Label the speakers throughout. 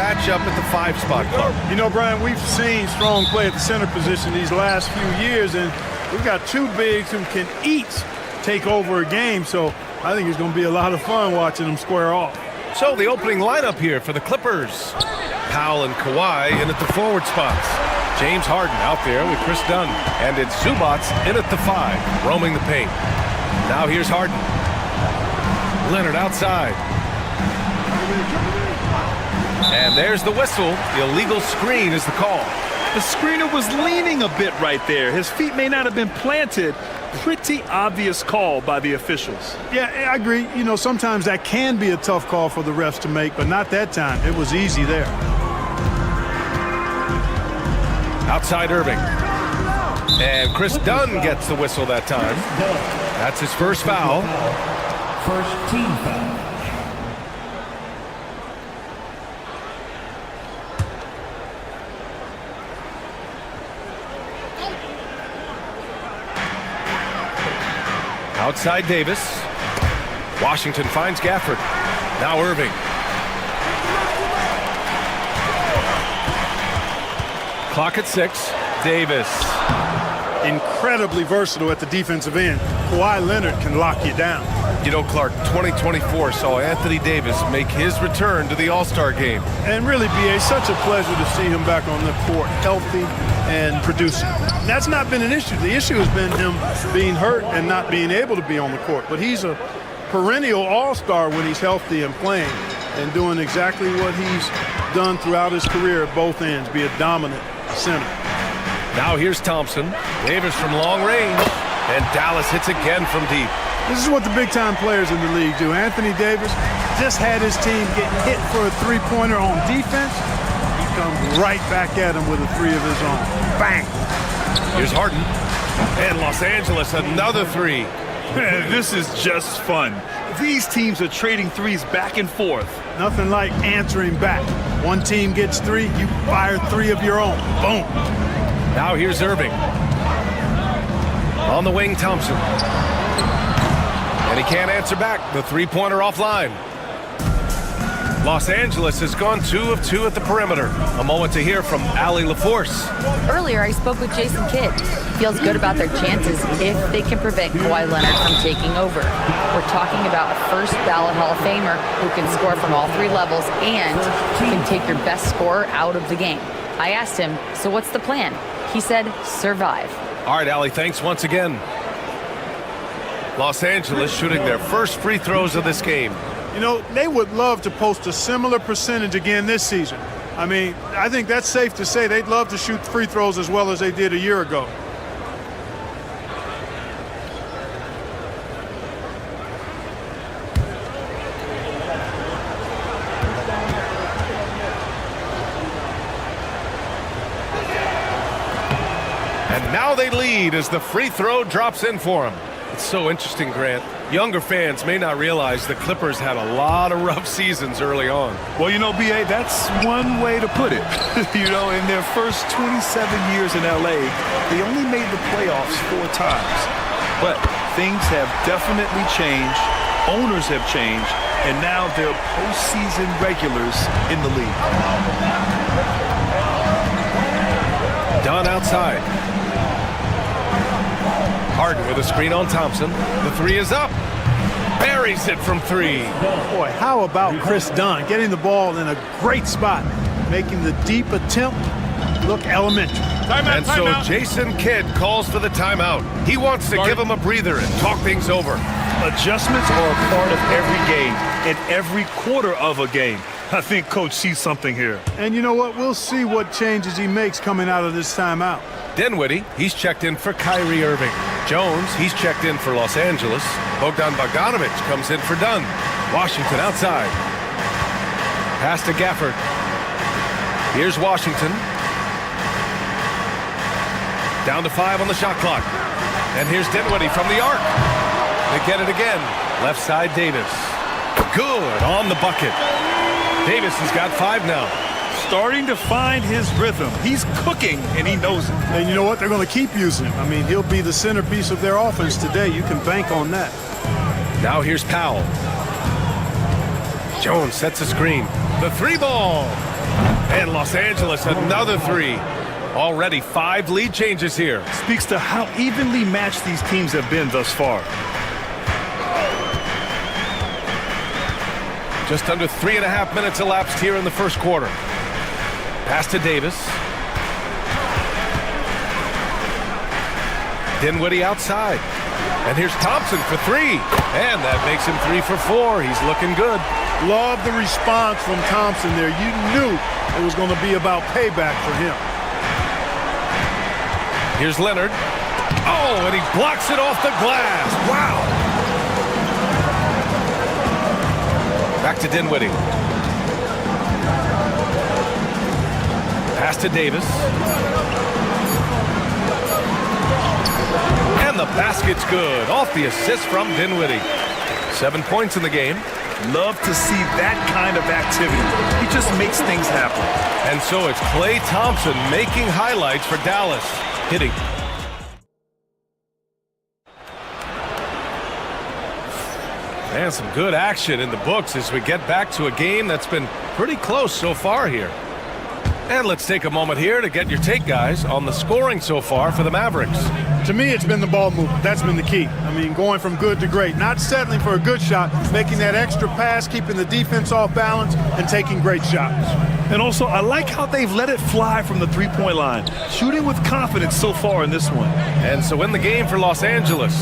Speaker 1: matchup at the 5 spot, Clark?
Speaker 2: You know, Brian, we've seen strong play at the center position these last few years, and we've got two bigs who can each take over a game, so I think it's going to be a lot of fun watching them square off.
Speaker 1: So the opening lineup here for the Clippers. Powell and Kawhi in at the forward spots. James Harden out there with Chris Dunn. And it's Zubats in at the 5, roaming the paint. Now here's Harden. Leonard outside. And there's the whistle. The illegal screen is the call.
Speaker 3: The screener was leaning a bit right there. His feet may not have been planted. Pretty obvious call by the officials.
Speaker 2: Yeah, I agree. You know, sometimes that can be a tough call for the refs to make, but not that time. It was easy there.
Speaker 1: Outside Irving. And Chris Dunn gets the whistle that time. That's his first foul.
Speaker 4: First team foul.
Speaker 1: Outside Davis. Washington finds Gafford. Now Irving. Clock at 6. Davis.
Speaker 2: Incredibly versatile at the defensive end. Kawhi Leonard can lock you down.
Speaker 1: You know, Clark, 2024 saw Anthony Davis make his return to the All-Star game.
Speaker 2: And really, B.A., such a pleasure to see him back on the court, healthy and producing. That's not been an issue. The issue has been him being hurt and not being able to be on the court. But he's a perennial all-star when he's healthy and playing and doing exactly what he's done throughout his career at both ends, be a dominant center.
Speaker 1: Now here's Thompson. Davis from long range. And Dallas hits again from deep.
Speaker 2: This is what the big-time players in the league do. Anthony Davis just had his team get hit for a three-pointer on defense. He comes right back at him with a three of his own. Bang!
Speaker 1: Here's Harden. And Los Angeles, another three.
Speaker 3: This is just fun. These teams are trading threes back and forth.
Speaker 2: Nothing like answering back. One team gets three, you fire three of your own. Boom.
Speaker 1: Now here's Irving. On the wing, Thompson. And he can't answer back. The three-pointer offline. Los Angeles has gone 2 of 2 at the perimeter. A moment to hear from Allie LaForce.
Speaker 5: Earlier, I spoke with Jason Kidd. Feels good about their chances if they can prevent Kawhi Leonard from taking over. We're talking about a first-ballot Hall of Famer who can score from all 3 levels and can take your best scorer out of the game. I asked him, so what's the plan? He said, survive.
Speaker 1: All right, Allie, thanks once again. Los Angeles shooting their first free throws of this game.
Speaker 2: You know, they would love to post a similar percentage again this season. I mean, I think that's safe to say they'd love to shoot free throws as well as they did a year ago.
Speaker 1: And now they lead as the free throw drops in for them. It's so interesting, Grant. Younger fans may not realize the Clippers had a lot of rough seasons early on.
Speaker 3: Well, you know, B.A., that's one way to put it. You know, in their first 27 years in L.A., they only made the playoffs 4 times. But things have definitely changed. Owners have changed. And now they're postseason regulars in the league.
Speaker 1: Dunn outside. Harden with a screen on Thompson. The three is up. Buries it from 3.
Speaker 2: Boy, how about Chris Dunn getting the ball in a great spot, making the deep attempt look elementary.
Speaker 1: And so Jason Kidd calls for the timeout. He wants to give him a breather and talk things over.
Speaker 3: Adjustments are a part of every game and every quarter of a game. I think Coach sees something here.
Speaker 2: And you know what? We'll see what changes he makes coming out of this timeout.
Speaker 1: Dinwiddie, he's checked in for Kyrie Irving. Jones, he's checked in for Los Angeles. Bogdan Bogdanovic comes in for Dunn. Washington outside. Pass to Gafford. Here's Washington. Down to 5 on the shot clock. And here's Dinwiddie from the arc. They get it again. Left side, Davis. Good on the bucket. Davis has got 5 now.
Speaker 3: Starting to find his rhythm. He's cooking, and he knows it.
Speaker 2: And you know what? They're going to keep using him. I mean, he'll be the centerpiece of their offense today. You can bank on that.
Speaker 1: Now here's Powell. Jones sets a screen. The 3 ball. And Los Angeles, another three. Already 5 lead changes here.
Speaker 3: Speaks to how evenly matched these teams have been thus far.
Speaker 1: Just under 3.5 minutes elapsed here in the first quarter. Pass to Davis. Dinwiddie outside. And here's Thompson for 3. And that makes him 3 for 4. He's looking good.
Speaker 2: Love the response from Thompson there. You knew it was going to be about payback for him.
Speaker 1: Here's Leonard. Oh, and he blocks it off the glass. Wow. Back to Dinwiddie. Pass to Davis. And the basket's good. Off the assist from Dinwiddie. 7 points in the game.
Speaker 3: Love to see that kind of activity. He just makes things happen.
Speaker 1: And so it's Klay Thompson making highlights for Dallas. Hitting. And some good action in the books as we get back to a game that's been pretty close so far here. And let's take a moment here to get your take, guys, on the scoring so far for the Mavericks.
Speaker 2: To me, it's been the ball movement. That's been the key. I mean, going from good to great. Not settling for a good shot, making that extra pass, keeping the defense off balance, and taking great shots.
Speaker 3: And also, I like how they've let it fly from the three-point line. Shooting with confidence so far in this one.
Speaker 1: And so in the game for Los Angeles,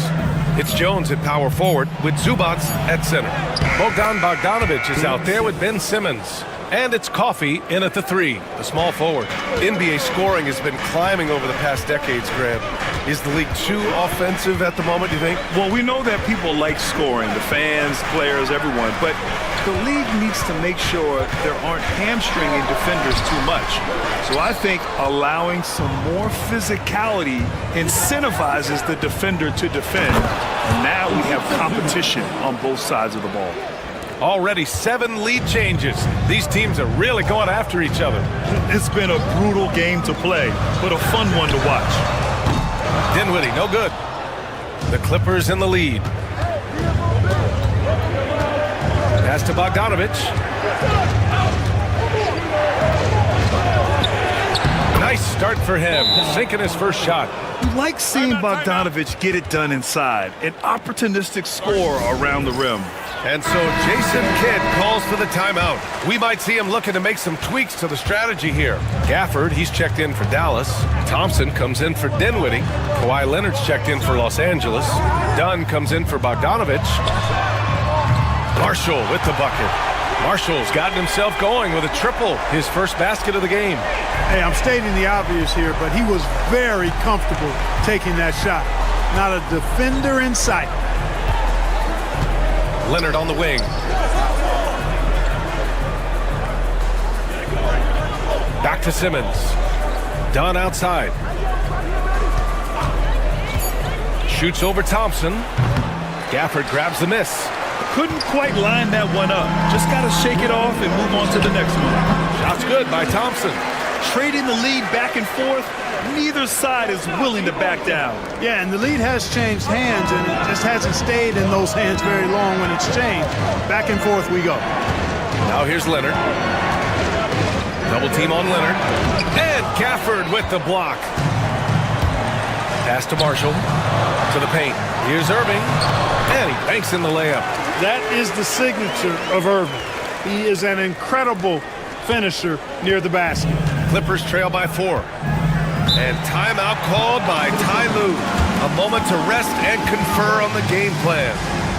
Speaker 1: it's Jones at power forward with Zubats at center. Bogdanovich is out there with Ben Simmons. And it's Coffey in at the 3, the small forward. NBA scoring has been climbing over the past decades, Graham. Is the league too offensive at the moment, do you think?
Speaker 3: Well, we know that people like scoring, the fans, players, everyone, but the league needs to make sure there aren't hamstringing defenders too much. So I think allowing some more physicality incentivizes the defender to defend. And now we have competition on both sides of the ball.
Speaker 1: Already 7 lead changes. These teams are really going after each other.
Speaker 3: It's been a brutal game to play, but a fun one to watch.
Speaker 1: Dinwiddie, no good. The Clippers in the lead. Pass to Bogdanovich. Nice start for him, sinking his first shot.
Speaker 3: We like seeing Bogdanovich get it done inside, an opportunistic score around the rim.
Speaker 1: And so Jason Kidd calls for the timeout. We might see him looking to make some tweaks to the strategy here. Gafford, he's checked in for Dallas. Thompson comes in for Dinwiddie. Kawhi Leonard's checked in for Los Angeles. Dunn comes in for Bogdanovich. Marshall with the bucket. Marshall's gotten himself going with a triple, his first basket of the game.
Speaker 2: Hey, I'm stating the obvious here, but he was very comfortable taking that shot. Not a defender in sight.
Speaker 1: Leonard on the wing. Back to Simmons. Dunn outside. Shoots over Thompson. Gafford grabs the miss.
Speaker 3: Couldn't quite line that one up. Just got to shake it off and move on to the next one.
Speaker 1: Shot's good by Thompson.
Speaker 3: Trading the lead back and forth, neither side is willing to back down.
Speaker 2: Yeah, and the lead has changed hands, and it just hasn't stayed in those hands very long when it's changed. Back and forth we go.
Speaker 1: Now here's Leonard. Double team on Leonard. And Gafford with the block. Pass to Marshall. To the paint. Here's Irving. And he banks in the layup.
Speaker 2: That is the signature of Irving. He is an incredible finisher near the basket.
Speaker 1: Clippers trail by 4. And timeout called by Ty Lue. A moment to rest and confer on the game plan.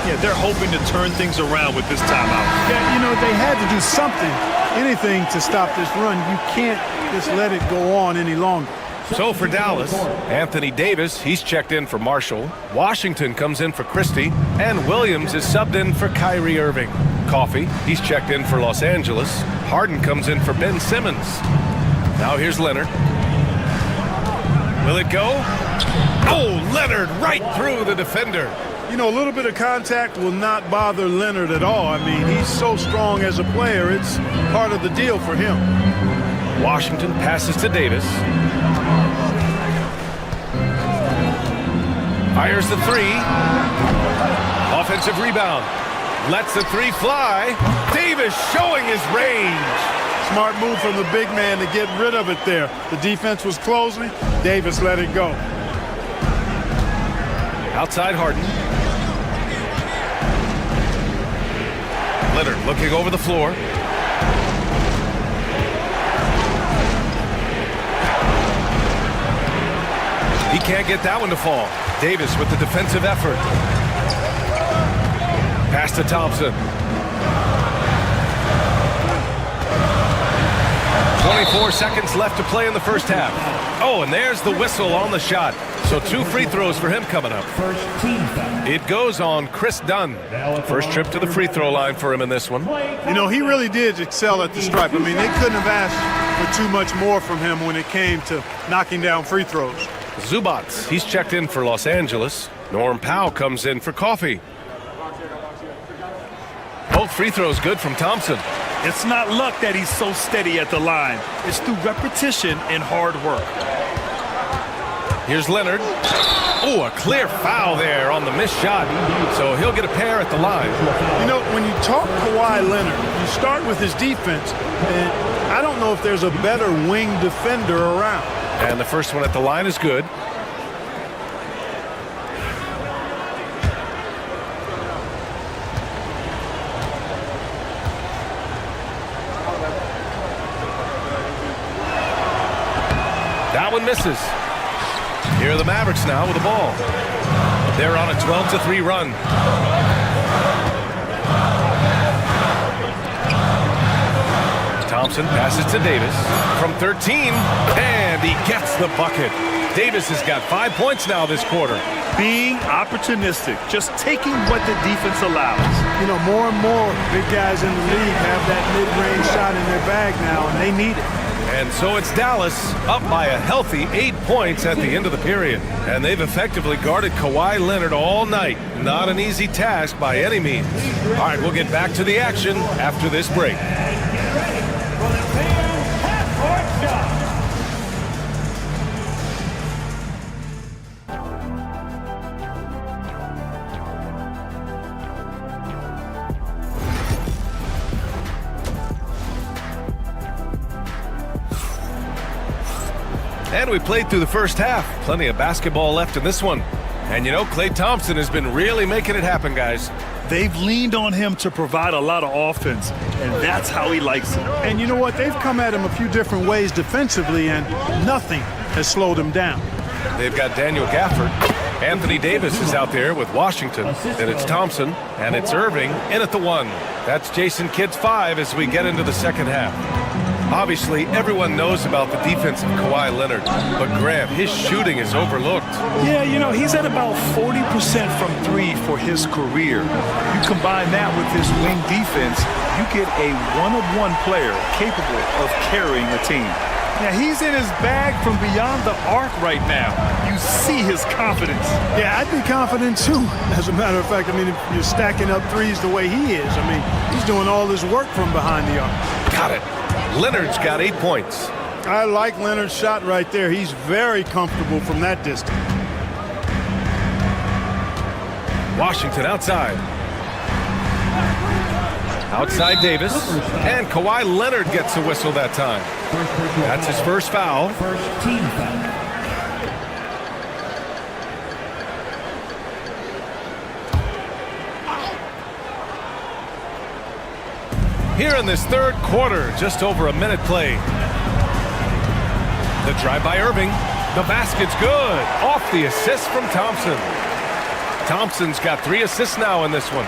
Speaker 3: Yeah, they're hoping to turn things around with this timeout.
Speaker 2: Yeah, you know, they had to do something, anything to stop this run. You can't just let it go on any longer.
Speaker 1: So for Dallas, Anthony Davis, he's checked in for Marshall. Washington comes in for Christie. And Williams is subbed in for Kyrie Irving. Coffey, he's checked in for Los Angeles. Harden comes in for Ben Simmons. Now here's Leonard. Will it go? Oh, Leonard right through the defender.
Speaker 2: You know, a little bit of contact will not bother Leonard at all. I mean, he's so strong as a player. It's part of the deal for him.
Speaker 1: Washington passes to Davis. Fires the 3. Offensive rebound. Lets the 3 fly. Davis showing his range.
Speaker 2: Smart move from the big man to get rid of it there. The defense was closing. Davis let it go.
Speaker 1: Outside Harden. Leonard looking over the floor. He can't get that one to fall. Davis with the defensive effort. Pass to Thompson. 24 seconds left to play in the first half. Oh, and there's the whistle on the shot. So 2 free throws for him coming up.
Speaker 4: First team foul.
Speaker 1: It goes on Chris Dunn. First trip to the free throw line for him in this one.
Speaker 2: You know, he really did excel at the stripe. I mean, they couldn't have asked for too much more from him when it came to knocking down free throws.
Speaker 1: Zubac, he's checked in for Los Angeles. Norm Powell comes in for Coffee. Both free throws good from Thompson.
Speaker 3: It's not luck that he's so steady at the line. It's through repetition and hard work.
Speaker 1: Here's Leonard. Oh, a clear foul there on the missed shot. So he'll get a pair at the line.
Speaker 2: You know, when you talk Kawhi Leonard, you start with his defense, and I don't know if there's a better wing defender around.
Speaker 1: And the first one at the line is good. That one misses. Here are the Mavericks now with the ball. They're on a 12-3 run. Thompson passes to Davis from 13, and he gets the bucket. Davis has got 5 points now this quarter.
Speaker 3: Being opportunistic, just taking what the defense allows.
Speaker 2: You know, more and more big guys in the league have that mid-range shot in their bag now, and they need it.
Speaker 1: And so it's Dallas up by a healthy 8 points at the end of the period. And they've effectively guarded Kawhi Leonard all night. Not an easy task by any means. All right, we'll get back to the action after this break. And we played through the first half. Plenty of basketball left in this one. And you know, Klay Thompson has been really making it happen, guys.
Speaker 3: They've leaned on him to provide a lot of offense, and that's how he likes it.
Speaker 2: And you know what? They've come at him a few different ways defensively, and nothing has slowed him down.
Speaker 1: They've got Daniel Gafford. Anthony Davis is out there with Washington. Then it's Thompson, and it's Irving in at the 1. That's Jason Kidd's 5 as we get into the second half. Obviously, everyone knows about the defense of Kawhi Leonard, but Grant, his shooting is overlooked.
Speaker 3: Yeah, you know, he's at about 40% from 3 for his career. You combine that with his wing defense, you get a one-of-one player capable of carrying a team. Now, he's in his bag from beyond the arc right now. You see his confidence.
Speaker 2: Yeah, I'd be confident too. As a matter of fact, I mean, if you're stacking up threes the way he is, I mean, he's doing all this work from behind the arc.
Speaker 1: Got it. Leonard's got 8 points.
Speaker 2: I like Leonard's shot right there. He's very comfortable from that distance.
Speaker 1: Washington outside. Outside Davis. And Kawhi Leonard gets a whistle that time. That's his first foul.
Speaker 4: First team foul.
Speaker 1: Here in this third quarter, just over a minute played. The drive by Irving. The basket's good. Off the assist from Thompson. Thompson's got 3 assists now in this one.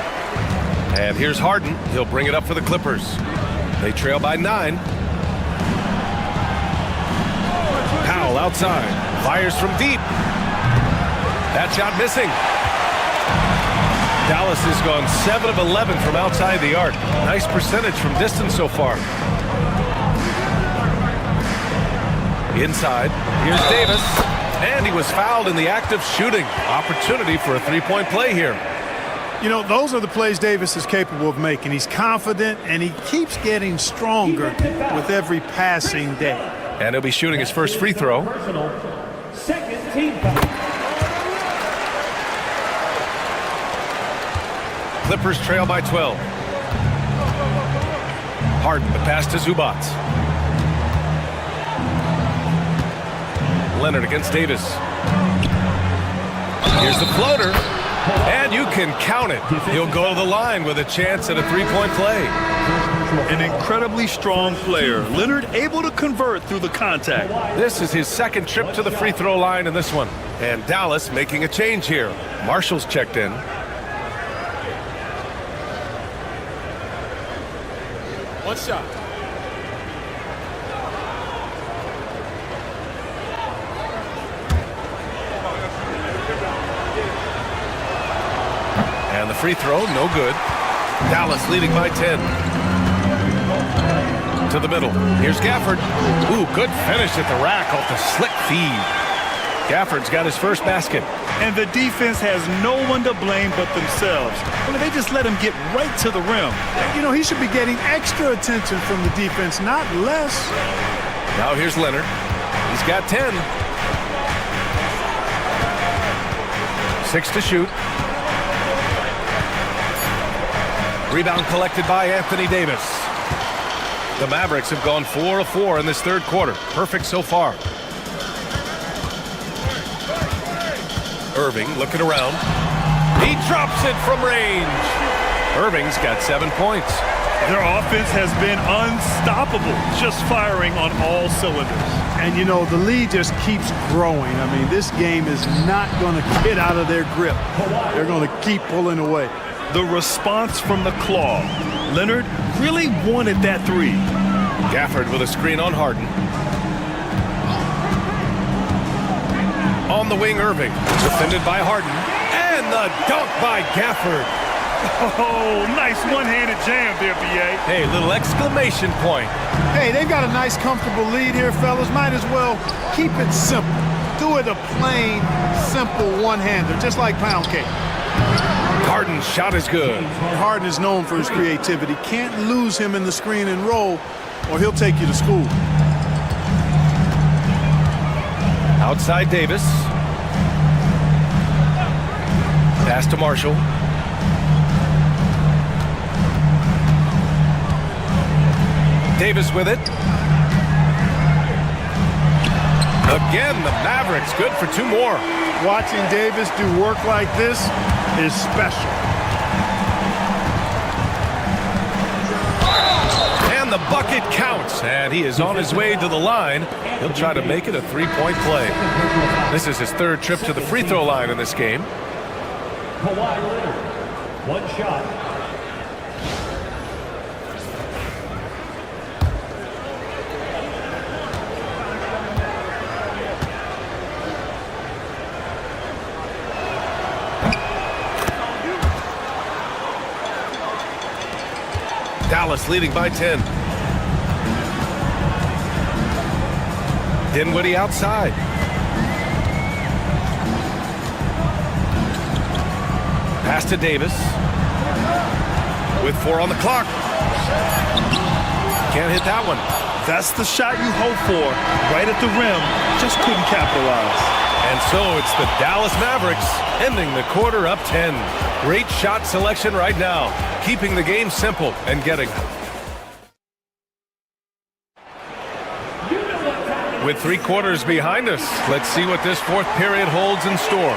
Speaker 1: And here's Harden. He'll bring it up for the Clippers. They trail by 9. Powell outside. Fires from deep. That shot missing. Dallas has gone 7 of 11 from outside the arc. Nice percentage from distance so far. Inside, here's Davis. And he was fouled in the act of shooting. Opportunity for a 3-point play here.
Speaker 2: You know, those are the plays Davis is capable of making. He's confident, and he keeps getting stronger with every passing day.
Speaker 1: And he'll be shooting his first free throw.
Speaker 4: Personal. Second team foul.
Speaker 1: Clippers trail by 12. Harden, the pass to Zubac. Leonard against Davis. Here's the floater. And you can count it. He'll go to the line with a chance at a three-point play.
Speaker 3: An incredibly strong player. Leonard able to convert through the contact.
Speaker 1: This is his second trip to the free throw line in this one. And Dallas making a change here. Marshall's checked in.
Speaker 2: One shot.
Speaker 1: And the free throw, no good. Dallas leading by 10. To the middle. Here's Gafford. Ooh, good finish at the rack off the slick feed. Gafford's got his first basket.
Speaker 3: And the defense has no one to blame but themselves. I mean, they just let him get right to the rim.
Speaker 2: You know, he should be getting extra attention from the defense, not less.
Speaker 1: Now here's Leonard. He's got 10. 6 to shoot. Rebound collected by Anthony Davis. The Mavericks have gone 4 of 4 in this third quarter. Perfect so far. Irving looking around. He drops it from range. Irving's got 7 points.
Speaker 3: Their offense has been unstoppable, just firing on all cylinders.
Speaker 2: And, you know, the lead just keeps growing. I mean, this game is not going to get out of their grip. They're going to keep pulling away.
Speaker 3: The response from the claw. Leonard really wanted that three.
Speaker 1: Gafford with a screen on Harden. On the wing, Irving. Defended by Harden. And the dunk by Gafford.
Speaker 3: Oh, nice one-handed jam there, B.A.
Speaker 1: Hey, little exclamation point.
Speaker 2: Hey, they've got a nice, comfortable lead here, fellas. Might as well keep it simple. Do it a plain, simple one-hander, just like pound cake.
Speaker 1: Harden's shot is good.
Speaker 2: Harden is known for his creativity. Can't lose him in the screen and roll, or he'll take you to school.
Speaker 1: Outside Davis. Pass to Marshall. Davis with it. Again, the Mavericks good for 2 more.
Speaker 2: Watching Davis do work like this is special.
Speaker 1: And the bucket counts. And he is on his way to the line. He'll try to make it a 3-point play. This is his third trip to the free throw line in this game.
Speaker 4: Kawhi Leonard, 1 shot.
Speaker 1: Dallas leading by 10. Dinwiddie outside. Pass to Davis. With 4 on the clock. Can't hit that one.
Speaker 3: That's the shot you hope for. Right at the rim. Just couldn't capitalize.
Speaker 1: And so it's the Dallas Mavericks ending the quarter up 10. Great shot selection right now. Keeping the game simple and getting it. With 3 quarters behind us, let's see what this fourth period holds in store.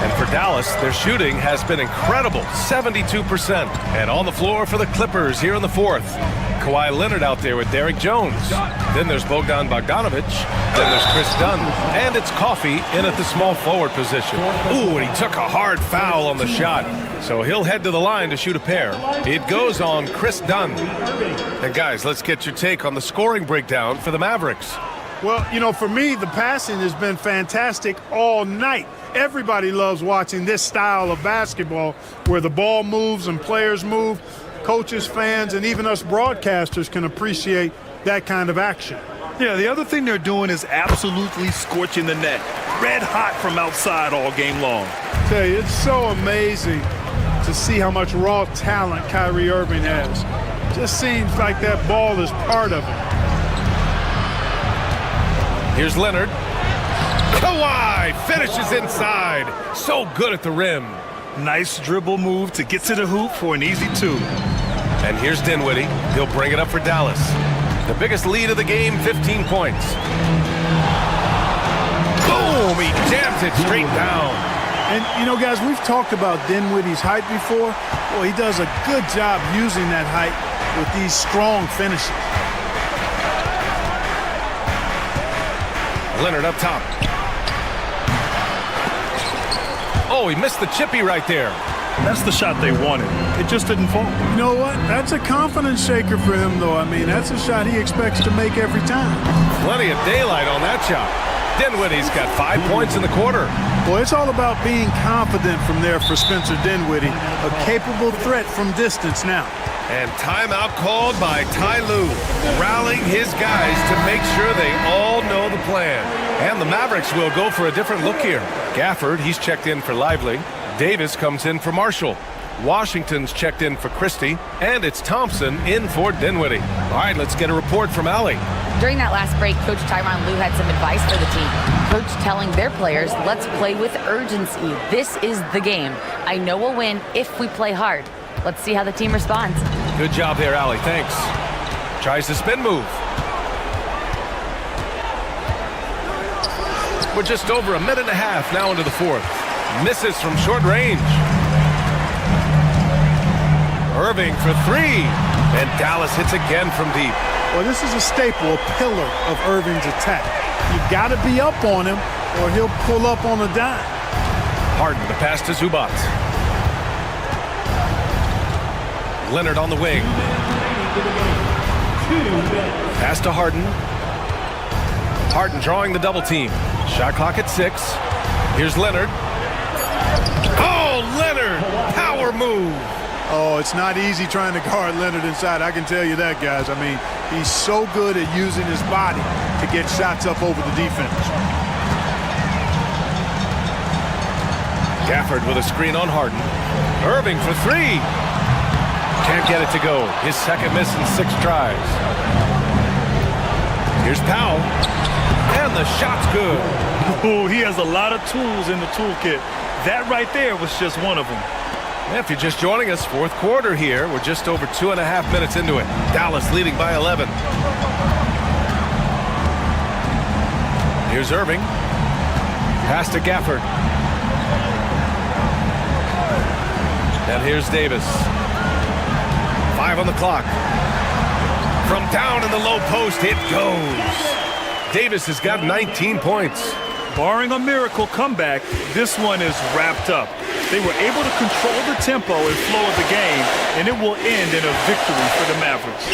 Speaker 1: And for Dallas, their shooting has been incredible, 72%. And on the floor for the Clippers here in the fourth. Kawhi Leonard out there with Derrick Jones. Then there's Bogdan Bogdanovic. Then there's Chris Dunn. And it's Coffey in at the small forward position. Ooh, and he took a hard foul on the shot. So he'll head to the line to shoot a pair. It goes on Chris Dunn. And guys, let's get your take on the scoring breakdown for the Mavericks.
Speaker 2: Well, you know, for me, the passing has been fantastic all night. Everybody loves watching this style of basketball where the ball moves and players move. Coaches, fans, and even us broadcasters can appreciate that kind of action.
Speaker 3: Yeah, the other thing they're doing is absolutely scorching the net. Red hot from outside all game long.
Speaker 2: I tell you, it's so amazing to see how much raw talent Kyrie Irving has. Just seems like that ball is part of it.
Speaker 1: Here's Leonard. Kawhi finishes inside. So good at the rim.
Speaker 3: Nice dribble move to get to the hoop for an easy 2.
Speaker 1: And here's Dinwiddie. He'll bring it up for Dallas. The biggest lead of the game, 15 points. Boom! He jams it straight down.
Speaker 2: And, you know, guys, we've talked about Dinwiddie's height before. Well, he does a good job using that height with these strong finishes.
Speaker 1: Leonard up top. Oh, he missed the chippy right there.
Speaker 3: That's the shot they wanted. It just didn't fall.
Speaker 2: You know what? That's a confidence shaker for him, though. I mean, that's a shot he expects to make every time.
Speaker 1: Plenty of daylight on that shot. Dinwiddie's got 5 points in the quarter.
Speaker 2: Well, it's all about being confident from there for Spencer Dinwiddie. A capable threat from distance now.
Speaker 1: And timeout called by Ty Lue, rallying his guys to make sure they all know the plan. And the Mavericks will go for a different look here. Gafford, he's checked in for Lively. Davis comes in for Marshall. Washington's checked in for Christie. And it's Thompson in for Dinwiddie. All right, let's get a report from Allie.
Speaker 5: During that last break, Coach Tyronn Lue had some advice for the team. Coach telling their players, let's play with urgency. This is the game. I know we'll win if we play hard. Let's see how the team responds.
Speaker 1: Good job there, Allie. Thanks. Tries the spin move. We're just over a minute and a half now into the fourth. Misses from short range. Irving for 3. And Dallas hits again from deep.
Speaker 2: Well, this is a staple, a pillar of Irving's attack. You got to be up on him or he'll pull up on a dime.
Speaker 1: Harden, the pass to Zubac. Leonard on the wing. Pass to Harden. Harden drawing the double team. Shot clock at 6. Here's Leonard. Oh, Leonard! Power move.
Speaker 2: Oh, it's not easy trying to guard Leonard inside. I can tell you that, guys. I mean, he's so good at using his body to get shots up over the defense.
Speaker 1: Gafford with a screen on Harden. Irving for 3. Can't get it to go. His second miss in 6 tries. Here's Powell. And the shot's good.
Speaker 3: Oh, he has a lot of tools in the toolkit. That right there was just one of them.
Speaker 1: If you're just joining us, fourth quarter here. We're just over 2.5 minutes into it. Dallas leading by 11. Here's Irving. Pass to Gafford. And here's Davis. 5 on the clock. From down in the low post, it goes. Davis has got 19 points.
Speaker 3: Barring a miracle comeback, this one is wrapped up. They were able to control the tempo and flow of the game, and it will end in a victory for the Mavericks.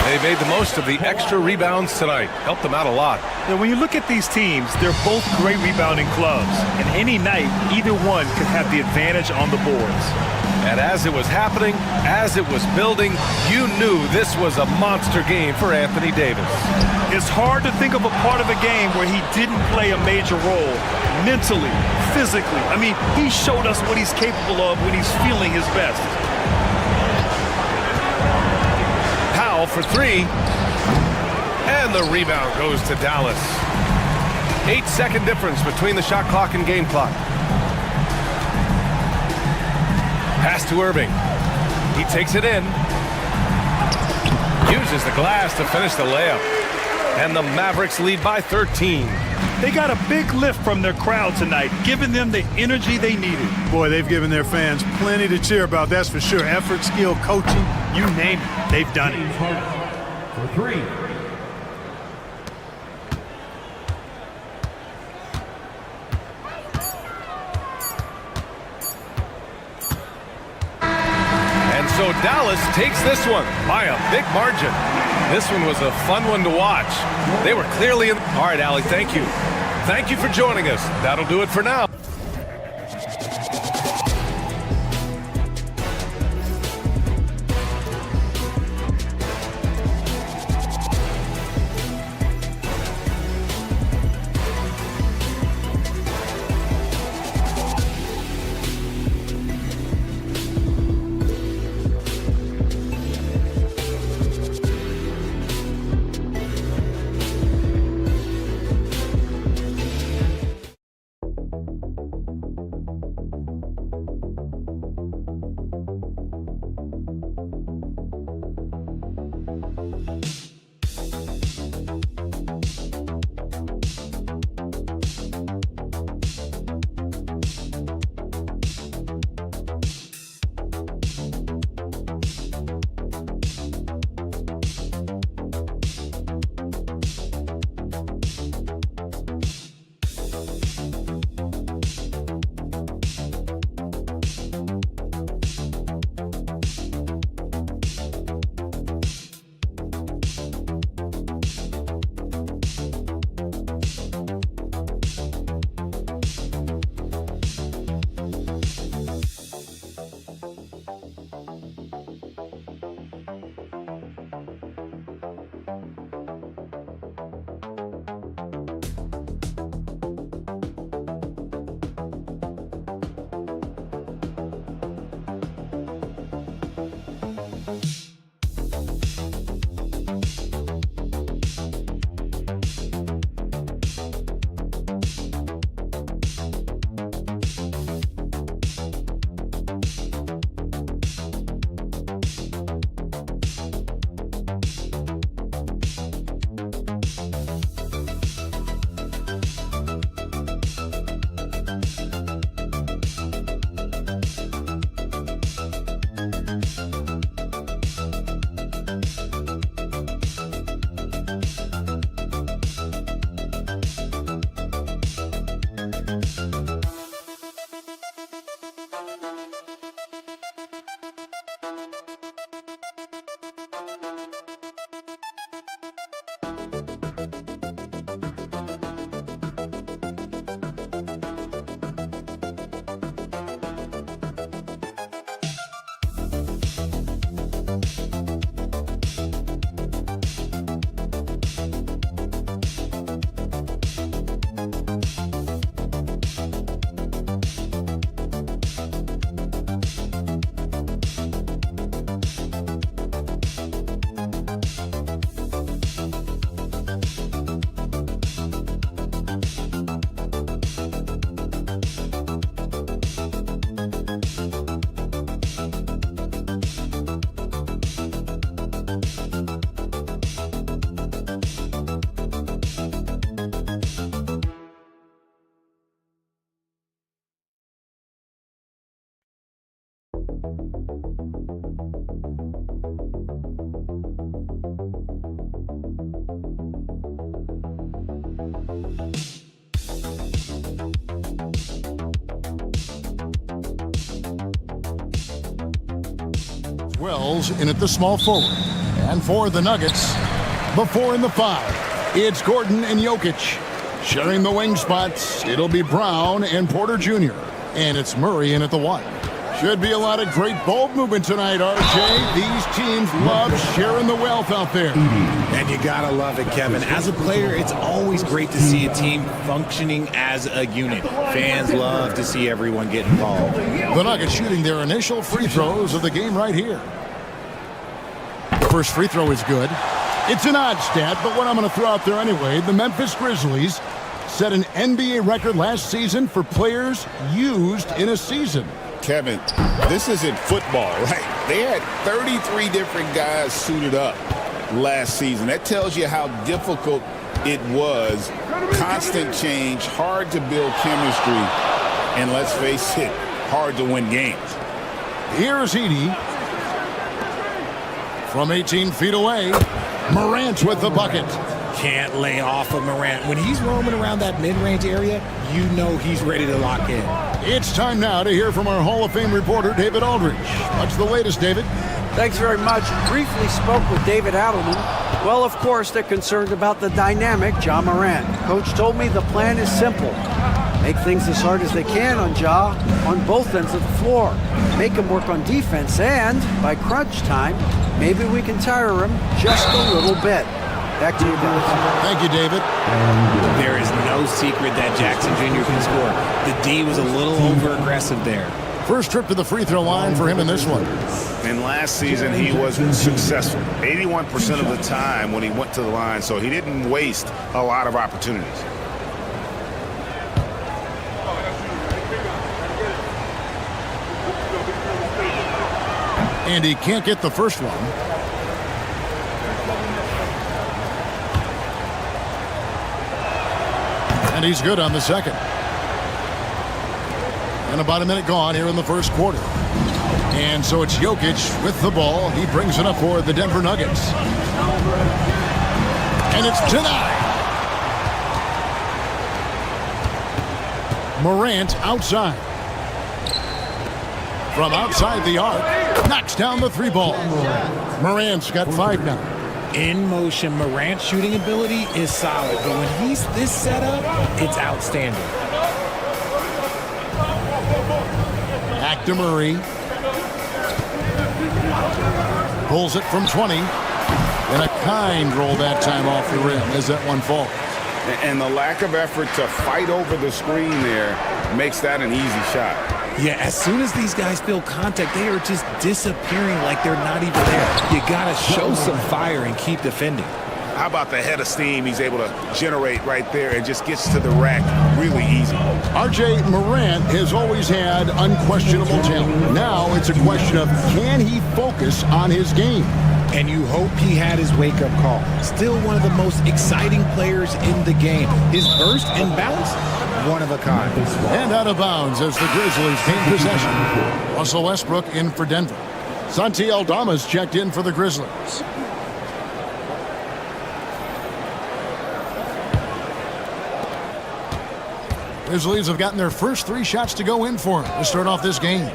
Speaker 1: They made the most of the extra rebounds tonight. Helped them out a lot.
Speaker 3: Now, when you look at these teams, they're both great rebounding clubs, and any night, either one could have the advantage on the boards.
Speaker 1: And as it was happening, as it was building, you knew this was a monster game for Anthony Davis.
Speaker 3: It's hard to think of a part of a game where he didn't play a major role, mentally, physically. I mean, he showed us what he's capable of when he's feeling his best.
Speaker 1: Powell for 3. And the rebound goes to Dallas. 8-second difference between the shot clock and game clock. Pass to Irving. He takes it in. Uses the glass to finish the layup. And the Mavericks lead by 13.
Speaker 3: They got a big lift from their crowd tonight, giving them the energy they needed.
Speaker 2: Boy, they've given their fans plenty to cheer about, that's for sure. Effort, skill, coaching, you name it, they've done it.
Speaker 4: For 3.
Speaker 1: So Dallas takes this one by a big margin. This one was a fun one to watch. They were clearly in. All right, Allie, thank you. Thank you for joining us. That'll do it for now.
Speaker 6: Wells in at the small forward. And for the Nuggets, the 4 and the 5. It's Gordon and Jokic. Sharing the wing spots, it'll be Brown and Porter Jr. And it's Murray in at the 1. Should be a lot of great ball movement tonight, RJ. These teams love sharing the wealth out there.
Speaker 7: And you gotta love it, Kevin. As a player, it's always great to see a team functioning as a unit. Fans love to see everyone get involved.
Speaker 6: The Nuggets shooting their initial free throws of the game right here. The first free throw is good. It's an odd stat, but what I'm going to throw out there anyway, the Memphis Grizzlies set an NBA record last season for players used in a season.
Speaker 8: Kevin, this isn't football, right? They had 33 different guys suited up last season. That tells you how difficult it was. Constant change, hard to build chemistry, and let's face it, hard to win games.
Speaker 6: Here's Edey. From 18 feet away, Morant with the bucket.
Speaker 7: Can't lay off of Morant. When he's roaming around that mid-range area, you know he's ready to lock in.
Speaker 6: It's time now to hear from our Hall of Fame reporter, David Aldridge. What's the latest, David?
Speaker 9: Thanks very much. Briefly spoke with David Adelman. Well, of course, they're concerned about the dynamic Ja Morant. Coach told me the plan is simple. Make things as hard as they can on Ja on both ends of the floor. Make him work on defense, and by crunch time, maybe we can tire him just a little bit. Back to you guys.
Speaker 6: Thank you, David.
Speaker 7: There is no secret that Jackson Jr. can score. The D was a little over-aggressive there.
Speaker 6: First trip to the free throw line for him in this one.
Speaker 10: And last season, he was successful 81% of the time when he went to the line, so he didn't waste a lot of opportunities.
Speaker 6: And he can't get the first one. And he's good on the second. And about a minute gone here in the first quarter. And so it's Jokic with the ball. He brings it up for the Denver Nuggets. And it's denied. Morant outside. From outside the arc, knocks down the 3 ball. Morant's got 5 now.
Speaker 7: In motion, Morant's shooting ability is solid, but when he's this set up, it's outstanding.
Speaker 6: Back to Murray. Pulls it from 20. And a kind roll that time off the rim as that one falls.
Speaker 10: And the lack of effort to fight over the screen there makes that an easy shot.
Speaker 7: Yeah, as soon as these guys feel contact, they are just disappearing like they're not even there. You got to show some fire and keep defending.
Speaker 10: How about the head of steam he's able to generate right there and just gets to the rack really easy.
Speaker 6: RJ Morant has always had unquestionable talent. Now it's a question of can he focus on his game?
Speaker 7: And you hope he had his wake-up call. Still one of the most exciting players in the game. His burst and bounce, one of a kind.
Speaker 6: And out of bounds as the Grizzlies gain possession. Russell Westbrook in for Denver. Santi Aldama's checked in for the Grizzlies. Grizzlies have gotten their first 3 shots to go in for him to start off this game.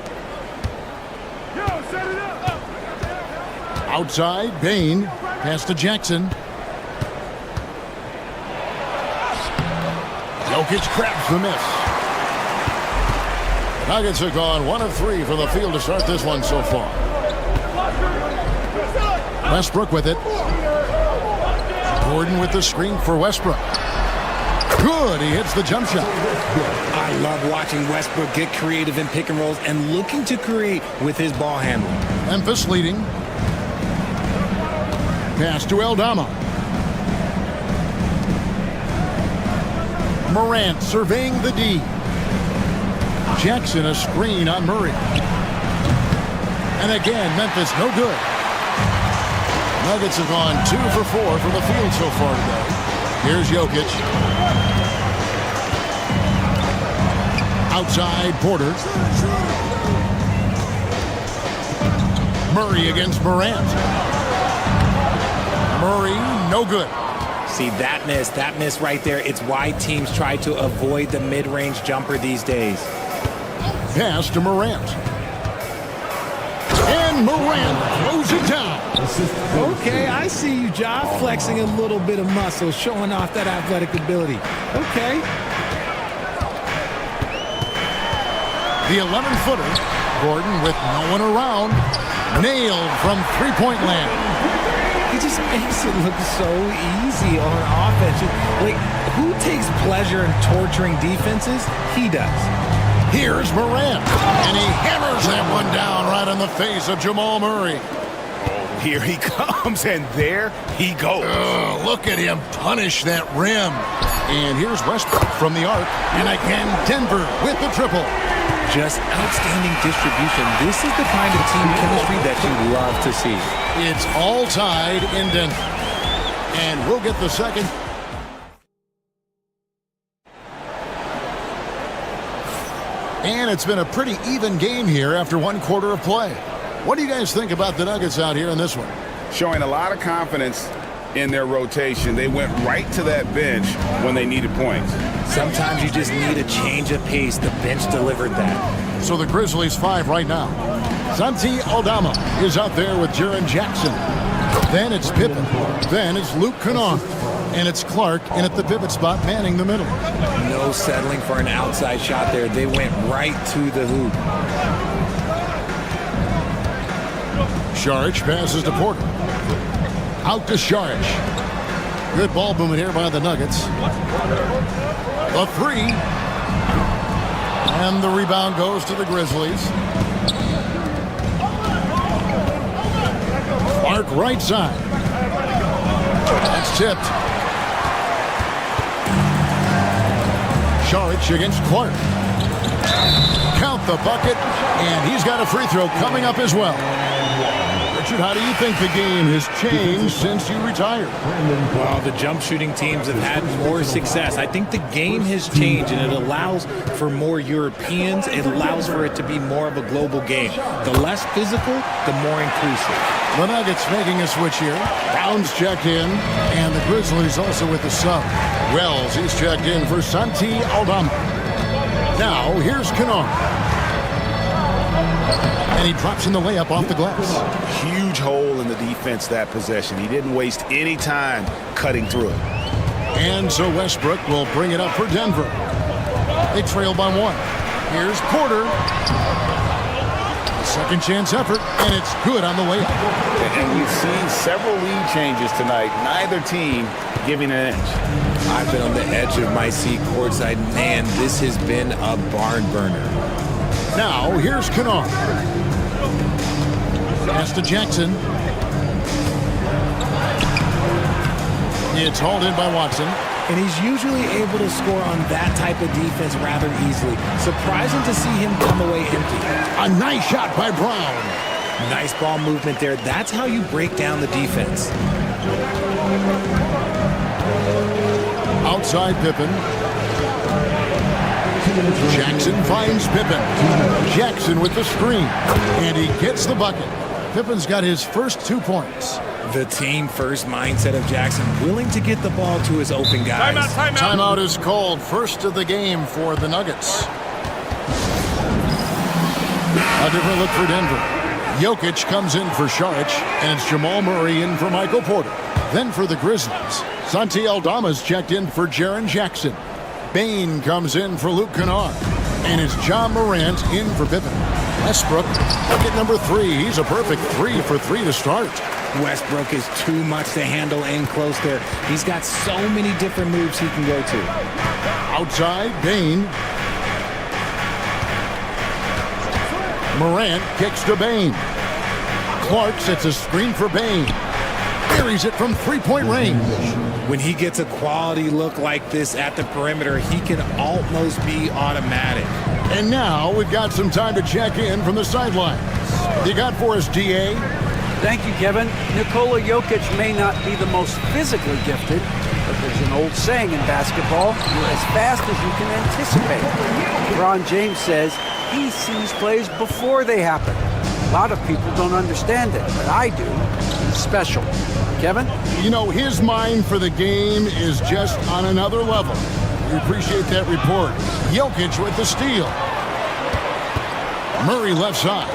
Speaker 6: Outside, Bain. Pass to Jackson. Jokic grabs the miss. The Nuggets have gone 1 of 3 from the field to start this one so far. Westbrook with it. Gordon with the screen for Westbrook. Good, he hits the jump shot.
Speaker 7: I love watching Westbrook get creative in pick and rolls and looking to create with his ball handling.
Speaker 6: Memphis leading. Pass to Aldama. Morant surveying the D. Jackson a screen on Murray. And again, Memphis no good. Nuggets have gone 2 for 4 from the field so far today. Here's Jokic. Outside, Porter. Murray against Morant. Murray, no good.
Speaker 7: See, that miss right there, it's why teams try to avoid the mid-range jumper these days.
Speaker 6: Pass to Morant. And Morant throws it down.
Speaker 7: Okay, I see you, Ja, flexing a little bit of muscle, showing off that athletic ability. Okay.
Speaker 6: The 11-footer, Gordon with no one around, nailed from three-point land.
Speaker 7: He just makes it look so easy on offense. Like, who takes pleasure in torturing defenses? He does.
Speaker 6: Here's Morant, and he hammers that one down right on the face of Jamal Murray.
Speaker 10: Here he comes, and there he goes.
Speaker 6: Look at him punish that rim. And here's Westbrook from the arc, and again Denver with the triple.
Speaker 7: Just outstanding distribution. This is the kind of team chemistry that you love to see.
Speaker 6: It's all tied in Denver. And we'll get the second. And it's been a pretty even game here after one quarter of play. What do you guys think about the Nuggets out here in this one?
Speaker 10: Showing a lot of confidence in their rotation. They went right to that bench when they needed points.
Speaker 7: Sometimes you just need a change of pace. The bench delivered that.
Speaker 6: So the Grizzlies 5 right now. Santi Aldama is out there with Jaren Jackson. Then it's Pippen. Then it's Luke Kennard. And it's Clark in at the pivot spot manning the middle.
Speaker 7: No settling for an outside shot there. They went right to the hoop.
Speaker 6: Saric passes to Porter. Out to Saric. Good ball movement here by the Nuggets. The three. And the rebound goes to the Grizzlies. Clark right side. That's tipped. Saric against Clark. Count the bucket, and he's got a free throw coming up as well. Richard, how do you think the game has changed since you retired?
Speaker 7: Well, the jump shooting teams have had more success. I think the game has changed, and it allows for more Europeans. It allows for it to be more of a global game. The less physical, the more inclusive.
Speaker 6: The Nuggets making a switch here. Brown's checked in, and the Grizzlies also with the sub. Wells, he's checked in for Santi Aldama. Now, here's Kennard. And he drops in the layup off the glass.
Speaker 10: Huge hole in the defense that possession. He didn't waste any time cutting through it.
Speaker 6: And so Westbrook will bring it up for Denver. They trail by one. Here's Porter. Second chance effort, and it's good on the layup.
Speaker 10: And we've seen several lead changes tonight. Neither team giving an edge.
Speaker 7: I've been on the edge of my seat courtside. Man, this has been a barn burner.
Speaker 6: Now, here's Kennard. Pass to Jackson. It's hauled in by Watson.
Speaker 7: And he's usually able to score on that type of defense rather easily. Surprising to see him come away empty.
Speaker 6: A nice shot by Brown.
Speaker 7: Nice ball movement there. That's how you break down the defense.
Speaker 6: Outside Pippen. Jackson finds Pippen. Jackson with the screen. And he gets the bucket. Pippen's got his first 2 points.
Speaker 7: The team-first mindset of Jackson, willing to get the ball to his open guys.
Speaker 6: Timeout is called. First of the game for the Nuggets. A different look for Denver. Jokic comes in for Saric, and it's Jamal Murray in for Michael Porter. Then for the Grizzlies, Santi Aldama's checked in for Jaren Jackson. Bane comes in for Luke Kennard. And it's John Morant in for Pippen. Westbrook, bucket number 3. He's a perfect 3 for 3 to start.
Speaker 7: Westbrook is too much to handle in close there. He's got so many different moves he can go to.
Speaker 6: Outside, Bane. Morant kicks to Bane. Clark sets a screen for Bane. Buries it from three-point range.
Speaker 7: When he gets a quality look like this at the perimeter, he can almost be automatic.
Speaker 6: And now we've got some time to check in from the sidelines. You got for us, DA?
Speaker 9: Thank you, Kevin. Nikola Jokic may not be the most physically gifted, but there's an old saying in basketball, you're as fast as you can anticipate. LeBron James says he sees plays before they happen. A lot of people don't understand it, but I do. He's special. Kevin?
Speaker 6: You know, his mind for the game is just on another level. We appreciate that report. Jokic with the steal. Murray left side.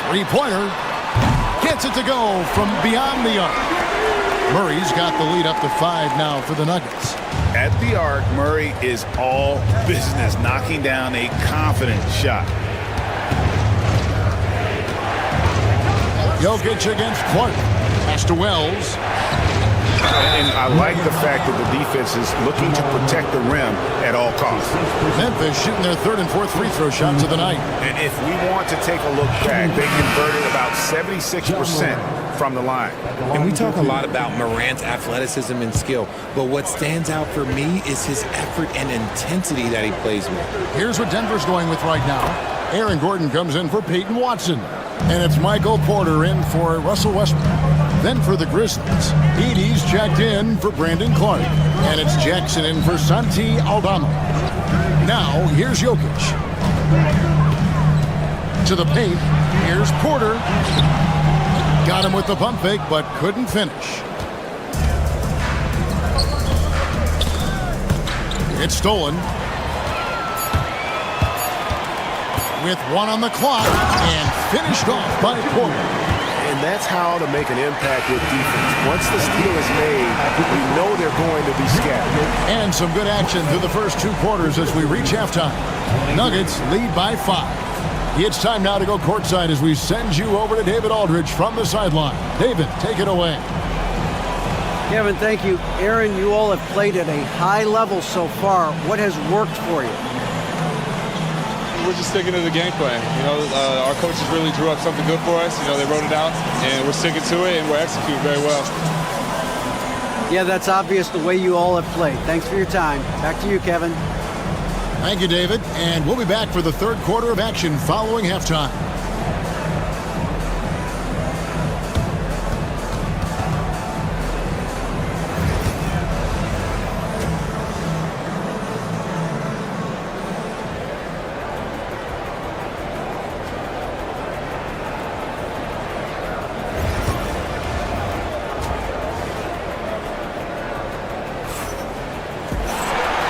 Speaker 6: Three-pointer. Gets it to go from beyond the arc. Murray's got the lead up to 5 now for the Nuggets.
Speaker 10: At the arc, Murray is all business, knocking down a confident shot.
Speaker 6: Jokic against Clark. Pass to Wells.
Speaker 10: And I like the fact that the defense is looking to protect the rim at all costs.
Speaker 6: Memphis shooting their 3rd and 4th free throw shots of the night.
Speaker 10: And if we want to take a look back, they converted about 76% from the line.
Speaker 7: And we talk a lot about Morant's athleticism and skill, but what stands out for me is his effort and intensity that he plays with.
Speaker 6: Here's what Denver's going with right now. Aaron Gordon comes in for Peyton Watson. And it's Michael Porter in for Russell Westbrook. Then for the Grizzlies, Edey's checked in for Brandon Clark. And it's Jackson in for Santi Aldama. Now, here's Jokic. To the paint. Here's Porter. Got him with the pump fake, but couldn't finish. It's stolen. With 1 on the clock and finished off by Porter.
Speaker 1: And that's how to make an impact with defense. Once the steal is made, we know they're going to be scattered.
Speaker 6: And some good action through the first 2 quarters as we reach halftime. Nuggets lead by 5. It's time now to go courtside as we send you over to David Aldridge from the sideline. David, take it away.
Speaker 9: Kevin, thank you. Aaron, you all have played at a high level so far. What has worked for you?
Speaker 11: We're just sticking to the game plan. Our coaches really drew up something good for us. They wrote it out, and we're sticking to it, and we're executing very well.
Speaker 9: Yeah, that's obvious the way you all have played. Thanks for your time. Back to you, Kevin.
Speaker 6: Thank you, David. And we'll be back for the 3rd quarter of action following halftime.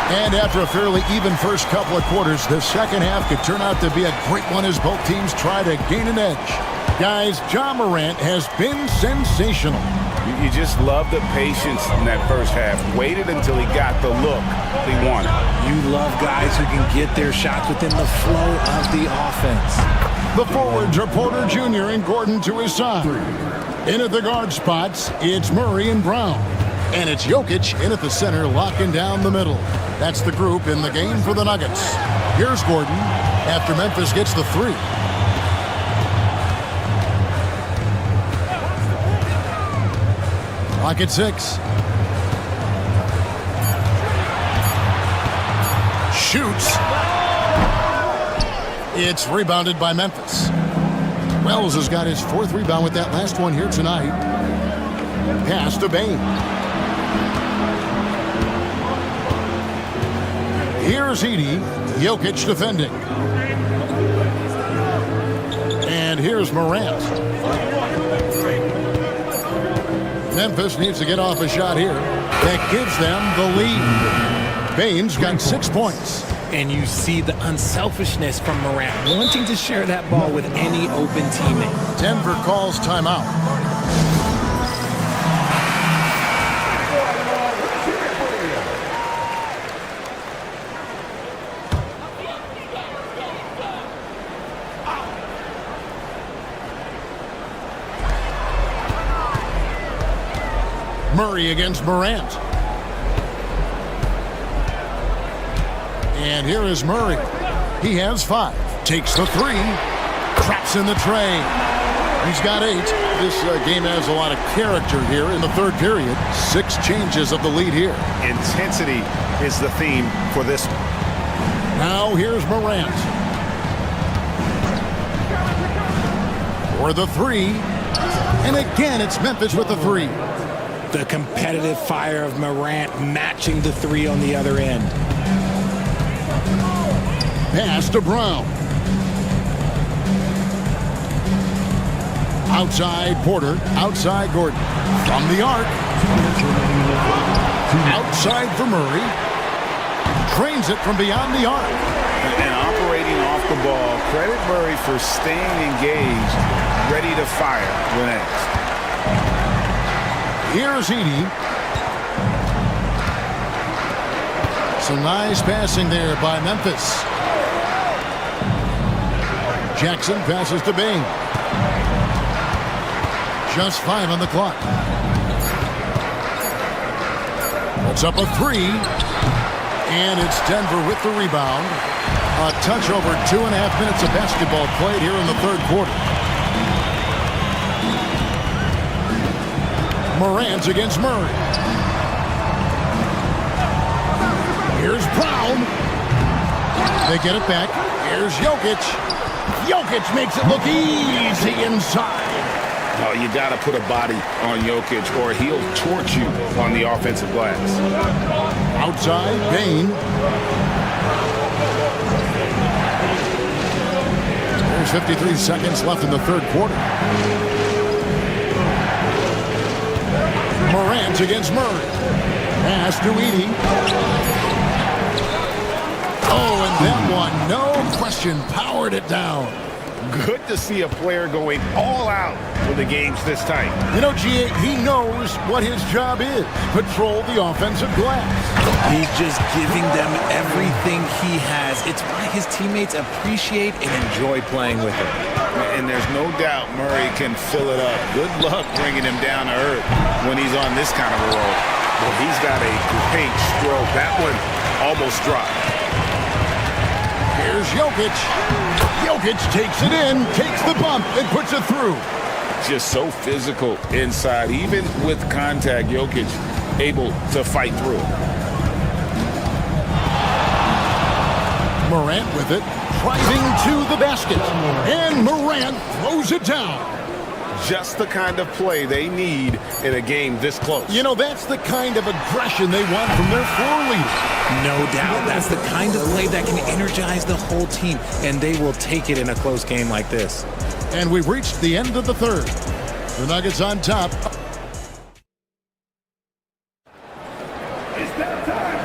Speaker 6: And after a fairly even first couple of quarters, the second half could turn out to be a great one as both teams try to gain an edge. Guys, Ja Morant has been sensational.
Speaker 10: You just love the patience in that first half. Waited until he got the look he wanted.
Speaker 7: You love guys who can get their shots within the flow of the offense.
Speaker 6: The forwards are Porter Jr. and Gordon to his side. In at the guard spots, it's Murray and Brown. And it's Jokic in at the center, locking down the middle. That's the group in the game for the Nuggets. Here's Gordon after Memphis gets the 3. Clock at 6. Shoots. It's rebounded by Memphis. Wells has got his 4th rebound with that last one here tonight. Pass to Bane. Here's Edey. Jokic defending. And here's Morant. Memphis needs to get off a shot here. That gives them the lead. Bane's got 6 points.
Speaker 7: And you see the unselfishness from Morant, wanting to share that ball with any open teammate.
Speaker 6: Denver calls timeout. Murray against Morant. And here is Murray. He has 5. Takes the 3. Traps in the tray. He's got 8. This game has a lot of character here in the 3rd period. 6 changes of the lead here.
Speaker 10: Intensity is the theme for this one.
Speaker 6: Now here's Morant. For the 3. And again, it's Memphis with the 3.
Speaker 7: The competitive fire of Morant matching the 3 on the other end.
Speaker 6: Pass to Brown. Outside Porter, outside Gordon. From the arc. Outside for Murray. Drains it from beyond the arc.
Speaker 10: And operating off the ball, credit Murray for staying engaged, ready to fire when asked.
Speaker 6: Here's Edey. Some nice passing there by Memphis. Jackson passes to Bain. Just 5 on the clock. Puts up a 3. And it's Denver with the rebound. A touch over 2.5 minutes of basketball played here in the third quarter. Morant against Murray. Here's Brown. They get it back. Here's Jokic. Jokic makes it look easy inside.
Speaker 10: Oh, you got to put a body on Jokic or he'll torch you on the offensive glass.
Speaker 6: Outside, Bain. There's 53 seconds left in the third quarter. Morant against Murray. Pass to Edey. Oh, and that one, no question, powered it down.
Speaker 10: Good to see a player going all out when the game's this tight.
Speaker 6: You know, G.A., he knows what his job is. Patrol the offensive glass.
Speaker 7: He's just giving them everything he has. It's why his teammates appreciate and enjoy playing with him.
Speaker 10: And there's no doubt Murray can fill it up. Good luck bringing him down to earth when he's on this kind of a roll. But he's got a great stroke. That one almost dropped.
Speaker 6: Here's Jokic. Jokic takes it in, takes the bump, and puts it through.
Speaker 10: Just so physical inside. Even with contact, Jokic able to fight through.
Speaker 6: Morant with it, driving to the basket. And Morant throws it down.
Speaker 10: Just the kind of play they need in a game this close.
Speaker 6: You know, that's the kind of aggression they want from their floor leader.
Speaker 7: No doubt. That's the kind of play that can energize the whole team, and they will take it in a close game like this.
Speaker 6: And we've reached the end of the third. The Nuggets on top.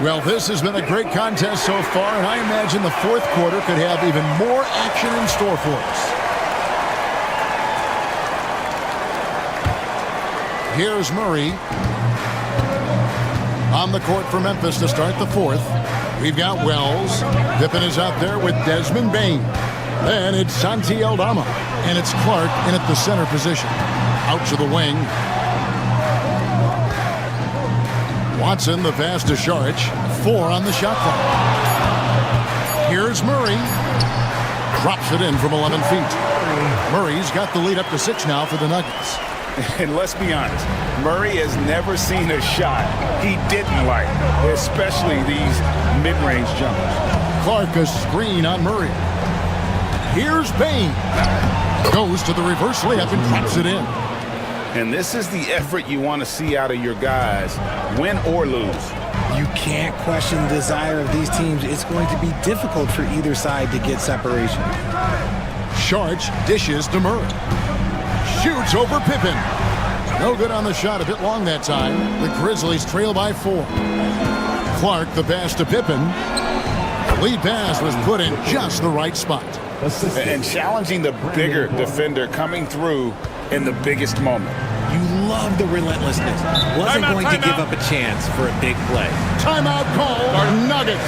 Speaker 6: Well, this has been a great contest so far, and I imagine the fourth quarter could have even more action in store for us. Here's Murray on the court for Memphis to start the fourth. We've got Wells. Pippen is out there with Desmond Bain. Then it's Santi Aldama. And it's Clark in at the center position. Out to the wing. Watson, the pass to Šarić. 4 on the shot clock. Here's Murray. Drops it in from 11 feet. Murray's got the lead up to 6 now for the Nuggets.
Speaker 10: And let's be honest, Murray has never seen a shot he didn't like, especially these mid-range jumpers.
Speaker 6: Clark a screen on Murray. Here's Bain. Goes to the reverse layup and drops it in.
Speaker 10: And this is the effort you want to see out of your guys, win or lose.
Speaker 7: You can't question the desire of these teams. It's going to be difficult for either side to get separation.
Speaker 6: Šarić dishes to Murray. Shoots over Pippen. No good on the shot, a bit long that time. The Grizzlies trail by 4. Clark, the pass to Pippen. The lead pass was put in just the right spot.
Speaker 10: And challenging the bigger defender coming through in the biggest moment.
Speaker 7: You love the relentlessness. Wasn't going to give up a chance for a big play.
Speaker 6: Timeout call. Nuggets.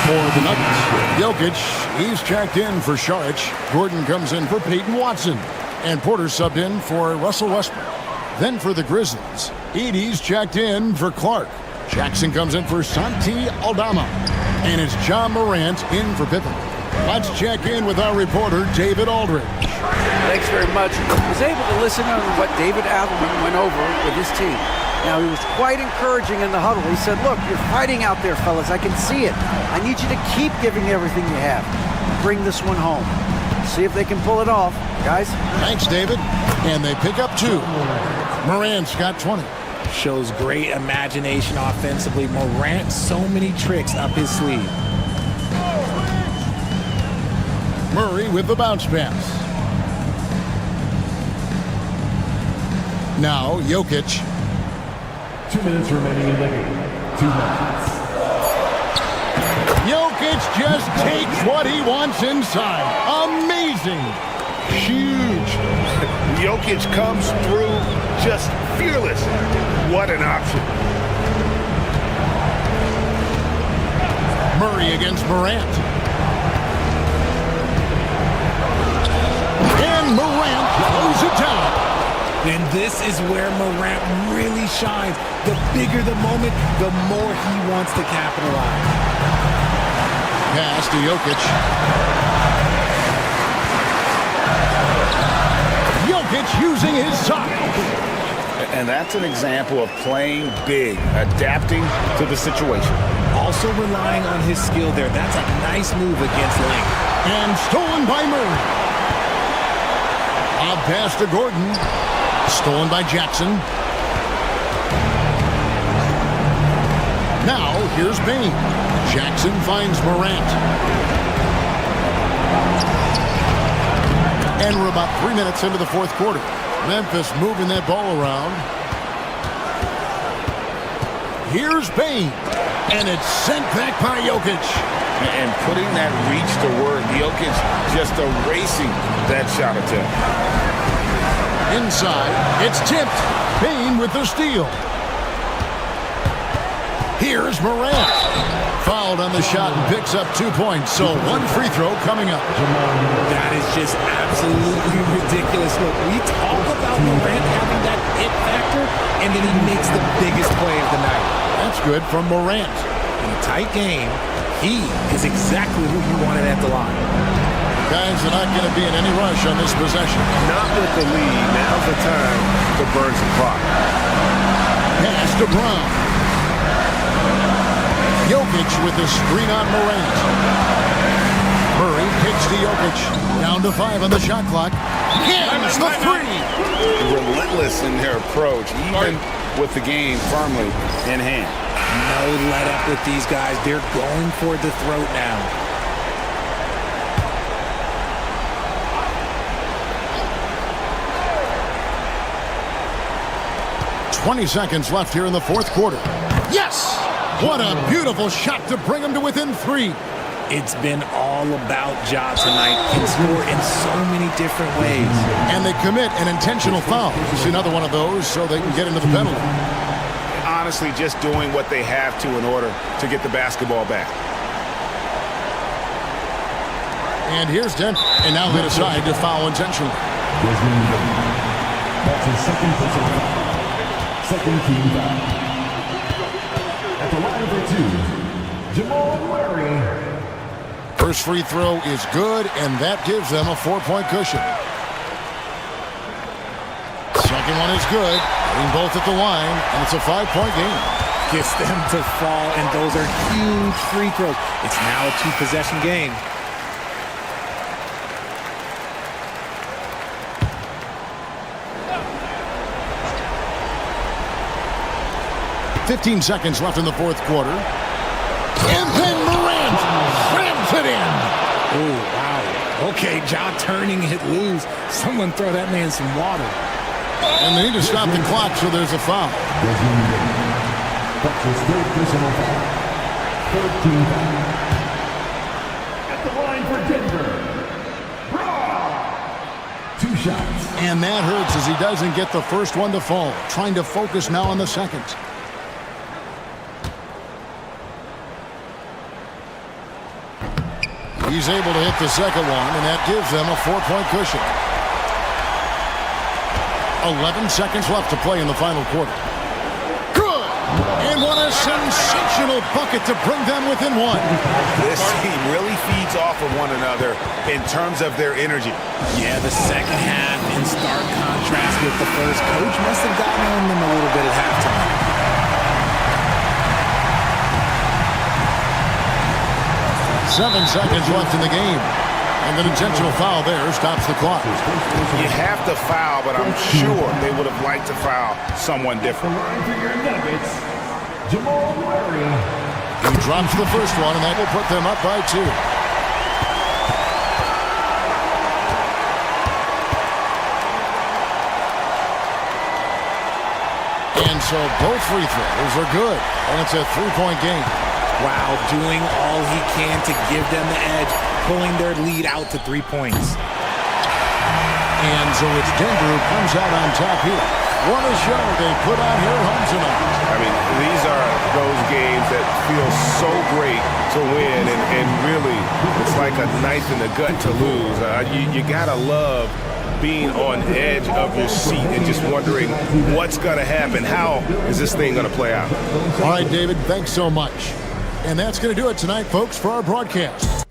Speaker 6: For the Nuggets, Jokic, he's checked in for Šarić. Gordon comes in for Peyton Watson. And Porter subbed in for Russell Westbrook. Then for the Grizzlies, Edey's checked in for Clark. Jackson comes in for Santi Aldama. And it's John Morant in for Pippen. Let's check in with our reporter, David Aldridge.
Speaker 9: Thanks very much. I was able to listen on what David Adelman went over with his team. Now, he was quite encouraging in the huddle. He said, look, you're fighting out there, fellas. I can see it. I need you to keep giving everything you have. Bring this one home. See if they can pull it off. Guys?
Speaker 6: Thanks, David. And they pick up 2. Morant's got 20.
Speaker 7: Shows great imagination offensively. Morant, so many tricks up his sleeve.
Speaker 6: Murray with the bounce pass. Now, Jokic.
Speaker 4: 2 minutes remaining in the game. 2 minutes.
Speaker 6: Jokic just takes what he wants inside. Amazing. Huge.
Speaker 10: Jokic comes through just fearless. What an option.
Speaker 6: Murray against Morant. And Morant throws it down.
Speaker 7: And this is where Morant really shines. The bigger the moment, the more he wants to capitalize.
Speaker 6: Pass to Jokic. Jokic using his size.
Speaker 10: And that's an example of playing big, adapting to the situation.
Speaker 7: Also relying on his skill there. That's a nice move against length.
Speaker 6: And stolen by Murray. A pass to Gordon. Stolen by Jackson. Now, here's Bane. Jackson finds Morant. And we're about 3 minutes into the fourth quarter. Memphis moving that ball around. Here's Bane. And it's sent back by Jokic.
Speaker 10: And putting that reach to work. Jokic just erasing that shot attempt.
Speaker 6: Inside, it's tipped. Bane with the steal. Here's Morant. Fouled on the shot and picks up 2 points. So one free throw coming up.
Speaker 7: That is just absolutely ridiculous. Look, we talk about Morant having that it factor, and then he makes the biggest play of the night.
Speaker 6: That's good from Morant.
Speaker 7: In a tight game, he is exactly who you wanted at the line.
Speaker 6: Guys are not going to be in any rush on this possession.
Speaker 1: Not with the lead. Now's the time to burn some clock.
Speaker 6: Pass to Brown. Jokic with the screen on Morant. Murray kicks to Jokic. Down to 5 on the shot clock. Hits the three.
Speaker 10: Relentless in their approach, even with the game firmly in hand.
Speaker 7: No let up with these guys. They're going for the throat now.
Speaker 6: 20 seconds left here in the fourth quarter. Yes! What a beautiful shot to bring him to within 3.
Speaker 7: It's been all about Ja tonight. Can score in so many different ways.
Speaker 6: And they commit an intentional foul. See another one of those so they can get into the penalty.
Speaker 10: Honestly, just doing what they have to in order to get the basketball back.
Speaker 6: And here's Dent. And now they decide to foul intentionally.
Speaker 4: That's his second personal foul. Second team foul. At the line for 2, Jamal Murray.
Speaker 6: First free throw is good, and that gives them a 4-point cushion. Second one is good. Getting both at the line, and it's a 5-point game.
Speaker 7: Gets them to fall, and those are huge free throws. It's now a 2-possession game.
Speaker 6: $15 seconds left in the fourth quarter. And then Morant slams it in.
Speaker 7: Oh, wow. Okay, Ja turning it loose. Someone throw that man some water.
Speaker 6: And they need to stop the clock, so there's a foul.
Speaker 4: That's his third personal foul. 13 foul. At the line for Denver. Raw. 2 shots.
Speaker 6: And that hurts as he doesn't get the first one to fall. Trying to focus now on the second. He's able to hit the second one, and that gives them a 4-point cushion. 11 seconds left to play in the final quarter. Good! And what a sensational bucket to bring them within 1.
Speaker 10: This team really feeds off of one another in terms of their energy.
Speaker 7: Yeah, the second half in stark contrast with the first. Coach must have gotten on them a little bit at halftime.
Speaker 6: Seven seconds left in the game. And an intentional foul there stops the clock.
Speaker 10: You have to foul, but I'm sure they would have liked to foul someone different.
Speaker 4: For your Nuggets, Jamal Murray.
Speaker 6: He drops the first one, and that will put them up by 2. And so both free throws are good. And it's a three-point game.
Speaker 7: Wow, doing all he can to give them the edge, pulling their lead out to 3 points.
Speaker 6: And so it's Denver who comes out on top here. What a show they put on here at home tonight.
Speaker 1: I mean, these are those games that feel so great to win, and really, it's like a knife in the gut to lose. You gotta love being on edge of your seat and just wondering what's gonna happen. How is this thing gonna play out?
Speaker 6: All right, David, thanks so much. And that's going to do it tonight, folks, for our broadcast.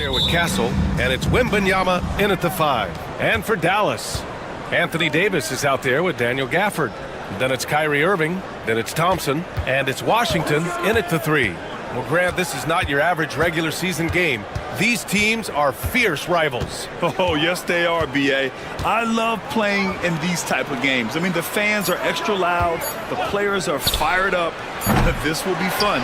Speaker 1: there with Castle, and it's Wembanyama in at the 5. And for Dallas, Anthony Davis is out there with Daniel Gafford. Then it's Kyrie Irving, then it's Thompson, and it's Washington in at the 3. Well, Grant, this is not your average regular season game. These teams are fierce rivals.
Speaker 3: Oh, yes, they are, B.A. I love playing in these type of games. I mean, the fans are extra loud. The players are fired up. This will be fun.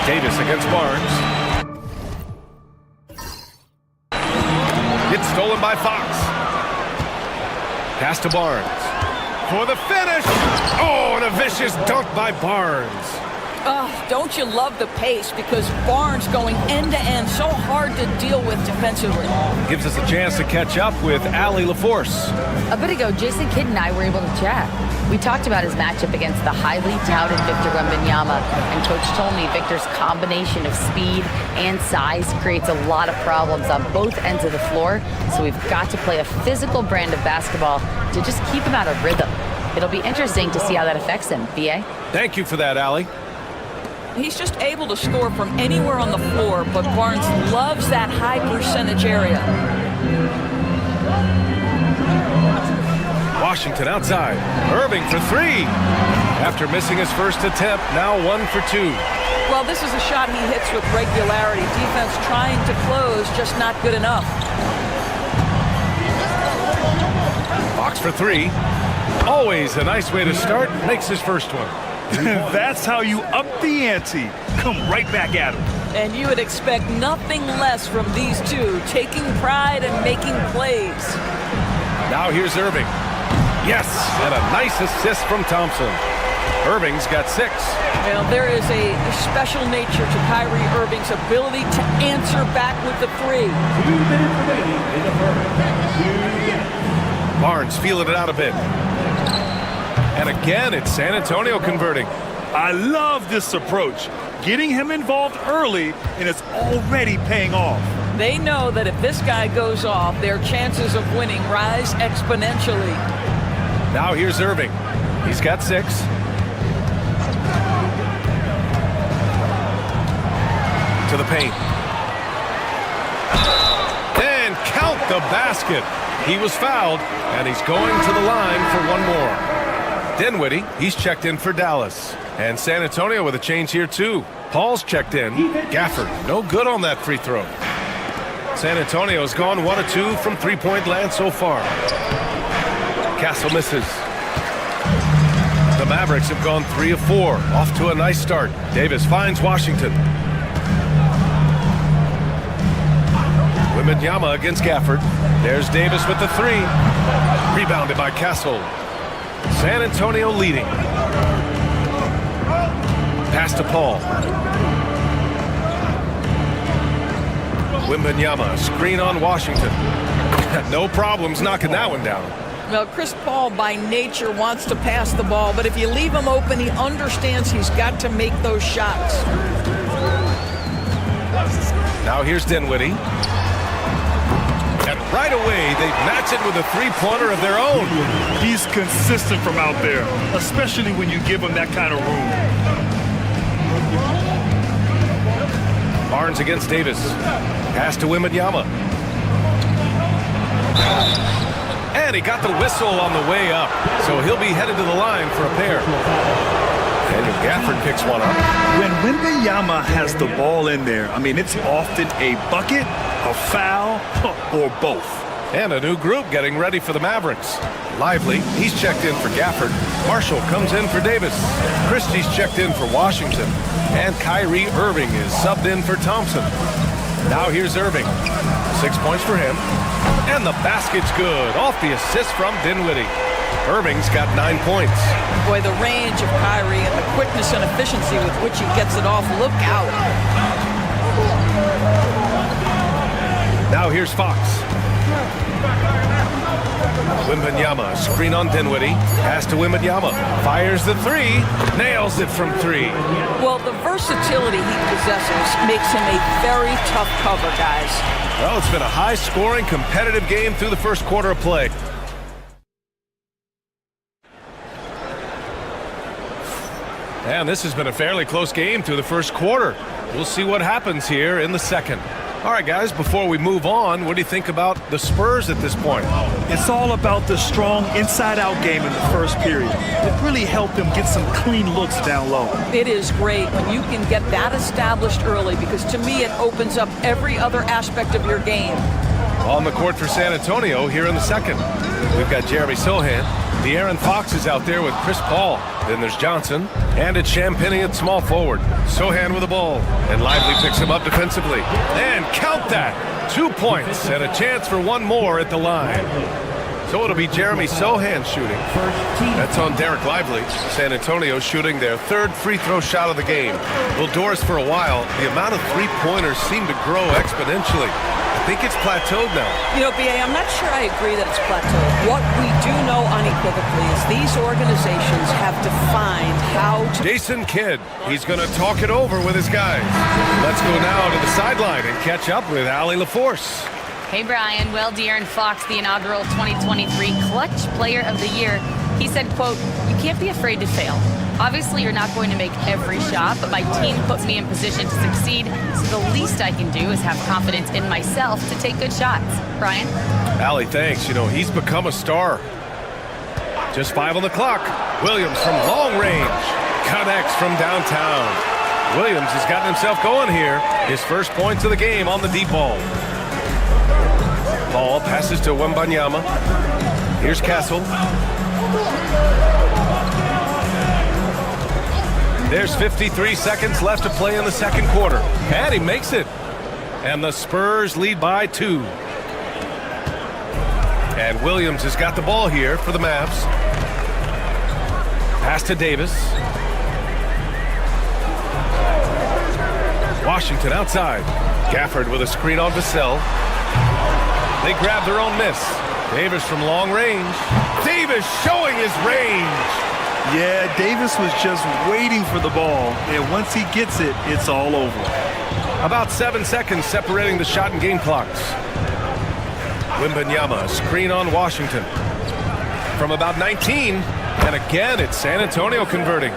Speaker 1: Davis against Barnes. It's stolen by Fox. Pass to Barnes. For the finish. Oh, and a vicious dunk by Barnes.
Speaker 12: Oh, don't you love the pace? Because Barnes going end-to-end, so hard to deal with defensively.
Speaker 1: Gives us a chance to catch up with Allie LaForce.
Speaker 5: A bit ago, Jason Kidd and I were able to chat. We talked about his matchup against the highly touted Victor Wembanyama, and Coach told me Victor's combination of speed and size creates a lot of problems on both ends of the floor, so we've got to play a physical brand of basketball to just keep him out of rhythm. It'll be interesting to see how that affects him, B.A.
Speaker 1: Thank you for that, Allie.
Speaker 12: He's just able to score from anywhere on the floor, but Barnes loves that high percentage area.
Speaker 1: Washington outside. Irving for 3. After missing his first attempt, now 1 for 2.
Speaker 12: Well, this is a shot he hits with regularity. Defense trying to close, just not good enough.
Speaker 1: Fox for 3. Always a nice way to start. Makes his first one.
Speaker 3: That's how you up the ante. Come right back at him.
Speaker 12: And you would expect nothing less from these two, taking pride and making plays.
Speaker 1: Now here's Irving. Yes, and a nice assist from Thompson. Irving's got 6.
Speaker 12: Well, there is a special nature to Kyrie Irving's ability to answer back with the 3.
Speaker 4: 2 minutes remaining in the first.
Speaker 1: Barnes feeling it out a bit. And again, it's San Antonio converting.
Speaker 3: I love this approach. Getting him involved early, and it's already paying off.
Speaker 12: They know that if this guy goes off, their chances of winning rise exponentially.
Speaker 1: Now here's Irving. He's got 6. To the paint. And count the basket. He was fouled, and he's going to the line for one more. Dinwiddie, he's checked in for Dallas. And San Antonio with a change here, too. Paul's checked in. Gafford, no good on that free throw. San Antonio's gone 1 of 2 from three-point land so far. Castle misses. The Mavericks have gone 3 of 4. Off to a nice start. Davis finds Washington. Wembanyama against Gafford. There's Davis with the 3. Rebounded by Castle. San Antonio leading. Pass to Paul. Wembanyama, screen on Washington. No problems knocking that one down.
Speaker 12: Well, Chris Paul by nature wants to pass the ball, but if you leave him open, he understands he's got to make those shots.
Speaker 1: Now here's Dinwiddie. And right away, they match it with a three-pointer of their own.
Speaker 3: He's consistent from out there, especially when you give him that kind of room.
Speaker 1: Barnes against Davis. Pass to Wembanyama. And he got the whistle on the way up, so he'll be headed to the line for a pair. Daniel Gafford picks one up.
Speaker 3: When Wembanyama has the ball in there, I mean, it's often a bucket, a foul, or both.
Speaker 1: And a new group getting ready for the Mavericks. Lively, he's checked in for Gafford. Marshall comes in for Davis. Christie's checked in for Washington. And Kyrie Irving is subbed in for Thompson. Now here's Irving. 6 points for him. And the basket's good. Off the assist from Dinwiddie. Irving's got 9 points.
Speaker 12: Boy, the range of Kyrie and the quickness and efficiency with which he gets it off. Look out.
Speaker 1: Now here's Fox. Wembanyama, screen on Dinwiddie. Pass to Wembanyama. Fires the 3. Nails it from 3.
Speaker 12: Well, the versatility he possesses makes him a very tough cover, guys.
Speaker 1: Well, it's been a high-scoring, competitive game through the first quarter of play. And this has been a fairly close game through the first quarter. We'll see what happens here in the second. All right, guys, before we move on, what do you think about the Spurs at this point?
Speaker 3: It's all about the strong inside-out game in the first period. It really helped them get some clean looks down low.
Speaker 12: It is great when you can get that established early, because to me it opens up every other aspect of your game.
Speaker 1: On the court for San Antonio here in the second. We've got Jeremy Sohan. De'Aaron Fox is out there with Chris Paul. Then there's Johnson. And it's Champagnie at small forward. Sohan with the ball. And Lively picks him up defensively. And count that. 2 points and a chance for one more at the line. So it'll be Jeremy Sohan shooting. That's on Derek Lively. San Antonio shooting their third free throw shot of the game. Well, Doris, for a while, the amount of three-pointers seemed to grow exponentially. I think it's plateaued now.
Speaker 12: You know, B.A., I'm not sure I agree that it's plateaued. What we do know unequivocally is these organizations have defined how to...
Speaker 1: Jason Kidd, he's going to talk it over with his guys. Let's go now to the sideline and catch up with Allie LaForce.
Speaker 5: Hey, Brian. Well, De'Aaron Fox, the inaugural 2023 Clutch Player of the Year, he said, quote, "You can't be afraid to fail. Obviously, you're not going to make every shot, but my team put me in position to succeed, so the least I can do is have confidence in myself to take good shots." Brian?
Speaker 1: Allie, thanks. You know, he's become a star. Just 5 on the clock. Williams from long range. Connects from downtown. Williams has gotten himself going here. His first points of the game on the deep ball. Ball passes to Wembanyama. Here's Castle. There's 53 seconds left to play in the second quarter. And he makes it. And the Spurs lead by 2. And Williams has got the ball here for the Mavs. Pass to Davis. Washington outside. Gafford with a screen on Vassell. They grab their own miss. Davis from long range. Davis showing his range.
Speaker 3: Yeah, Davis was just waiting for the ball, and once he gets it, it's all over.
Speaker 1: About 7 seconds separating the shot and game clocks. Wembanyama, screen on Washington. From about 19, and again, it's San Antonio converting.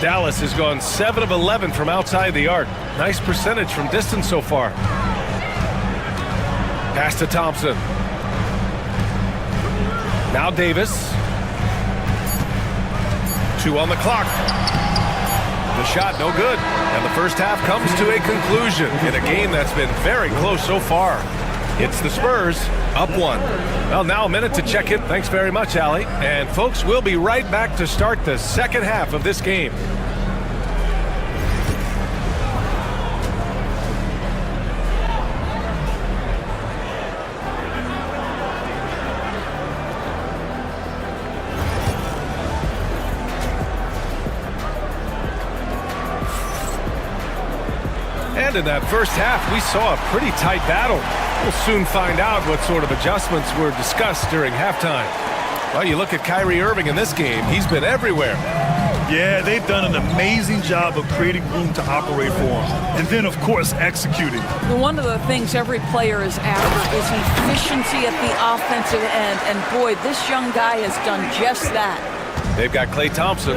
Speaker 1: Dallas has gone 7 of 11 from outside the arc. Nice percentage from distance so far. Pass to Thompson. Now Davis. 2 on the clock. The shot no good. And the first half comes to a conclusion in a game that's been very close so far. It's the Spurs up 1. Well, now a minute to check in. Thanks very much, Allie. And folks, we'll be right back to start the second half of this game. And in that first half, we saw a pretty tight battle. We'll soon find out what sort of adjustments were discussed during halftime. Well, you look at Kyrie Irving in this game. He's been everywhere.
Speaker 3: Yeah, they've done an amazing job of creating room to operate for him. And then, of course, executing.
Speaker 12: One of the things every player is after is efficiency at the offensive end. And boy, this young guy has done just that.
Speaker 1: They've got Klay Thompson.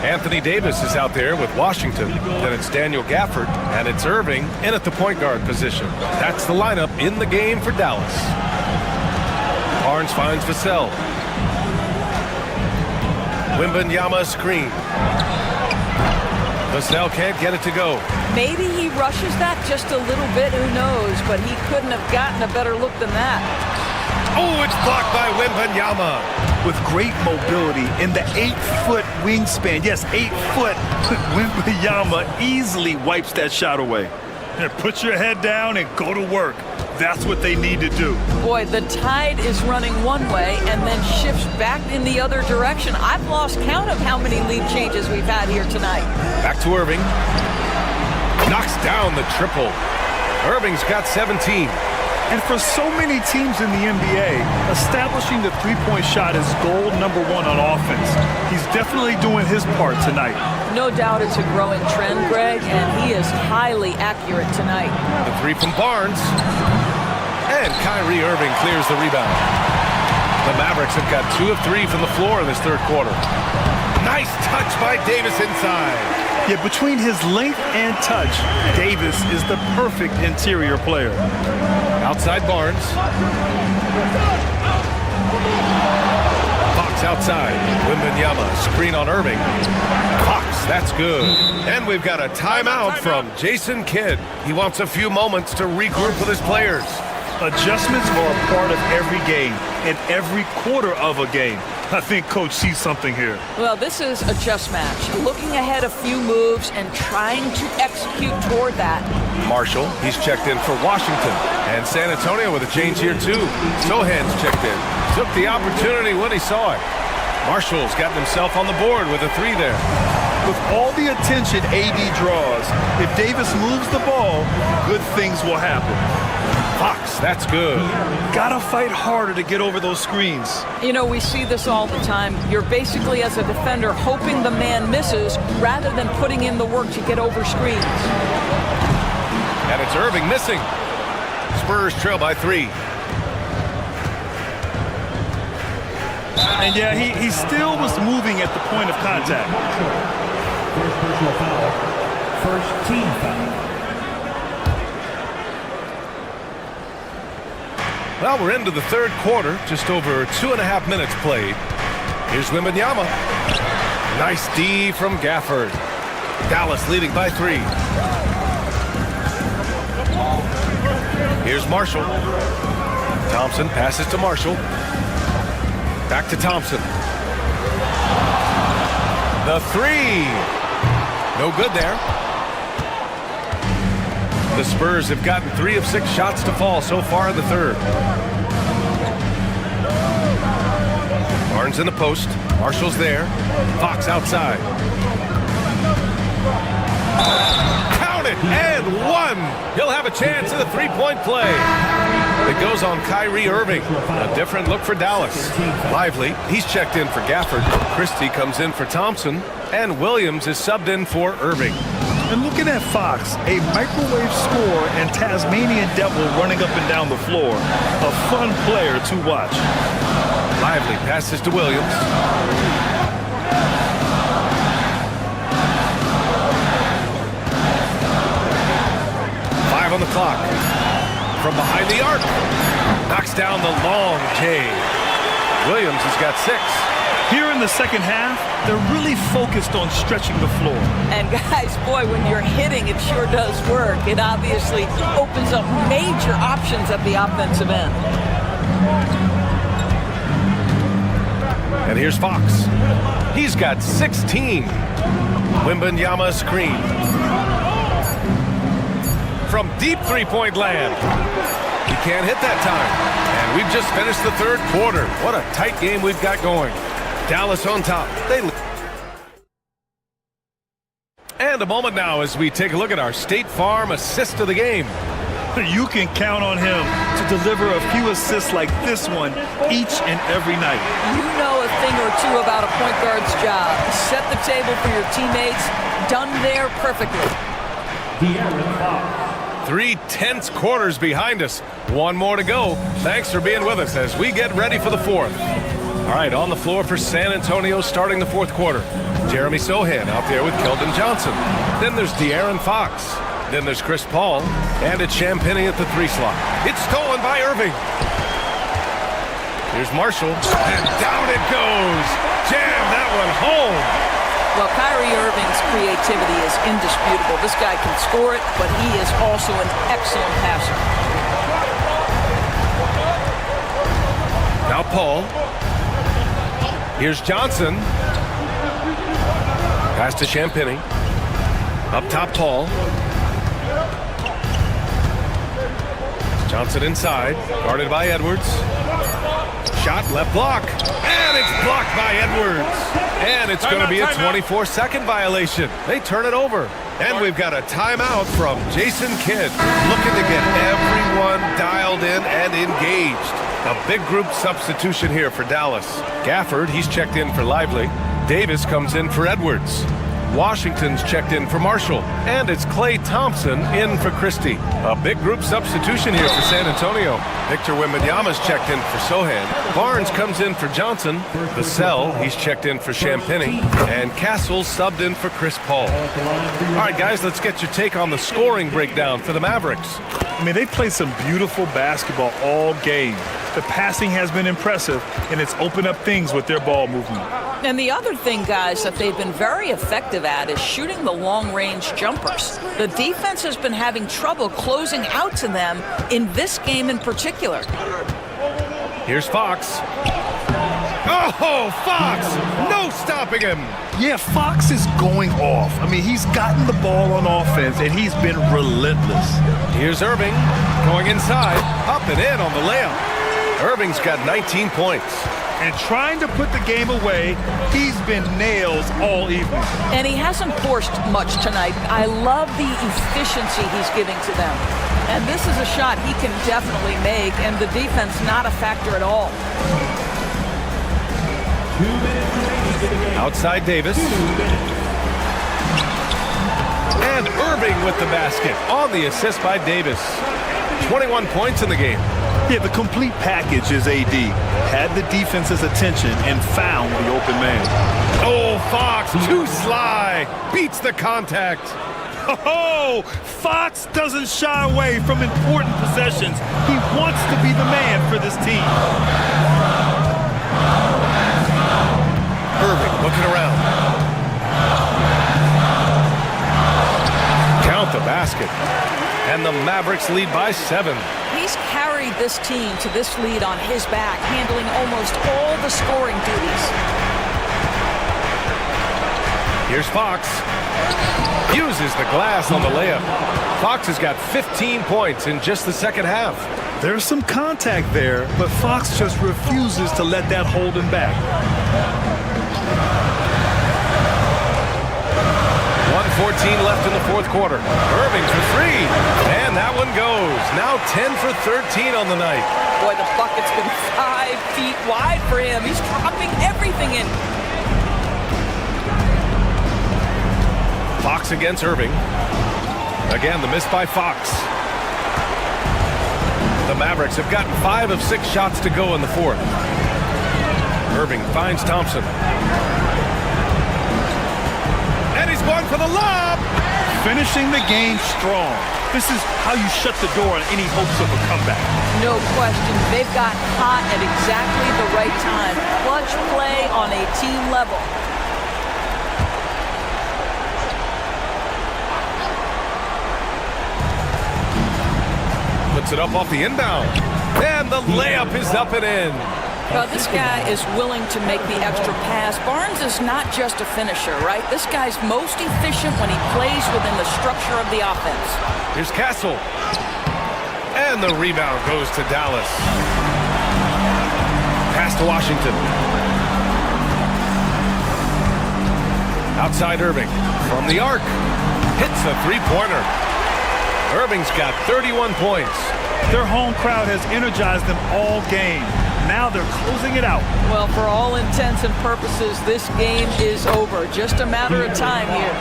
Speaker 1: Anthony Davis is out there with Washington. Then it's Daniel Gafford, and it's Irving in at the point guard position. That's the lineup in the game for Dallas. Barnes finds Vassell. Wembanyama screen. Vassell can't get it to go.
Speaker 12: Maybe he rushes that just a little bit, who knows, but he couldn't have gotten a better look than that.
Speaker 1: Oh, it's blocked by Wembanyama.
Speaker 3: With great mobility in the 8-foot wingspan. Yes, 8 foot. Wembanyama easily wipes that shot away. And put your head down and go to work. That's what they need to do.
Speaker 12: Boy, the tide is running one way and then shifts back in the other direction. I've lost count of how many lead changes we've had here tonight.
Speaker 1: Back to Irving. Knocks down the triple. Irving's got 17.
Speaker 3: And for so many teams in the NBA, establishing the three-point shot is goal number 1 on offense. He's definitely doing his part tonight.
Speaker 12: No doubt it's a growing trend, Greg, and he is highly accurate tonight.
Speaker 1: The 3 from Barnes. And Kyrie Irving clears the rebound. The Mavericks have got 2 of 3 from the floor in this third quarter. Nice touch by Davis inside.
Speaker 3: Yeah, between his length and touch, Davis is the perfect interior player.
Speaker 1: Outside Barnes. Fox outside. Wembanyama, screen on Irving. Fox, that's good. And we've got a timeout from Jason Kidd. He wants a few moments to regroup with his players.
Speaker 3: Adjustments are a part of every game and every quarter of a game. I think Coach sees something here.
Speaker 12: Well, this is a chess match. Looking ahead a few moves and trying to execute toward that.
Speaker 1: Marshall, he's checked in for Washington. And San Antonio with a change here, too. Sohan's checked in. Took the opportunity when he saw it. Marshall's gotten himself on the board with a 3 there.
Speaker 3: With all the attention AD draws, if Davis moves the ball, good things will happen.
Speaker 1: Fox, that's good.
Speaker 3: Gotta fight harder to get over those screens.
Speaker 12: You know, we see this all the time. You're basically, as a defender, hoping the man misses rather than putting in the work to get over screens.
Speaker 1: And it's Irving missing. Spurs trail by 3.
Speaker 3: And yeah, he still was moving at the point of contact.
Speaker 4: First personal foul. First team foul.
Speaker 1: Well, we're into the third quarter, just over 2.5 minutes played. Here's Wembanyama. Nice D from Gafford. Dallas leading by 3. Here's Marshall. Thompson passes to Marshall. Back to Thompson. The 3. No good there. The Spurs have gotten 3 of 6 shots to fall so far in the third. Barnes in the post. Marshall's there. Fox outside. Count it! And 1! He'll have a chance at a 3-point play. It goes on Kyrie Irving. A different look for Dallas. Lively, he's checked in for Gafford. Christie comes in for Thompson. And Williams is subbed in for Irving.
Speaker 3: And looking at Fox, a microwave scorer and Tasmanian devil running up and down the floor. A fun player to watch.
Speaker 1: Lively passes to Williams. On the clock. From behind the arc. Knocks down the long J. Williams has got 6.
Speaker 3: Here in the second half, they're really focused on stretching the floor.
Speaker 12: And guys, boy, when you're hitting, it sure does work. It obviously opens up major options at the offensive end.
Speaker 1: And here's Fox. He's got 16. Wembanyama screen. From deep 3-point land. He can't hit that time. And we've just finished the third quarter. What a tight game we've got going. Dallas on top. And a moment now as we take a look at our State Farm assist of the game.
Speaker 3: You can count on him to deliver a few assists like this one each and every night.
Speaker 12: You know a thing or two about a point guard's job. Set the table for your teammates. Done there perfectly.
Speaker 1: 3 tense quarters behind us. 1 more to go. Thanks for being with us as we get ready for the fourth. All right, on the floor for San Antonio starting the fourth quarter. Jeremy Sohan out there with Keldon Johnson. Then there's De'Aaron Fox. Then there's Chris Paul. And it's Champagnie at the 3 slot. It's stolen by Irving. Here's Marshall. And down it goes. Jam that one home.
Speaker 12: Well, Kyrie Irving's creativity is indisputable. This guy can score it, but he is also an excellent passer.
Speaker 1: Now Paul. Here's Johnson. Pass to Champagnie. Up top, Paul. Johnson inside. Guarded by Edwards. Shot, left block. And it's blocked by Edwards. And it's going to be a 24-second violation. They turn it over. And we've got a timeout from Jason Kidd, looking to get everyone dialed in and engaged. A big group substitution here for Dallas. Gafford, he's checked in for Lively. Davis comes in for Edwards. Washington's checked in for Marshall. And it's Klay Thompson in for Christie. A big group substitution here for San Antonio. Victor Wembanyama's checked in for Sohan. Barnes comes in for Johnson. Vassell, he's checked in for Champagny. And Castle subbed in for Chris Paul. All right, guys, let's get your take on the scoring breakdown for the Mavericks.
Speaker 3: I mean, they played some beautiful basketball all game. The passing has been impressive, and it's opened up things with their ball movement.
Speaker 12: And the other thing, guys, that they've been very effective at is shooting the long-range jumpers. The defense has been having trouble closing out to them in this game in particular.
Speaker 1: Here's Fox. Oh, Fox! No stopping him!
Speaker 3: Yeah, Fox is going off. I mean, he's gotten the ball on offense, and he's been relentless.
Speaker 1: Here's Irving going inside, up and in on the layup. Irving's got 19 points.
Speaker 3: And trying to put the game away, he's been nails all evening.
Speaker 12: And he hasn't forced much tonight. I love the efficiency he's giving to them. And this is a shot he can definitely make, and the defense not a factor at all.
Speaker 1: Outside Davis. And Irving with the basket on the assist by Davis. 21 points in the game.
Speaker 3: Yeah, the complete package is AD. Had the defense's attention and found the open man.
Speaker 1: Oh, Fox, too sly. Beats the contact.
Speaker 3: Oh, Fox doesn't shy away from important possessions. He wants to be the man for this team.
Speaker 1: Irving looking around. Count the basket. And the Mavericks lead by 7.
Speaker 12: He's carried this team to this lead on his back, handling almost all the scoring duties.
Speaker 1: Here's Fox. Uses the glass on the layup. Fox has got 15 points in just the second half.
Speaker 3: There's some contact there, but Fox just refuses to let that hold him back.
Speaker 1: 1:14 left in the fourth quarter. Irving for 3. And that one goes. Now 10 for 13 on the night.
Speaker 12: Boy, the bucket's been 5 feet wide for him. He's dropping everything in.
Speaker 1: Fox against Irving. Again, the miss by Fox. The Mavericks have gotten 5 of 6 shots to go in the fourth. Irving finds Thompson. And he's going for the lob.
Speaker 3: Finishing the game strong. This is how you shut the door on any hopes of a comeback.
Speaker 12: No question. They've got hot at exactly the right time. Clutch play on a team level.
Speaker 1: Puts it up off the inbound. And the layup is up and in.
Speaker 12: Well, this guy is willing to make the extra pass. Barnes is not just a finisher, right? This guy's most efficient when he plays within the structure of the offense.
Speaker 1: Here's Castle. And the rebound goes to Dallas. Pass to Washington. Outside Irving. From the arc. Hits a three-pointer. Irving's got 31 points.
Speaker 3: Their home crowd has energized them all game. Now they're closing it out.
Speaker 12: Well, for all intents and purposes, this game is over. Just a matter of time here.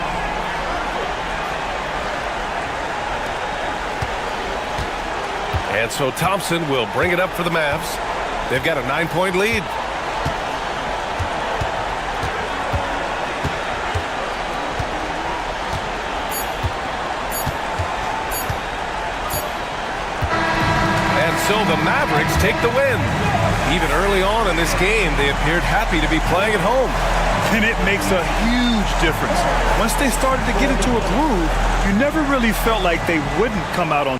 Speaker 1: And so Thompson will bring it up for the Mavs. They've got a 9-point lead. So the Mavericks take the win. Even early on in this game, they appeared happy to be playing at home.
Speaker 3: And it makes a huge difference. Once they started to get into a groove, you never really felt like they wouldn't come out on.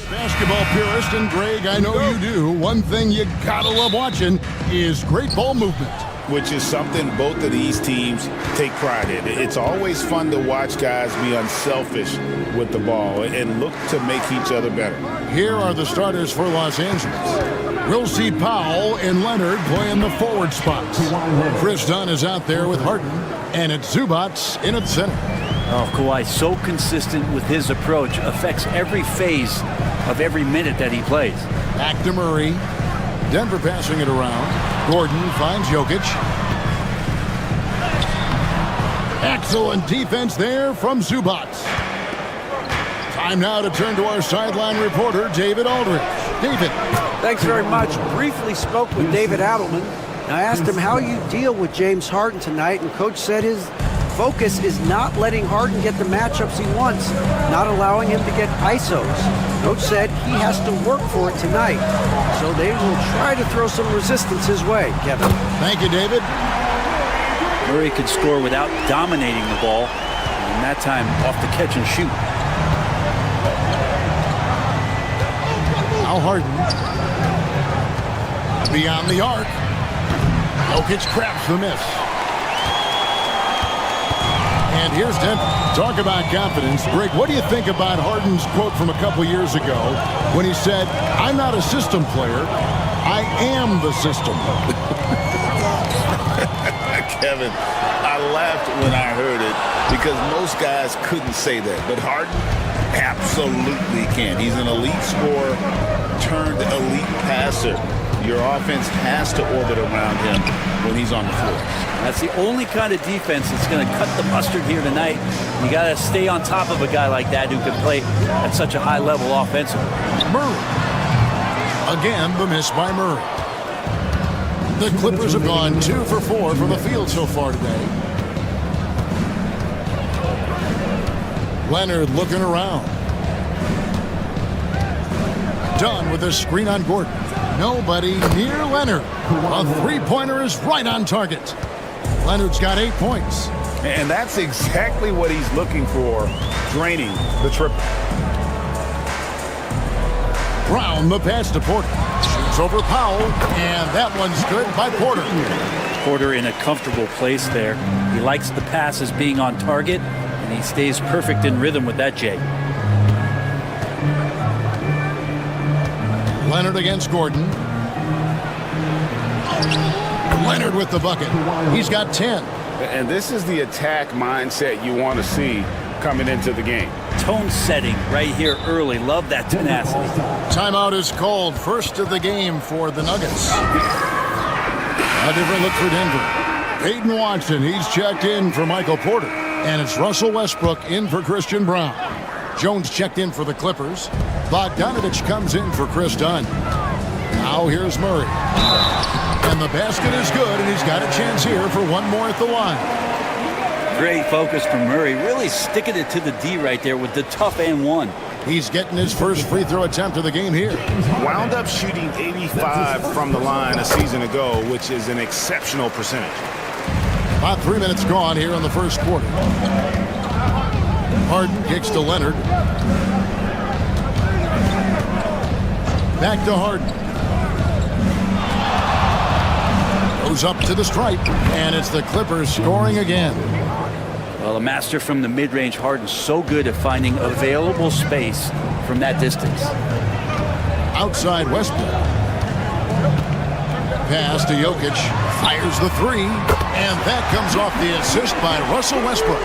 Speaker 6: Basketball purist, and Greg, I know you do. One thing you gotta love watching is great ball movement.
Speaker 8: Which is something both of these teams take pride in. It's always fun to watch guys be unselfish with the ball and look to make each other better.
Speaker 6: Here are the starters for Los Angeles. We'll see Powell and Leonard playing the forward spots. Chris Dunn is out there with Harden, and it's Zubats in at center.
Speaker 13: Oh, Kawhi, so consistent with his approach, affects every phase of every minute that he plays.
Speaker 6: Back to Murray. Denver passing it around. Gordon finds Jokic. Excellent defense there from Zubats. Time now to turn to our sideline reporter, David Aldridge. David.
Speaker 9: Thanks very much. Briefly spoke with David Adelman. I asked him how you deal with James Harden tonight, and Coach said his focus is not letting Harden get the matchups he wants, not allowing him to get ISOs. Coach said he has to work for it tonight, so they will try to throw some resistance his way, Kevin.
Speaker 6: Thank you, David.
Speaker 13: Murray could score without dominating the ball, and that time off the catch and shoot.
Speaker 6: Now Harden. Beyond the arc. Jokic grabs the miss. And here's Denver. Talk about confidence. Greg, what do you think about Harden's quote from a couple years ago when he said, "I'm not a system player, I am the system"?
Speaker 8: Kevin, I laughed when I heard it because most guys couldn't say that. But Harden absolutely can. He's an elite scorer turned elite passer. Your offense has to orbit around him when he's on the floor.
Speaker 13: That's the only kind of defense that's going to cut the mustard here tonight. You got to stay on top of a guy like that who can play at such a high level offensively.
Speaker 6: Murray. Again, the miss by Murray. The Clippers have gone 2 for 4 from the field so far today. Leonard looking around. Dunn with a screen on Gordon. Nobody near Leonard. A three-pointer is right on target. Leonard's got 8 points.
Speaker 8: And that's exactly what he's looking for, draining the triple.
Speaker 6: Brown, the pass to Porter. Shoots over Powell, and that one's good by Porter.
Speaker 13: Porter in a comfortable place there. He likes the passes being on target, and he stays perfect in rhythm with that, Jay.
Speaker 6: Leonard against Gordon. Leonard with the bucket. He's got 10.
Speaker 8: And this is the attack mindset you want to see coming into the game.
Speaker 13: Tone setting right here early. Love that tenacity.
Speaker 6: Timeout is called. First of the game for the Nuggets. A different look for Denver. Peyton Watson, he's checked in for Michael Porter. And it's Russell Westbrook in for Christian Brown. Jones checked in for the Clippers. Bogdanovich comes in for Chris Dunn. Now here's Murray. And the basket is good, and he's got a chance here for one more at the line.
Speaker 13: Great focus from Murray. Really sticking it to the D right there with the tough and one.
Speaker 6: He's getting his first free throw attempt of the game here.
Speaker 8: Wound up shooting 85 from the line a season ago, which is an exceptional percentage.
Speaker 6: About 3 minutes gone here in the first quarter. Harden kicks to Leonard. Back to Harden. Goes up to the stripe, and it's the Clippers scoring again.
Speaker 13: Well, a master from the mid-range. Harden's so good at finding available space from that distance.
Speaker 6: Outside Westbrook. Pass to Jokic. Fires the three, and that comes off the assist by Russell Westbrook.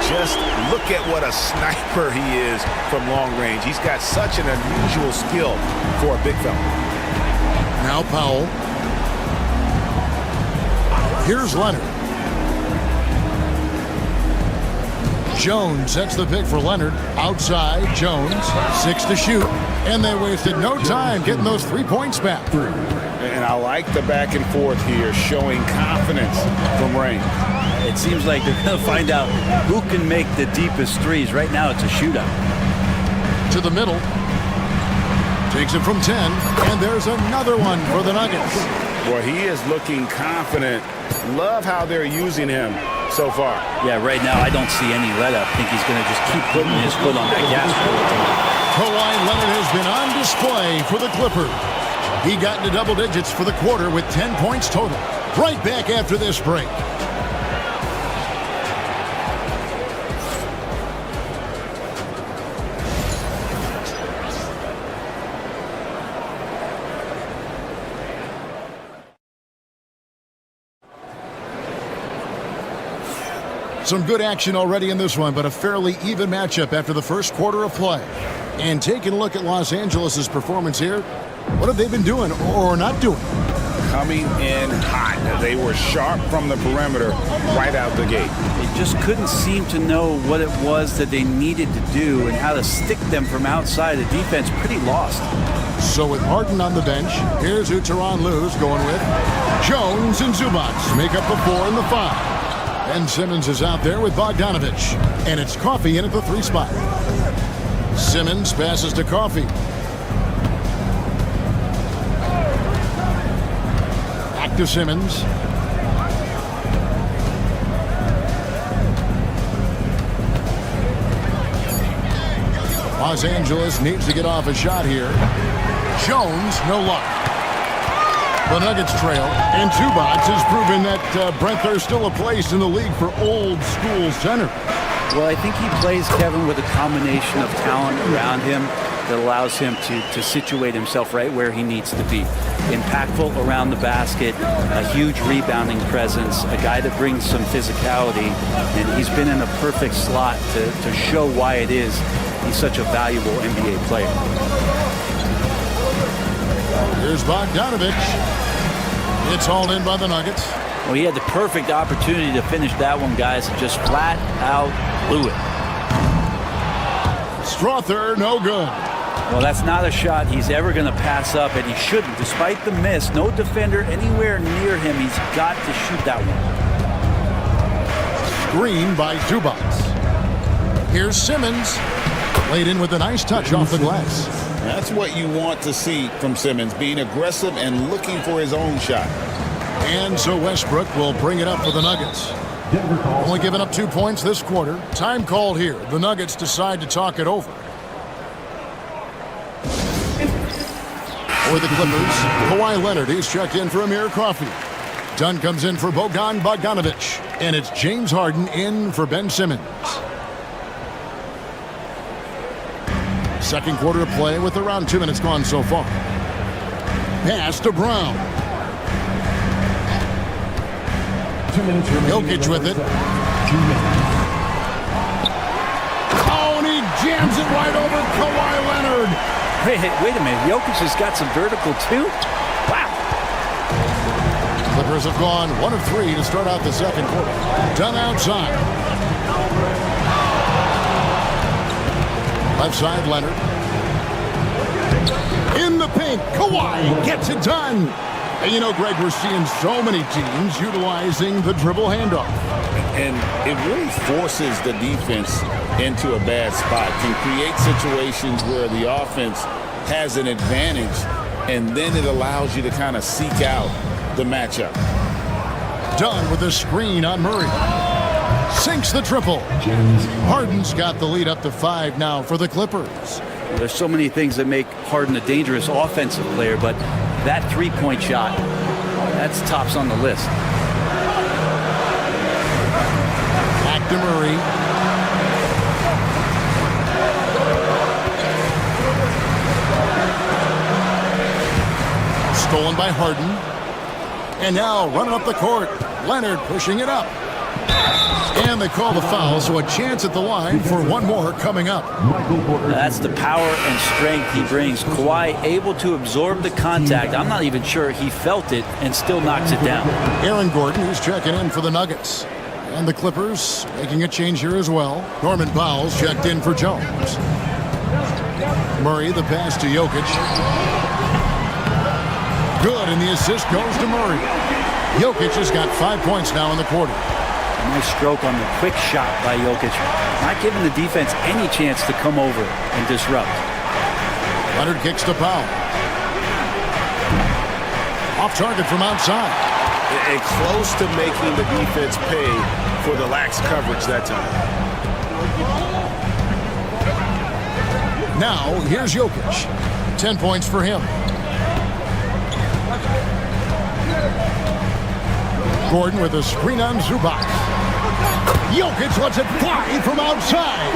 Speaker 8: Just look at what a sniper he is from long range. He's got such an unusual skill for a big fella.
Speaker 6: Now Powell. Here's Leonard. Jones sets the pick for Leonard. Outside, Jones, 6 to shoot. And they wasted no time getting those 3 points back.
Speaker 10: And I like the back and forth here, showing confidence from Rain.
Speaker 13: It seems like they're going to find out who can make the deepest threes. Right now, it's a shootout.
Speaker 6: To the middle. Takes it from 10, and there's another one for the Nuggets.
Speaker 10: Boy, he is looking confident. Love how they're using him so far.
Speaker 13: Yeah, right now I don't see any let-up. I think he's going to just keep putting his foot on that gas.
Speaker 6: Kawhi Leonard has been on display for the Clippers. He got into double digits for the quarter with 10 points total. Right back after this break. Some good action already in this one, but a fairly even matchup after the first quarter of play. And taking a look at Los Angeles' performance here, what have they been doing or not doing?
Speaker 10: Coming in hot. They were sharp from the perimeter right out the gate.
Speaker 13: They just couldn't seem to know what it was that they needed to do and how to stick them from outside. The defense pretty lost.
Speaker 6: So with Harden on the bench, here's who Tyronn Lue's going with. Jones and Zubac make up the 4 and the 5. Ben Simmons is out there with Bogdanovich. And it's Coffey in at the 3 spot. Simmons passes to Coffey. Back to Simmons. Los Angeles needs to get off a shot here. Jones, no luck. The Nuggets trail, and Zubac has proven that Brent, there's still a place in the league for old school center.
Speaker 13: Well, I think he plays, Kevin, with a combination of talent around him that allows him to situate himself right where he needs to be. Impactful around the basket, a huge rebounding presence, a guy that brings some physicality, and he's been in a perfect slot to show why it is he's such a valuable NBA player.
Speaker 6: Here's Bogdanovich. It's hauled in by the Nuggets.
Speaker 13: Well, he had the perfect opportunity to finish that one, guys, and just flat out blew it.
Speaker 6: Strother, no good.
Speaker 13: Well, that's not a shot he's ever going to pass up, and he shouldn't. Despite the miss, no defender anywhere near him. He's got to shoot that one.
Speaker 6: Screen by Zubac. Here's Simmons. Laid in with a nice touch off the glass.
Speaker 10: That's what you want to see from Simmons, being aggressive and looking for his own shot.
Speaker 6: And so Westbrook will bring it up for the Nuggets. Only giving up 2 points this quarter. Time called here. The Nuggets decide to talk it over. For the Clippers, Kawhi Leonard is checked in for Amir Coffey. Dunn comes in for Bogdanovich. And it's James Harden in for Ben Simmons. Second quarter of play with around 2 minutes gone so far. Pass to Brown.
Speaker 4: 2 minutes remaining.
Speaker 6: Jokic with it. 2
Speaker 4: minutes.
Speaker 6: Oh, and he jams it right over Kawhi Leonard.
Speaker 13: Wait a minute. Jokic has got some vertical too? Wow.
Speaker 6: Clippers have gone 1 of 3 to start out the second quarter. Done outside. Left side, Leonard. In the paint, Kawhi gets it done. And you know, Greg, we're seeing so many teams utilizing the dribble handoff.
Speaker 10: And it really forces the defense into a bad spot, can create situations where the offense has an advantage, and then it allows you to kind of seek out the matchup.
Speaker 6: Done with a screen on Murray. Sinks the triple. Harden's got the lead up to 5 now for the Clippers.
Speaker 13: There's so many things that make Harden a dangerous offensive player, but that three-point shot, that's tops on the list.
Speaker 6: Back to Murray. Stolen by Harden. And now running up the court. Leonard pushing it up. And they call the foul, so a chance at the line for one more coming up.
Speaker 13: That's the power and strength he brings. Kawhi able to absorb the contact. I'm not even sure he felt it and still knocks it down.
Speaker 6: Aaron Gordon is checking in for the Nuggets. And the Clippers making a change here as well. Norman Powell's checked in for Jones. Murray, the pass to Jokic. Good, and the assist goes to Murray. Jokic has got 5 points now in the quarter.
Speaker 13: Nice stroke on the quick shot by Jokic. Not giving the defense any chance to come over and disrupt.
Speaker 6: Leonard kicks to Powell. Off target from outside.
Speaker 1: And close to making the defense pay for the lax coverage that time.
Speaker 6: Now, here's Jokic. 10 points for him. Gordon with a screen on Zubac. Jokic lets it fly from outside.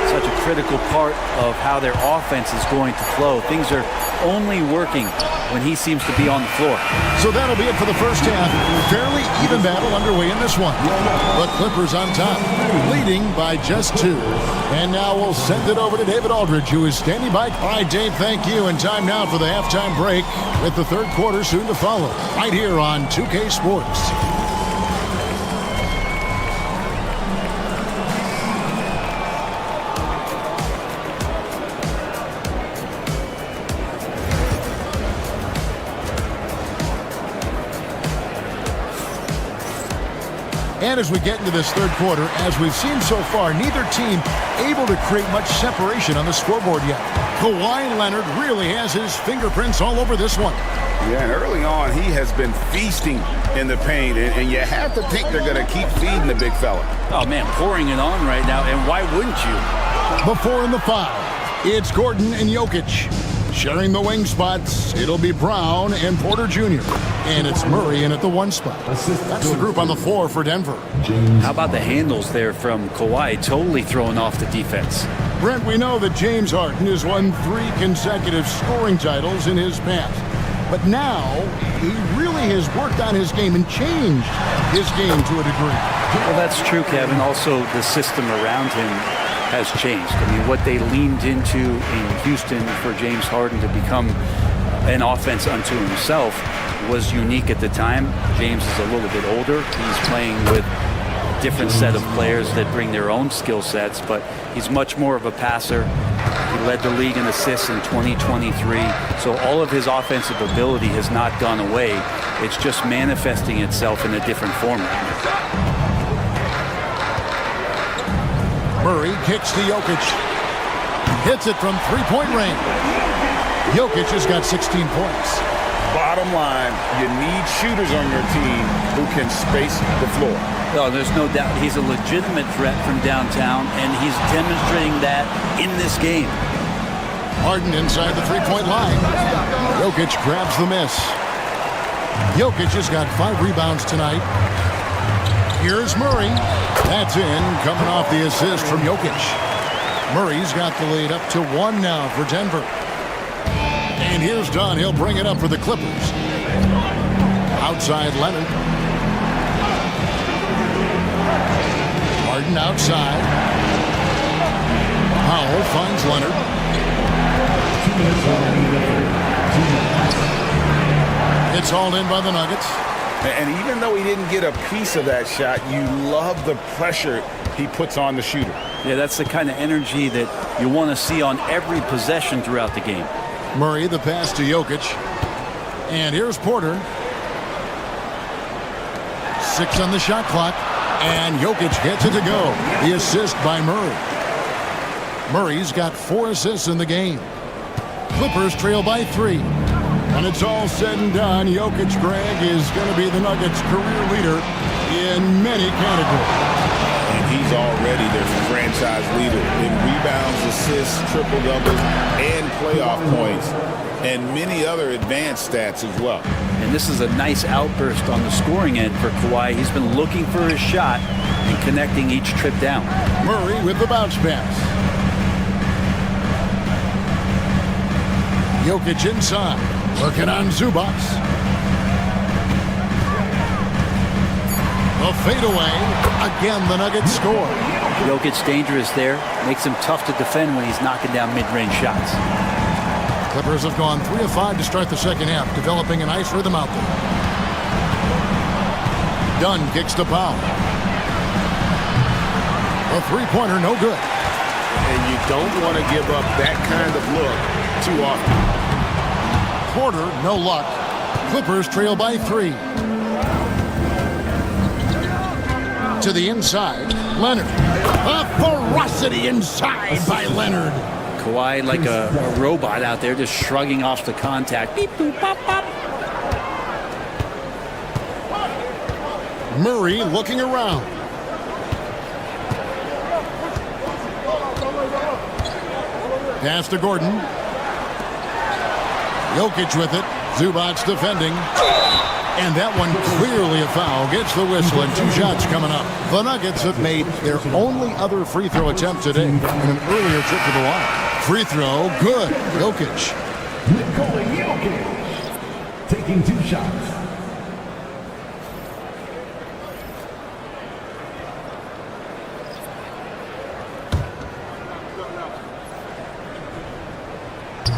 Speaker 13: Such a critical part of how their offense is going to flow. Things are only working when he seems to be on the floor.
Speaker 6: So that'll be it for the first half. Fairly even battle underway in this one. The Clippers on top, leading by just 2. And now we'll send it over to David Aldridge, who is standing by. All right, Dave, thank you. And time now for the halftime break, with the third quarter soon to follow, right here on 2K Sports. And as we get into this third quarter, as we've seen so far, neither team able to create much separation on the scoreboard yet. Kawhi Leonard really has his fingerprints all over this one.
Speaker 8: Yeah, and early on, he has been feasting in the paint, and you have to think they're going to keep feeding the big fella.
Speaker 13: Oh, man, pouring it on right now, and why wouldn't you?
Speaker 6: The 4 and the 5. It's Gordon and Jokic. Sharing the wing spots, it'll be Brown and Porter Jr. And it's Murray in at the 1 spot. That's the group on the floor for Denver.
Speaker 13: How about the handles there from Kawhi, totally throwing off the defense?
Speaker 6: Brent, we know that James Harden has won 3 consecutive scoring titles in his past. But now, he really has worked on his game and changed his game to a degree.
Speaker 13: Well, that's true, Kevin. Also, the system around him has changed. I mean, what they leaned into in Houston for James Harden to become an offense unto himself was unique at the time. James is a little bit older. He's playing with a different set of players that bring their own skill sets, but he's much more of a passer. He led the league in assists in 2023. So all of his offensive ability has not gone away. It's just manifesting itself in a different format.
Speaker 6: Murray kicks to Jokic. Hits it from 3-point range. Jokic has got 16 points.
Speaker 8: Bottom line, you need shooters on your team who can space the floor.
Speaker 13: No, there's no doubt he's a legitimate threat from downtown, and he's demonstrating that in this game.
Speaker 6: Harden inside the 3-point line. Jokic grabs the miss. Jokic has got 5 rebounds tonight. Here's Murray. That's in, coming off the assist from Jokic. Murray's got the lead up to 1 now for Denver. And here's Dunn. He'll bring it up for the Clippers. Outside Leonard. Harden outside. Powell finds Leonard. It's hauled in by the Nuggets.
Speaker 8: And even though he didn't get a piece of that shot, you love the pressure he puts on the shooter.
Speaker 13: Yeah, that's the kind of energy that you want to see on every possession throughout the game.
Speaker 6: Murray, the pass to Jokic. And here's Porter. 6 on the shot clock. And Jokic gets it to go. The assist by Murray. Murray's got 4 assists in the game. Clippers trail by 3. When it's all said and done, Jokic, Greg, is going to be the Nuggets' career leader in many categories.
Speaker 8: And he's already their franchise leader in rebounds, assists, triple-doubles, and playoff points, and many other advanced stats as well.
Speaker 13: And this is a nice outburst on the scoring end for Kawhi. He's been looking for his shot and connecting each trip down.
Speaker 6: Murray with the bounce pass. Jokic inside. Looking on Zubac. A fadeaway. Again, the Nuggets score.
Speaker 13: Jokic's dangerous there. Makes him tough to defend when he's knocking down mid-range shots.
Speaker 6: Clippers have gone 3 of 5 to start the second half, developing a nice rhythm out there. Dunn kicks to Powell. The three-pointer, no good.
Speaker 8: And you don't want to give up that kind of look too often.
Speaker 6: Porter, no luck. Clippers trail by 3. To the inside, Leonard. A ferocity inside by Leonard.
Speaker 13: Kawhi like a robot out there, just shrugging off the contact. Beep, boop, pop, pop.
Speaker 6: Murray looking around. Pass to Gordon. Jokic with it. Zubac defending. And that one clearly a foul. Gets the whistle and 2 shots coming up. The Nuggets have made their only other free throw attempt today in an earlier trip to the line. Free throw, good. Jokic.
Speaker 4: Nikola Jokic taking 2 shots.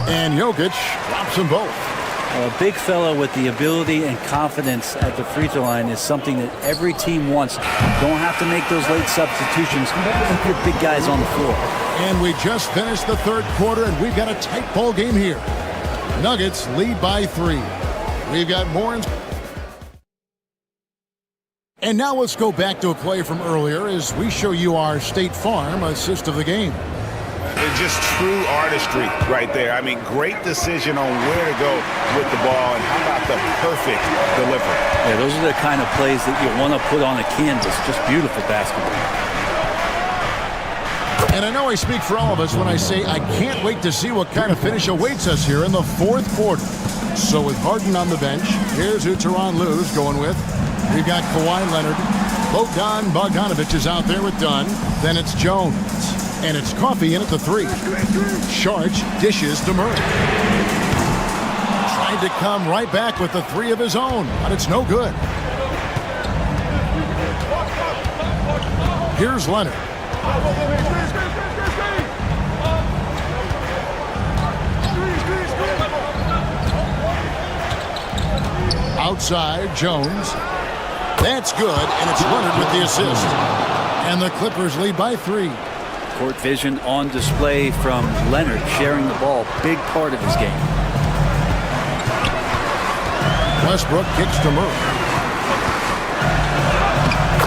Speaker 6: And Jokic drops them both.
Speaker 13: A big fella with the ability and confidence at the free throw line is something that every team wants. Don't have to make those late substitutions. Keep your big guys on the floor.
Speaker 6: And we just finished the third quarter, and we've got a tight ball game here. Nuggets lead by 3. We've got more. And now let's go back to a play from earlier as we show you our State Farm assist of the game.
Speaker 8: It's just true artistry right there. I mean, great decision on where to go with the ball, and how about the perfect delivery.
Speaker 13: Yeah, those are the kind of plays that you want to put on a canvas. Just beautiful basketball.
Speaker 6: And I know I speak for all of us when I say I can't wait to see what kind of finish awaits us here in the fourth quarter. So with Harden on the bench, here's who Tyronn Lue's going with. We've got Kawhi Leonard. Bogdan Bogdanovic is out there with Dunn. Then it's Jones. And it's Coffee in at the 3. Sharch dishes to Murray. Tried to come right back with the 3 of his own, but it's no good. Here's Leonard. Outside, Jones. That's good, and it's Leonard with the assist. And the Clippers lead by 3.
Speaker 13: Court vision on display from Leonard, sharing the ball. Big part of his game.
Speaker 6: Westbrook kicks to Murray.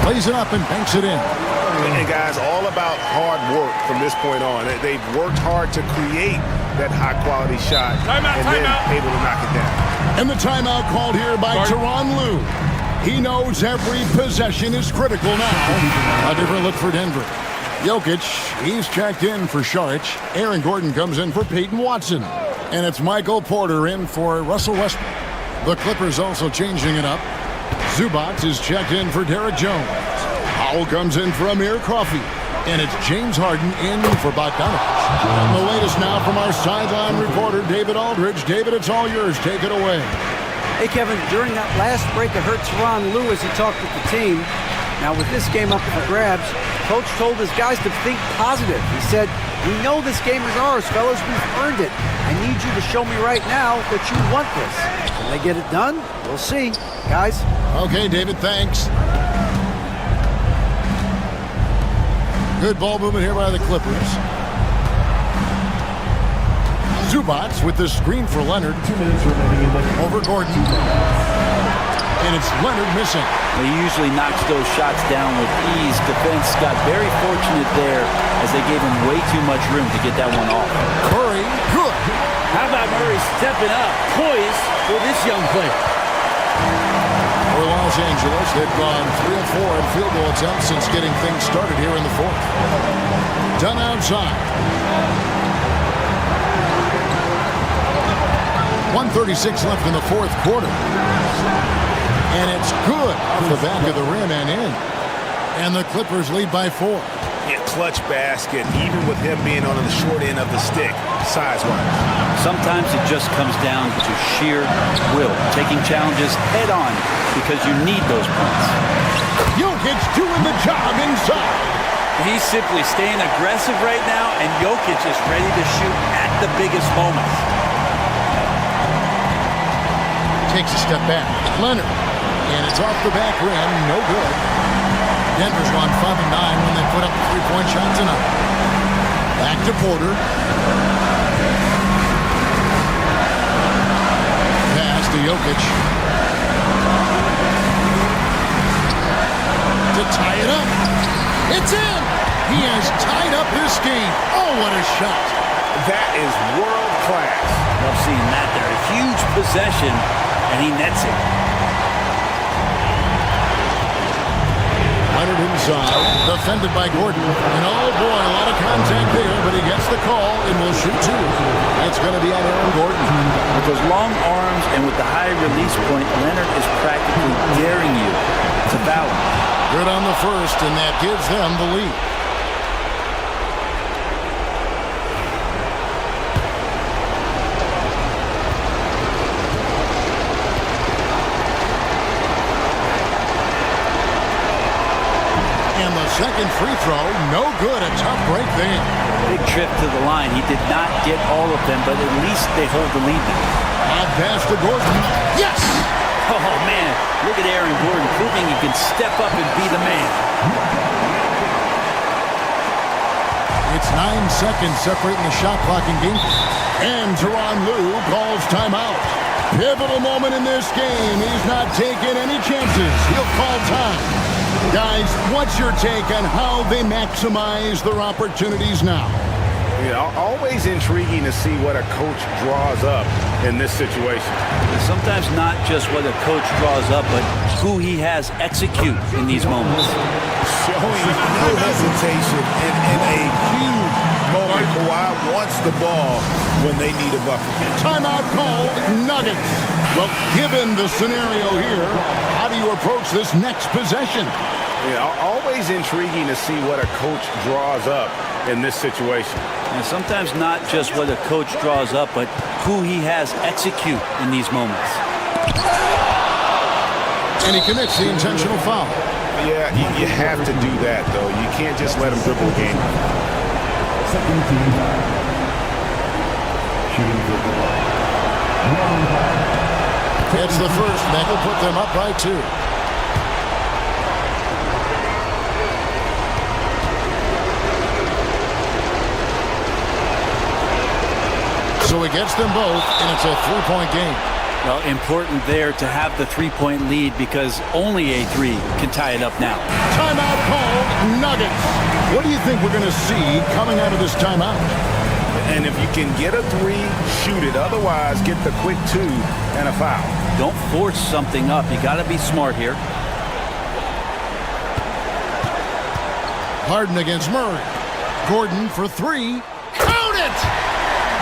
Speaker 6: Plays it up and banks it in.
Speaker 1: And guys, all about hard work from this point on. They've worked hard to create that high-quality shot and then able to knock it down.
Speaker 6: And the timeout called here by Tyronn Lue. He knows every possession is critical now. A different look for Denver. Jokic, he's checked in for Saric. Aaron Gordon comes in for Peyton Watson. And it's Michael Porter in for Russell Westbrook. The Clippers also changing it up. Zubac is checked in for Derek Jones. Howell comes in for Amir Coffey. And it's James Harden in for Bogdanovic. And the latest now from our sideline reporter, David Aldridge. David, it's all yours. Take it away.
Speaker 9: Hey, Kevin, during that last break, I heard Tyronn Lue as he talked with the team. Now, with this game up for grabs, Coach told his guys to think positive. He said, "We know this game is ours, fellas. We've earned it. I need you to show me right now that you want this." Can they get it done? We'll see. Guys.
Speaker 6: Okay, David, thanks. Good ball movement here by the Clippers. Zubac with the screen for Leonard.
Speaker 4: 2 minutes remaining in the
Speaker 6: over Gordon. And it's Leonard missing.
Speaker 13: He usually knocks those shots down with ease. Defense got very fortunate there as they gave him way too much room to get that one off.
Speaker 6: Murray, good.
Speaker 13: How about Murray stepping up, poised for this young player?
Speaker 6: For Los Angeles, they've gone 3 of 4 in field goal attempts since getting things started here in the fourth. Done outside. 1:36 left in the fourth quarter. And it's good off the back of the rim and in. And the Clippers lead by 4.
Speaker 1: Yeah, clutch basket, even with him being on the short end of the stick, size-wise.
Speaker 13: Sometimes it just comes down to sheer will, taking challenges head on because you need those points.
Speaker 6: Jokic doing the job inside.
Speaker 13: He's simply staying aggressive right now, and Jokic is ready to shoot at the biggest moments.
Speaker 6: Takes a step back. Leonard. And it's off the back rim. No good. Denver's gone 5 of 9 when they put up a three-point shot tonight. Back to Porter. Pass to Jokic. To tie it up. It's in! He has tied up this game. Oh, what a shot.
Speaker 10: That is world class.
Speaker 13: Love seeing that there. A huge possession, and he nets it.
Speaker 6: Leonard inside, defended by Gordon. And oh boy, a lot of contact there, but he gets the call and will shoot two. It's going to be on Aaron Gordon.
Speaker 13: With those long arms and with the high release point, Leonard is practically daring you to foul him.
Speaker 6: Good on the first, and that gives them the lead. And the second free throw, no good. A tough break there.
Speaker 13: Big trip to the line. He did not get all of them, but at least they hold the lead now.
Speaker 6: Odd pass to Gordon. Yes!
Speaker 13: Oh, man. Look at Aaron Gordon proving he can step up and be the man.
Speaker 6: It's 9 seconds separating the shot clock and game. And Tyronn Lue calls timeout. Pivotal moment in this game. He's not taking any chances. He'll call time. Guys, what's your take on how they maximize their opportunities now?
Speaker 10: Yeah, always intriguing to see what a coach draws up in this situation.
Speaker 13: Sometimes not just what a coach draws up, but who he has execute in these moments.
Speaker 10: Showing no hesitation in a huge moment. Kawhi wants the ball when they need a bucket.
Speaker 6: Timeout called, Nuggets. Well, given the scenario here, how do you approach this next possession?
Speaker 10: Yeah, always intriguing to see what a coach draws up in this situation.
Speaker 13: And sometimes not just what a coach draws up, but who he has execute in these moments.
Speaker 6: And he commits the intentional foul.
Speaker 10: Yeah, you have to do that, though. You can't just let him dribble the game.
Speaker 4: Second team foul. Shooting for the ball.
Speaker 6: It's the first. That will put them up by 2. So he gets them both, and it's a 3-point game.
Speaker 13: Well, important there to have the 3-point lead because only a 3 can tie it up now.
Speaker 6: Timeout called, Nuggets. What do you think we're going to see coming out of this timeout?
Speaker 10: And if you can get a 3, shoot it. Otherwise, get the quick 2 and a foul.
Speaker 13: Don't force something up. You got to be smart here.
Speaker 6: Harden against Murray. Gordon for 3. Count it!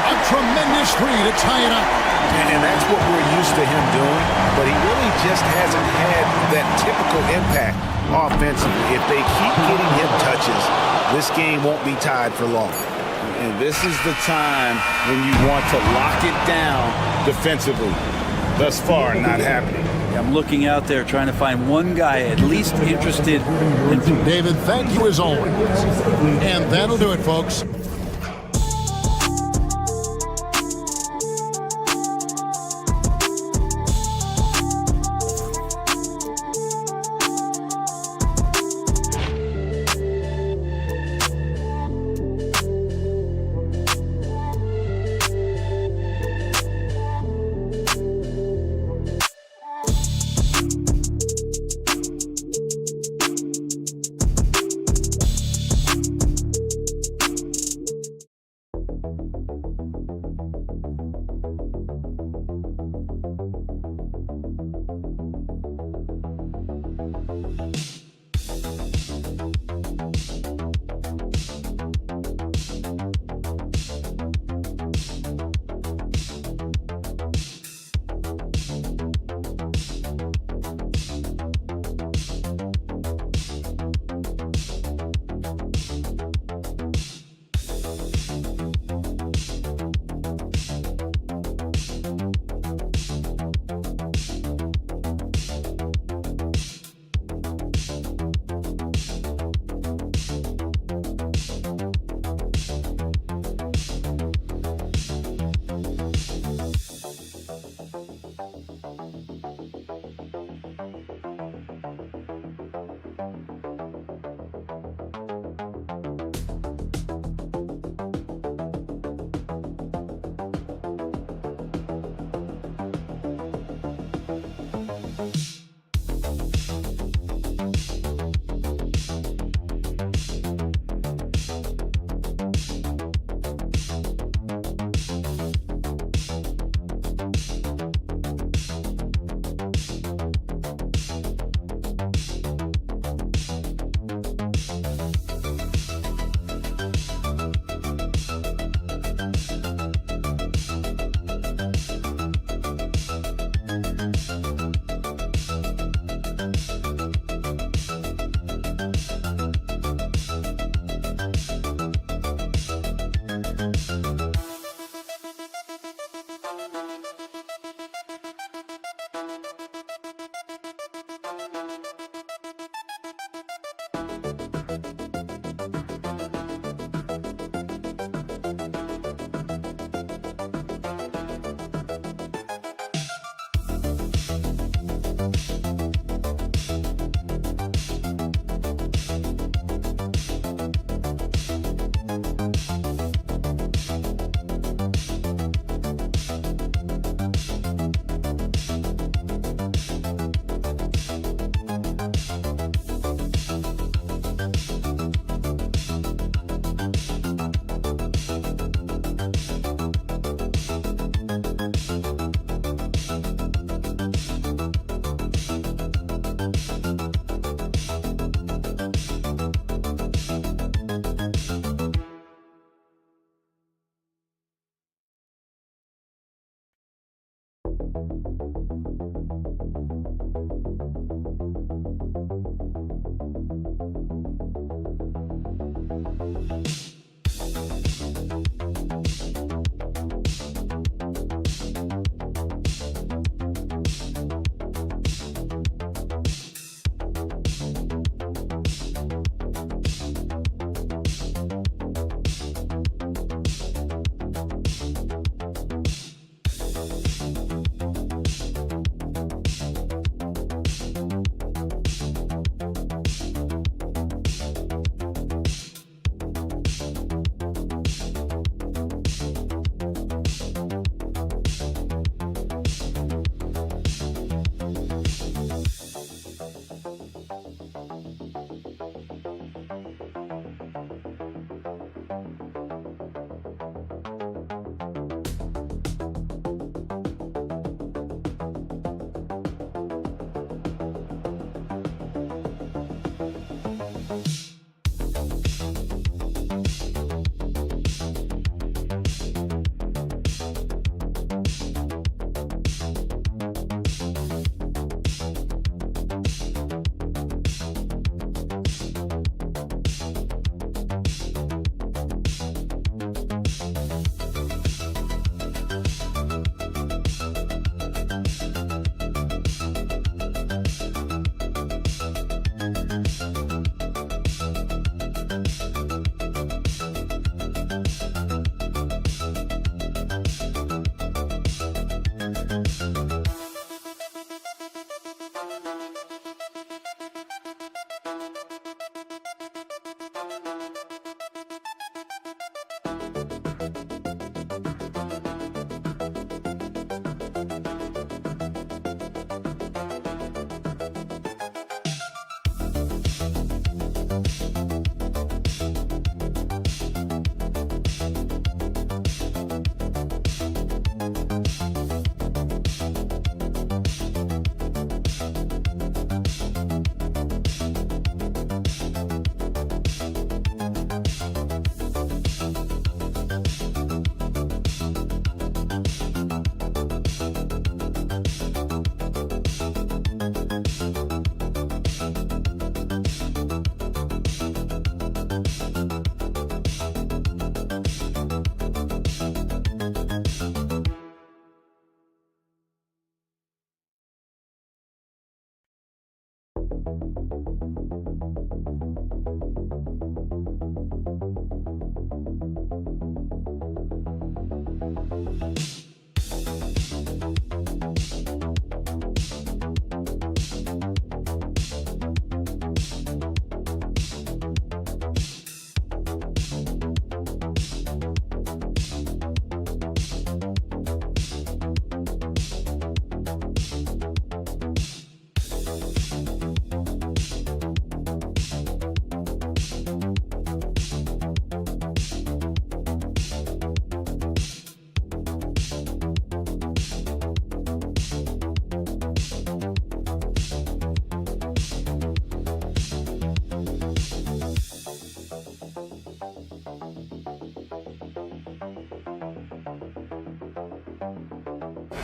Speaker 6: A tremendous 3 to tie it up.
Speaker 10: And that's what we're used to him doing, but he really just hasn't had that typical impact offensively. If they keep getting him touches, this game won't be tied for long. And this is the time when you want to lock it down defensively. Thus far, not happening.
Speaker 13: I'm looking out there trying to find one guy at least interested in...
Speaker 6: David, thank you as always. And that'll do it, folks.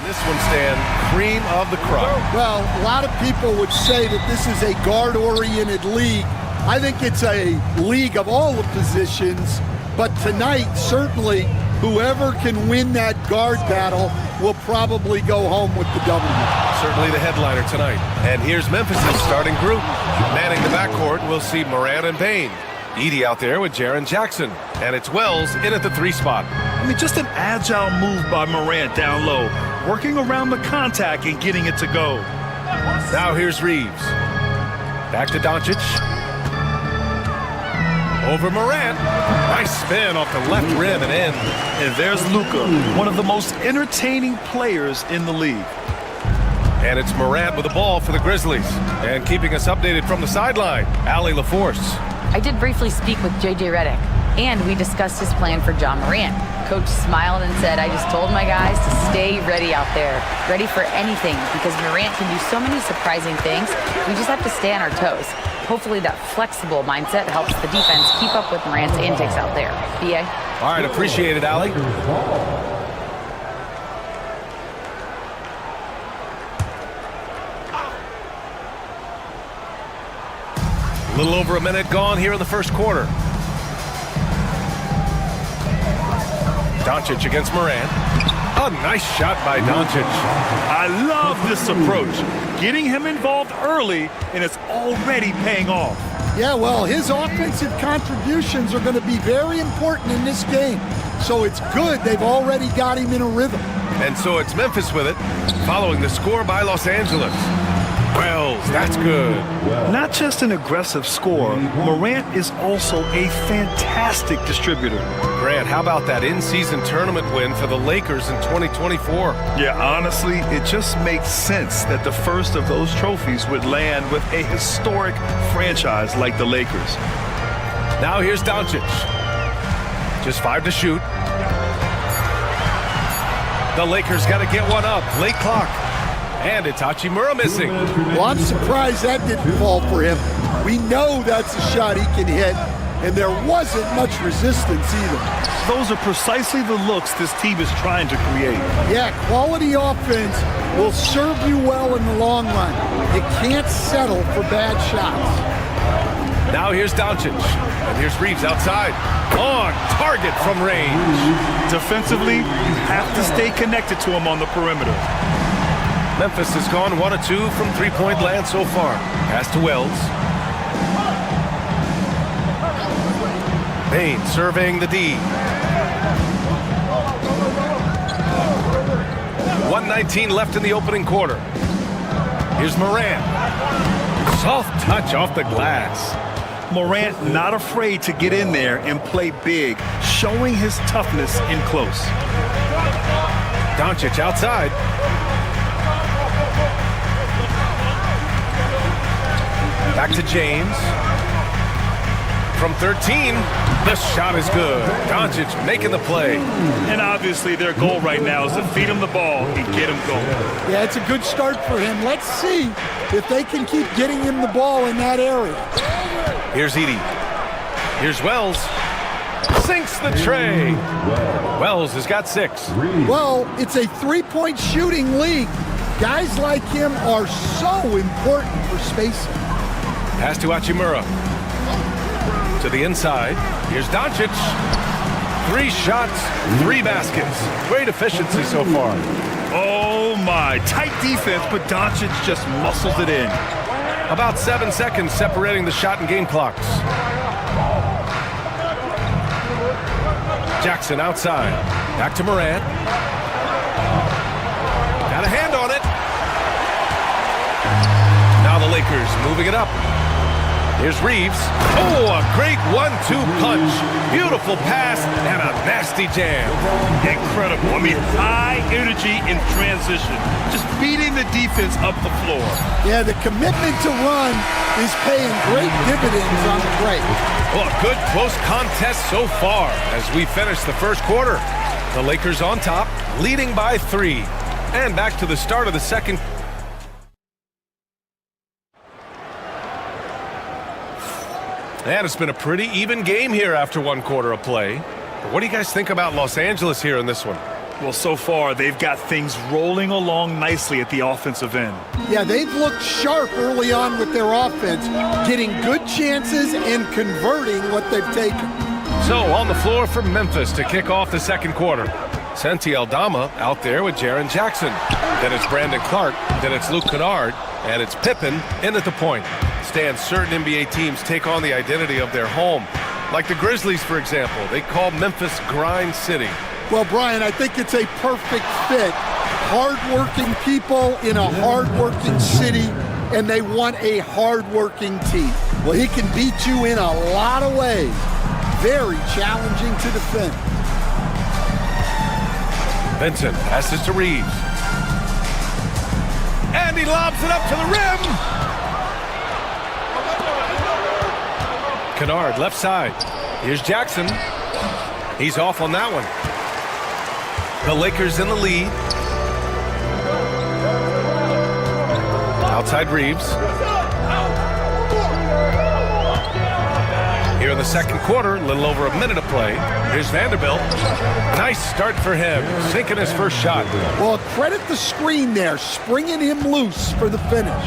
Speaker 1: This one, Stan, cream of the crop.
Speaker 6: Well, a lot of people would say that this is a guard-oriented league. I think it's a league of all the positions, but tonight, certainly, whoever can win that guard battle will probably go home with the W.
Speaker 1: Certainly the headliner tonight. And here's Memphis' starting group. Manning the backcourt, we'll see Morant and Bane. Edey out there with Jaren Jackson. And it's Wells in at the 3 spot.
Speaker 3: I mean, just an agile move by Morant down low, working around the contact and getting it to go.
Speaker 1: Now here's Reeves. Back to Doncic. Over Morant. Nice spin off the left rim and in.
Speaker 3: And there's Luka, one of the most entertaining players in the league.
Speaker 1: And it's Morant with the ball for the Grizzlies. And keeping us updated from the sideline, Allie LaForce.
Speaker 5: I did briefly speak with J.J. Redick, and we discussed his plan for John Morant. Coach smiled and said, I just told my guys to stay ready out there, ready for anything, because Morant can do so many surprising things. We just have to stay on our toes. Hopefully that flexible mindset helps the defense keep up with Morant's antics out there. B.A.?
Speaker 1: All right, appreciate it, Allie. A little over a minute gone here in the first quarter. Doncic against Morant. A nice shot by Doncic.
Speaker 3: I love this approach. Getting him involved early, and it's already paying off.
Speaker 6: Yeah, well, his offensive contributions are going to be very important in this game. So it's good they've already got him in a rhythm.
Speaker 1: And so it's Memphis with it, following the score by Los Angeles. Wells, that's good.
Speaker 3: Not just an aggressive scorer, Morant is also a fantastic distributor.
Speaker 1: Grant, how about that in-season tournament win for the Lakers in 2024?
Speaker 3: Yeah, honestly, it just makes sense that the first of those trophies would land with a historic franchise like the Lakers.
Speaker 1: Now here's Doncic. Just 5 to shoot. The Lakers got to get one up. Late clock. And it's Hachimura missing.
Speaker 6: Well, I'm surprised that didn't fall for him. We know that's a shot he can hit, and there wasn't much resistance either.
Speaker 3: Those are precisely the looks this team is trying to create.
Speaker 6: Yeah, quality offense will serve you well in the long run. You can't settle for bad shots.
Speaker 1: Now here's Doncic, and here's Reeves outside. On target from range.
Speaker 3: Defensively, you have to stay connected to him on the perimeter.
Speaker 1: Memphis has gone 1 of 2 from three-point land so far. Pass to Wells. Payne surveying the D. 1:19 left in the opening quarter. Here's Morant. Soft touch off the glass.
Speaker 3: Morant not afraid to get in there and play big, showing his toughness in close.
Speaker 1: Doncic outside. Back to James. From 13, the shot is good. Doncic making the play.
Speaker 3: And obviously their goal right now is to feed him the ball and get him going.
Speaker 6: Yeah, it's a good start for him. Let's see if they can keep getting him the ball in that area.
Speaker 1: Here's Edey. Here's Wells. Sinks the tray. Wells has got 6.
Speaker 6: Well, it's a three-point shooting league. Guys like him are so important for spacing.
Speaker 1: Pass to Hachimura. To the inside. Here's Doncic. 3 shots, 3 baskets. Great efficiency so far.
Speaker 3: Oh my, tight defense, but Doncic just muscles it in.
Speaker 1: About 7 seconds separating the shot and game clocks. Jackson outside. Back to Morant. Got a hand on it. Now the Lakers moving it up. Here's Reeves. Oh, a great 1-2 punch. Beautiful pass and a nasty jam.
Speaker 3: Incredible. I mean, high energy in transition. Just beating the defense up the floor.
Speaker 6: Yeah, the commitment to run is paying great dividends on the break.
Speaker 1: Well, a good close contest so far as we finish the first quarter. The Lakers on top, leading by 3. And back to the start of the second. And it's been a pretty even game here after 1 quarter of play. What do you guys think about Los Angeles here in this one?
Speaker 3: Well, so far, they've got things rolling along nicely at the offensive end.
Speaker 6: Yeah, they've looked sharp early on with their offense, getting good chances and converting what they've taken.
Speaker 1: So, on the floor for Memphis to kick off the second quarter. Santi Aldama out there with Jaren Jackson. Then it's Brandon Clark. Then it's Luke Kennard. And it's Pippen in at the point. Stan, certain NBA teams take on the identity of their home. Like the Grizzlies, for example. They call Memphis Grind City.
Speaker 6: Well, Brian, I think it's a perfect fit. Hard-working people in a hard-working city, and they want a hard-working team. Well, he can beat you in a lot of ways. Very challenging to defend.
Speaker 1: Vincent passes to Reeves. And he lobs it up to the rim. Kennard, left side. Here's Jackson. He's off on that one. The Lakers in the lead. Outside Reeves. Here in the second quarter, a little over a minute of play. Here's Vanderbilt. Nice start for him, sinking his first shot.
Speaker 6: Well, credit the screen there, springing him loose for the finish.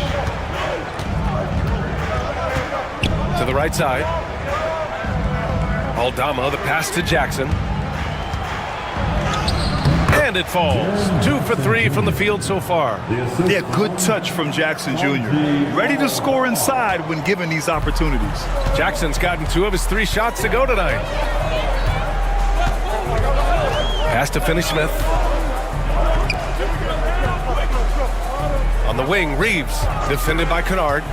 Speaker 1: To right side. Aldama, the pass to Jackson. And it falls. 2 for 3 from the field so far.
Speaker 3: Yeah, good touch from Jackson Jr. Ready to score inside when given these opportunities.
Speaker 1: Jackson's gotten 2 of his 3 shots to go tonight. Pass to Finney-Smith. On the wing, Reeves, defended by Kennard.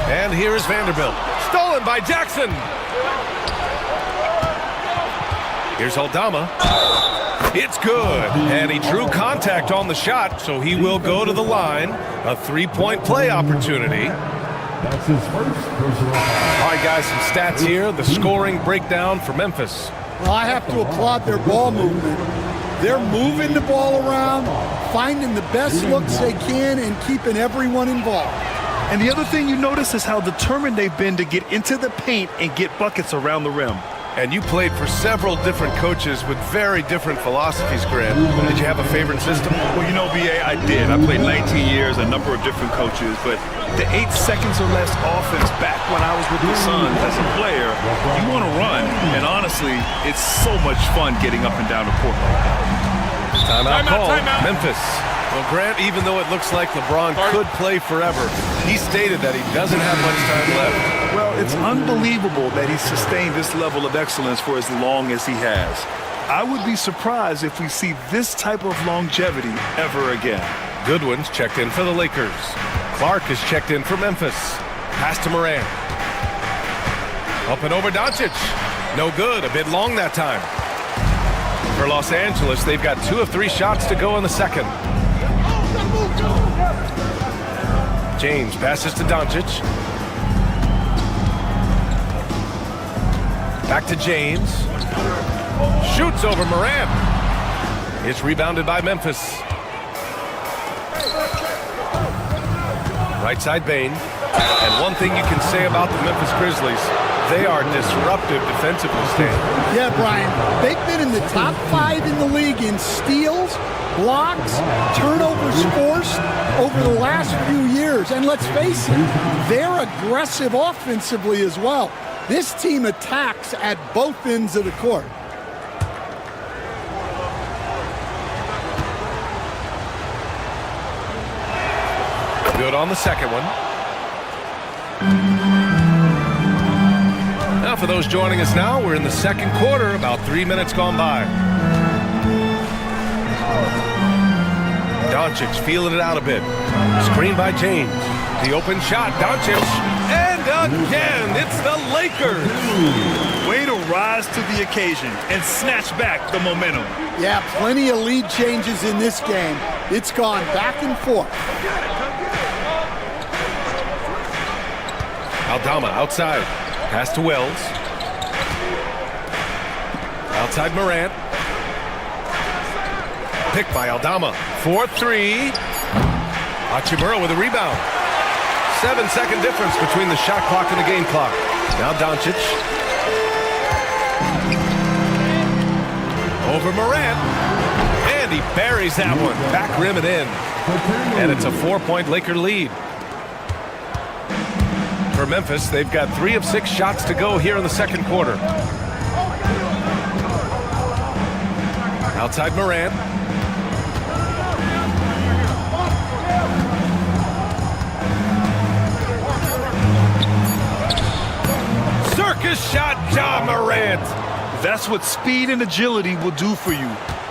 Speaker 1: And here is Vanderbilt. Stolen by Jackson. Here's Aldama. It's good. And he drew contact on the shot, so he will go to the line. A 3-point play opportunity.
Speaker 4: That's his first personal foul.
Speaker 1: All right, guys, some stats here. The scoring breakdown for Memphis.
Speaker 6: Well, I have to applaud their ball movement. They're moving the ball around, finding the best looks they can, and keeping everyone involved.
Speaker 3: And the other thing you notice is how determined they've been to get into the paint and get buckets around the rim.
Speaker 1: And you played for several different coaches with very different philosophies, Grant. Did you have a favorite system?
Speaker 3: Well, you know, BA, I did. I played 19 years, a number of different coaches, but the 8 seconds or less offense back when I was with the Suns as a player, you want to run. And honestly, it's so much fun getting up and down the court like that.
Speaker 1: Timeout call. Memphis. Well, Grant, even though it looks like LeBron could play forever, he stated that he doesn't have much time left.
Speaker 3: Well, it's unbelievable that he's sustained this level of excellence for as long as he has. I would be surprised if we see this type of longevity ever again.
Speaker 1: Goodwin's checked in for the Lakers. Clark is checked in for Memphis. Pass to Morant. Up and over Doncic. No good. A bit long that time. For Los Angeles, they've got 2 of 3 shots to go in the second. James passes to Doncic. Back to James. Shoots over Morant. It's rebounded by Memphis. Right side Bane. And one thing you can say about the Memphis Grizzlies, they are disruptive defensively, Stan.
Speaker 6: Yeah, Brian, they've been in the top 5 in the league in steals, blocks, turnovers forced over the last few years. And let's face it, they're aggressive offensively as well. This team attacks at both ends of the court.
Speaker 1: Good on the second one. Now for those joining us now, we're in the second quarter, about 3 minutes gone by. Doncic feeling it out a bit. Screen by James. The open shot, Doncic. And again, it's the Lakers.
Speaker 3: Way to rise to the occasion and snatch back the momentum.
Speaker 6: Yeah, plenty of lead changes in this game. It's gone back and forth.
Speaker 1: Aldama outside. Pass to Wells. Outside Morant. Picked by Aldama. 4-3. Hachimura with a rebound. 7-second difference between the shot clock and the game clock. Now Doncic. Over Morant. And he buries that one. Back rim and in. And it's a 4-point Laker lead. For Memphis, they've got 3 of 6 shots to go here in the second quarter. Outside Morant. Circus shot, Ja Morant.
Speaker 3: That's what speed and agility will do for you.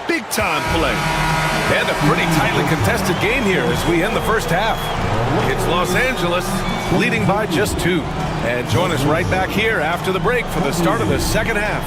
Speaker 3: Big time play.
Speaker 1: And a pretty tightly contested game here as we end the first half. It's Los Angeles leading by just 2. And join us right back here after the break for the start of the second half.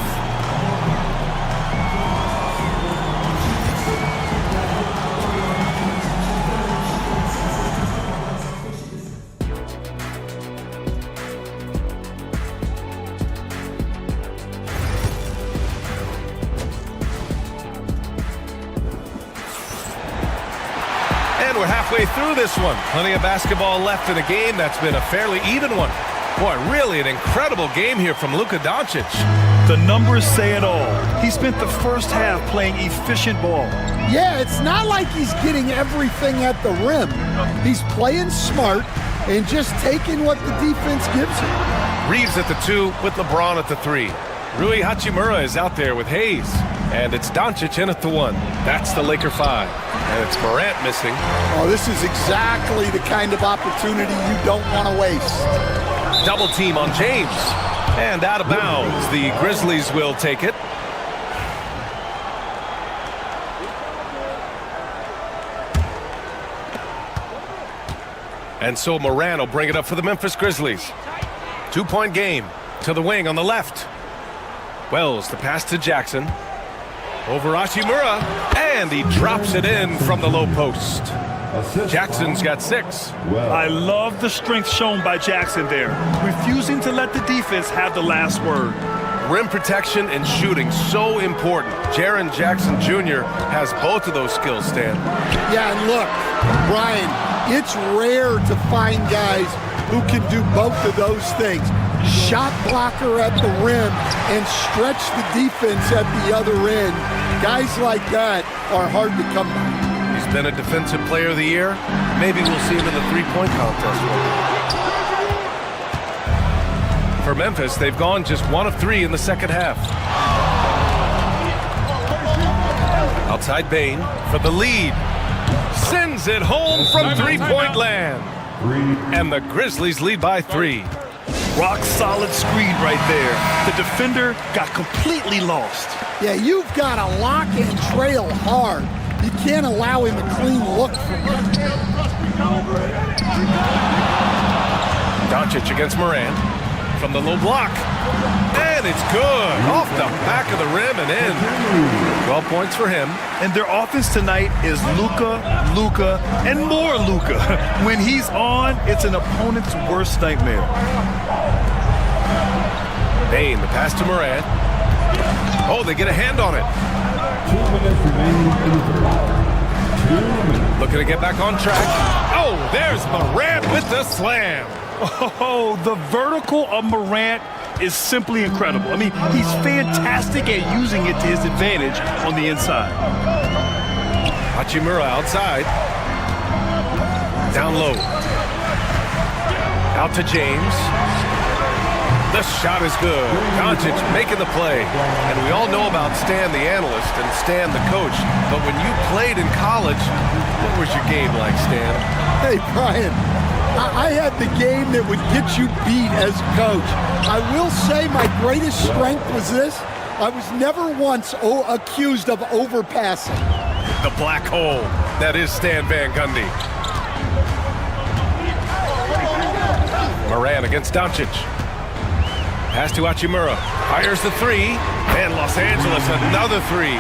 Speaker 1: We're halfway through this one. Plenty of basketball left in a game that's been a fairly even one. Boy, really an incredible game here from Luka Doncic.
Speaker 3: The numbers say it all. He spent the first half playing efficient ball.
Speaker 6: Yeah, it's not like he's getting everything at the rim. He's playing smart and just taking what the defense gives him.
Speaker 1: Reeves at the 2 with LeBron at the 3. Rui Hachimura is out there with Hayes. And it's Doncic in at the 1. That's the Laker 5. And it's Morant missing.
Speaker 6: Oh, this is exactly the kind of opportunity you don't want to waste.
Speaker 1: Double team on James. And out of bounds. The Grizzlies will take it. And so Morant will bring it up for the Memphis Grizzlies. 2-point game to the wing on the left. Wells, the pass to Jackson. Over Hachimura, and he drops it in from the low post. Jackson's got 6.
Speaker 3: I love the strength shown by Jackson there, refusing to let the defense have the last word.
Speaker 1: Rim protection and shooting, so important. Jaren Jackson Jr. has both of those skills, Stan.
Speaker 6: Yeah, and look, Brian, it's rare to find guys who can do both of those things. Shot blocker at the rim and stretch the defense at the other end. Guys like that are hard to come by.
Speaker 1: He's been a defensive player of the year. Maybe we'll see him in the three-point contest. For Memphis, they've gone just 1 of 3 in the second half. Outside Bane for the lead. Sends it home from three-point land. And the Grizzlies lead by 3.
Speaker 3: Rock solid screen right there. The defender got completely lost.
Speaker 6: Yeah, you've got to lock and trail hard. You can't allow him a clean look from him.
Speaker 1: Doncic against Morant from the low block. And it's good. Off the back of the rim and in. 12 points for him.
Speaker 3: And their offense tonight is Luka, and more Luka. When he's on, it's an opponent's worst nightmare.
Speaker 1: Bane, the pass to Morant. Oh, they get a hand on it.
Speaker 4: 2 minutes remaining in the third.
Speaker 1: Looking to get back on track. Oh, there's Morant with the slam.
Speaker 3: Oh, the vertical of Morant is simply incredible. I mean, he's fantastic at using it to his advantage on the inside.
Speaker 1: Hachimura outside. Down low. Out to James. The shot is good. Doncic making the play. And we all know about Stan the analyst and Stan the coach. But when you played in college, what was your game like, Stan?
Speaker 6: Hey, Brian, I had the game that would get you beat as a coach. I will say my greatest strength was this. I was never once accused of overpassing.
Speaker 1: The black hole. That is Stan Van Gundy. Morant against Doncic. Pass to Hachimura. Fires the 3. And Los Angeles another 3.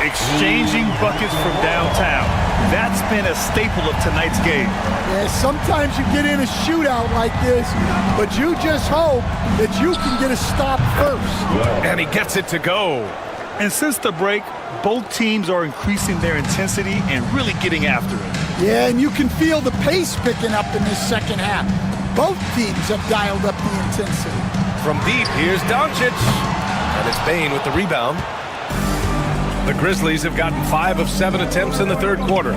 Speaker 3: Exchanging buckets from downtown. That's been a staple of tonight's game.
Speaker 6: Yeah, sometimes you get in a shootout like this, but you just hope that you can get a stop first.
Speaker 1: And he gets it to go.
Speaker 3: And since the break, both teams are increasing their intensity and really getting after it.
Speaker 6: Yeah, and you can feel the pace picking up in this second half. Both teams have dialed up the intensity.
Speaker 1: From deep, here's Doncic. And it's Bane with the rebound. The Grizzlies have gotten 5 of 7 attempts in the third quarter.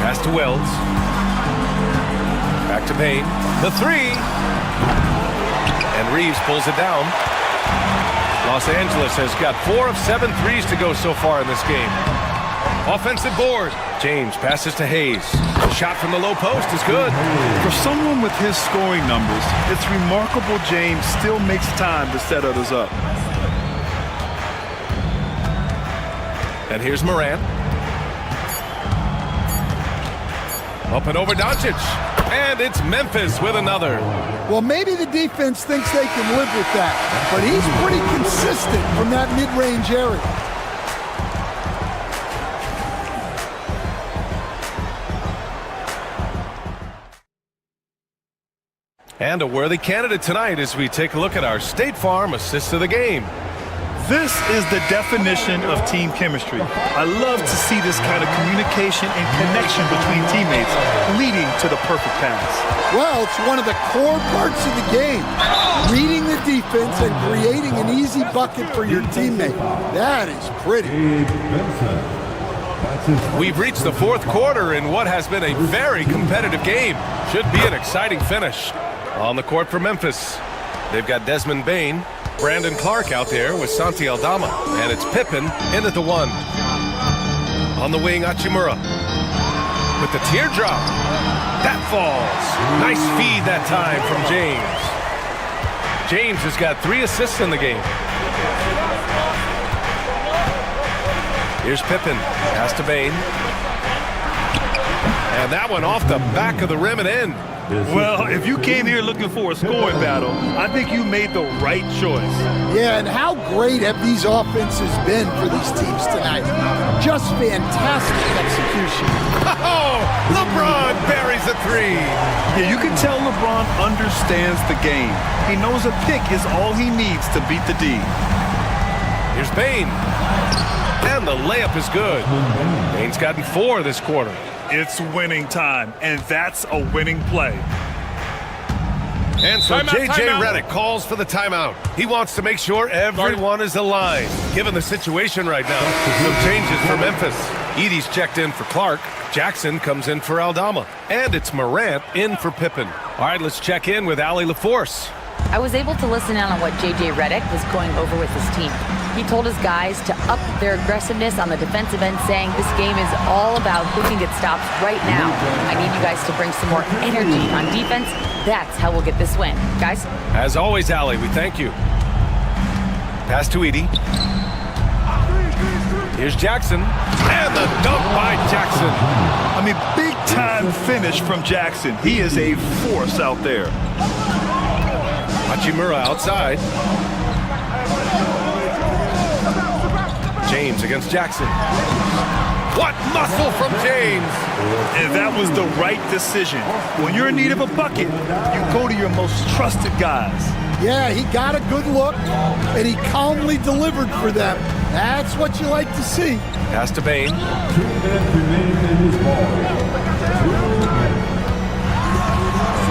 Speaker 1: Pass to Wells. Back to Bane. The 3. And Reeves pulls it down. Los Angeles has got 4 of 7 threes to go so far in this game. Offensive board. James passes to Hayes. The shot from the low post is good.
Speaker 3: For someone with his scoring numbers, it's remarkable James still makes time to set others up.
Speaker 1: And here's Morant. Up and over Doncic. And it's Memphis with another.
Speaker 6: Well, maybe the defense thinks they can live with that, but he's pretty consistent from that mid-range area.
Speaker 1: And a worthy candidate tonight as we take a look at our State Farm assist of the game.
Speaker 3: This is the definition of team chemistry. I love to see this kind of communication and connection between teammates leading to the perfect pass.
Speaker 6: Well, it's one of the core parts of the game. Reading the defense and creating an easy bucket for your teammate. That is pretty.
Speaker 1: We've reached the fourth quarter in what has been a very competitive game. Should be an exciting finish. On the court for Memphis, they've got Desmond Bane, Brandon Clark out there with Santi Aldama, and it's Pippen in at the 1. On the wing, Hachimura with the teardrop. That falls. Nice feed that time from James. James has got 3 assists in the game. Here's Pippen. Pass to Bane. And that one off the back of the rim and in.
Speaker 3: Well, if you came here looking for a scoring battle, I think you made the right choice.
Speaker 6: Yeah, and how great have these offenses been for these teams tonight? Just fantastic execution.
Speaker 1: Oh, LeBron buries a 3.
Speaker 3: Yeah, you can tell LeBron understands the game. He knows a pick is all he needs to beat the D.
Speaker 1: Here's Bane. And the layup is good. Bane's gotten 4 this quarter.
Speaker 3: It's winning time, and that's a winning play.
Speaker 1: And so J.J. Redick calls for the timeout. He wants to make sure everyone is aligned, given the situation right now. Some changes for Memphis. Edey's checked in for Clark. Jackson comes in for Aldama. And it's Morant in for Pippen. All right, let's check in with Allie LaForce.
Speaker 5: I was able to listen in on what J.J. Redick was going over with his team. He told his guys to up their aggressiveness on the defensive end, saying this game is all about who can get stops right now. I need you guys to bring some more energy on defense. That's how we'll get this win. Guys?
Speaker 1: As always, Allie, we thank you. Pass to Edey. Here's Jackson. And the dunk by Jackson.
Speaker 3: I mean, big-time finish from Jackson. He is a force out there.
Speaker 1: Hachimura outside. James against Jackson. What muscle from James!
Speaker 3: And that was the right decision. When you're in need of a bucket, you go to your most trusted guys.
Speaker 6: Yeah, he got a good look, and he calmly delivered for them. That's what you like to see.
Speaker 1: Pass to Bane.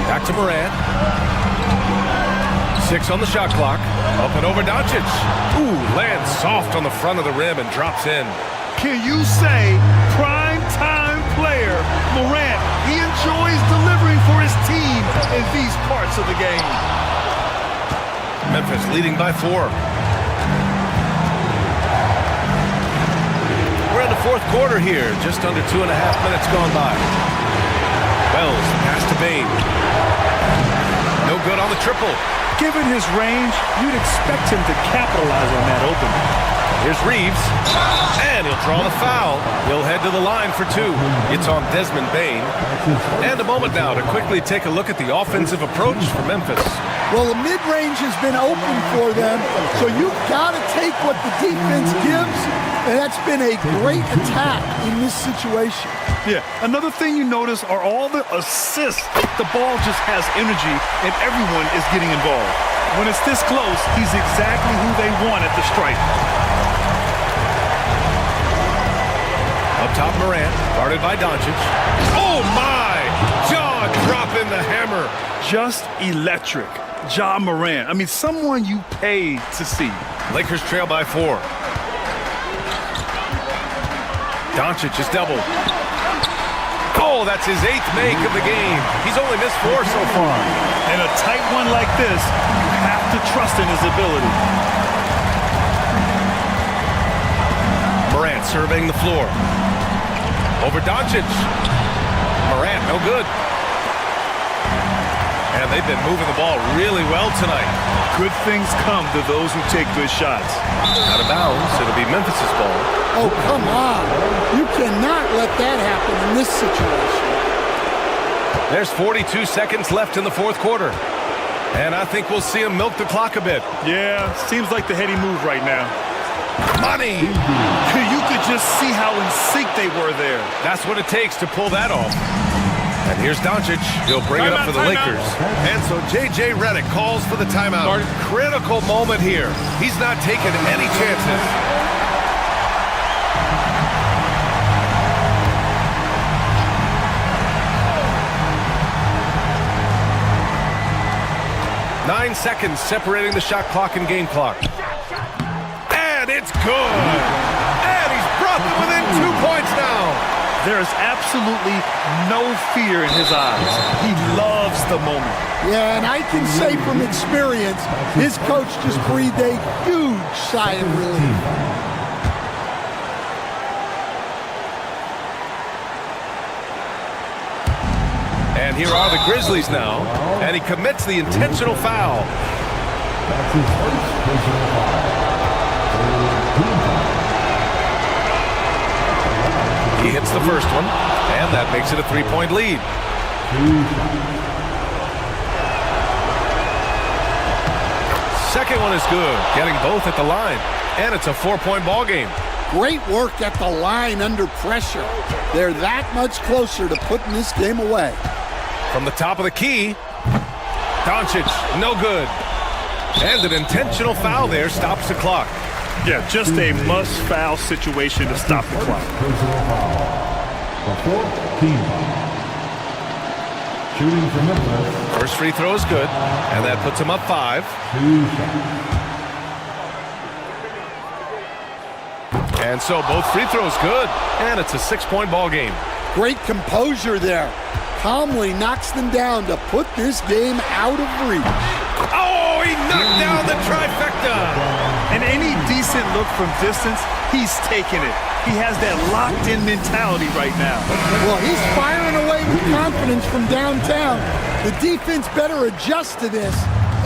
Speaker 1: Back to Morant. 6 on the shot clock. Up and over Doncic. Ooh, lands soft on the front of the rim and drops in.
Speaker 3: Can you say prime time player Morant? He enjoys delivering for his team in these parts of the game.
Speaker 1: Memphis leading by 4. We're in the fourth quarter here. Just under 2.5 minutes gone by. Wells, pass to Bane. No good on the triple.
Speaker 3: Given his range, you'd expect him to capitalize on that opening.
Speaker 1: Here's Reeves, and he'll draw the foul. He'll head to the line for 2. It's on Desmond Bane. And a moment now to quickly take a look at the offensive approach for Memphis.
Speaker 6: Well, the mid-range has been open for them, so you've got to take what the defense gives, and that's been a great attack in this situation.
Speaker 3: Yeah, another thing you notice are all the assists. The ball just has energy, and everyone is getting involved. When it's this close, he's exactly who they want at the stripe.
Speaker 1: Up top, Morant, guarded by Doncic. Oh, my! Jaw dropping the hammer.
Speaker 3: Just electric. Ja Morant. I mean, someone you paid to see.
Speaker 1: Lakers trail by 4. Doncic is doubled. Oh, that's his 8th make of the game. He's only missed 4 so far.
Speaker 3: In a tight one like this, you have to trust in his ability.
Speaker 1: Morant surveying the floor. Over Doncic. Morant, no good. And they've been moving the ball really well tonight.
Speaker 3: Good things come to those who take good shots.
Speaker 1: Out of bounds, it'll be Memphis's ball.
Speaker 6: Oh, come on. You cannot let that happen in this situation.
Speaker 1: There's 42 seconds left in the fourth quarter. And I think we'll see him milk the clock a bit.
Speaker 3: Yeah, seems like the heady move right now.
Speaker 1: Money!
Speaker 3: You could just see how in sync they were there.
Speaker 1: That's what it takes to pull that off. And here's Doncic. He'll bring it up for the Lakers. And so J.J. Redick calls for the timeout. Critical moment here. He's not taking any chances. Nine seconds separating the shot clock and game clock. And it's good. And he's brought them within 2 points now.
Speaker 3: There is absolutely no fear in his eyes. He loves the moment.
Speaker 6: Yeah, and I can say from experience, his coach just breathed a huge sigh of relief.
Speaker 1: And here are the Grizzlies now, and he commits the intentional foul.
Speaker 4: That's his first personal foul.
Speaker 1: He hits the first one, and that makes it a 3-point lead. Second one is good, getting both at the line, and it's a 4-point ball game.
Speaker 6: Great work at the line under pressure. They're that much closer to putting this game away.
Speaker 1: From the top of the key, Doncic, no good. And an intentional foul there stops the clock.
Speaker 3: Yeah, just a must-foul situation to stop the clock.
Speaker 4: Personal foul. The fourth team foul. Shooting for Memphis.
Speaker 1: First free throw is good, and that puts him up 5.
Speaker 4: 2 shots.
Speaker 1: And so both free throws good, and it's a 6-point ball game.
Speaker 6: Great composure there. Calmly knocks them down to put this game out of reach.
Speaker 1: Oh, he knocked down the trifecta.
Speaker 3: And any decent look from distance, he's taking it. He has that locked-in mentality right now.
Speaker 6: Well, he's firing away with confidence from downtown. The defense better adjust to this,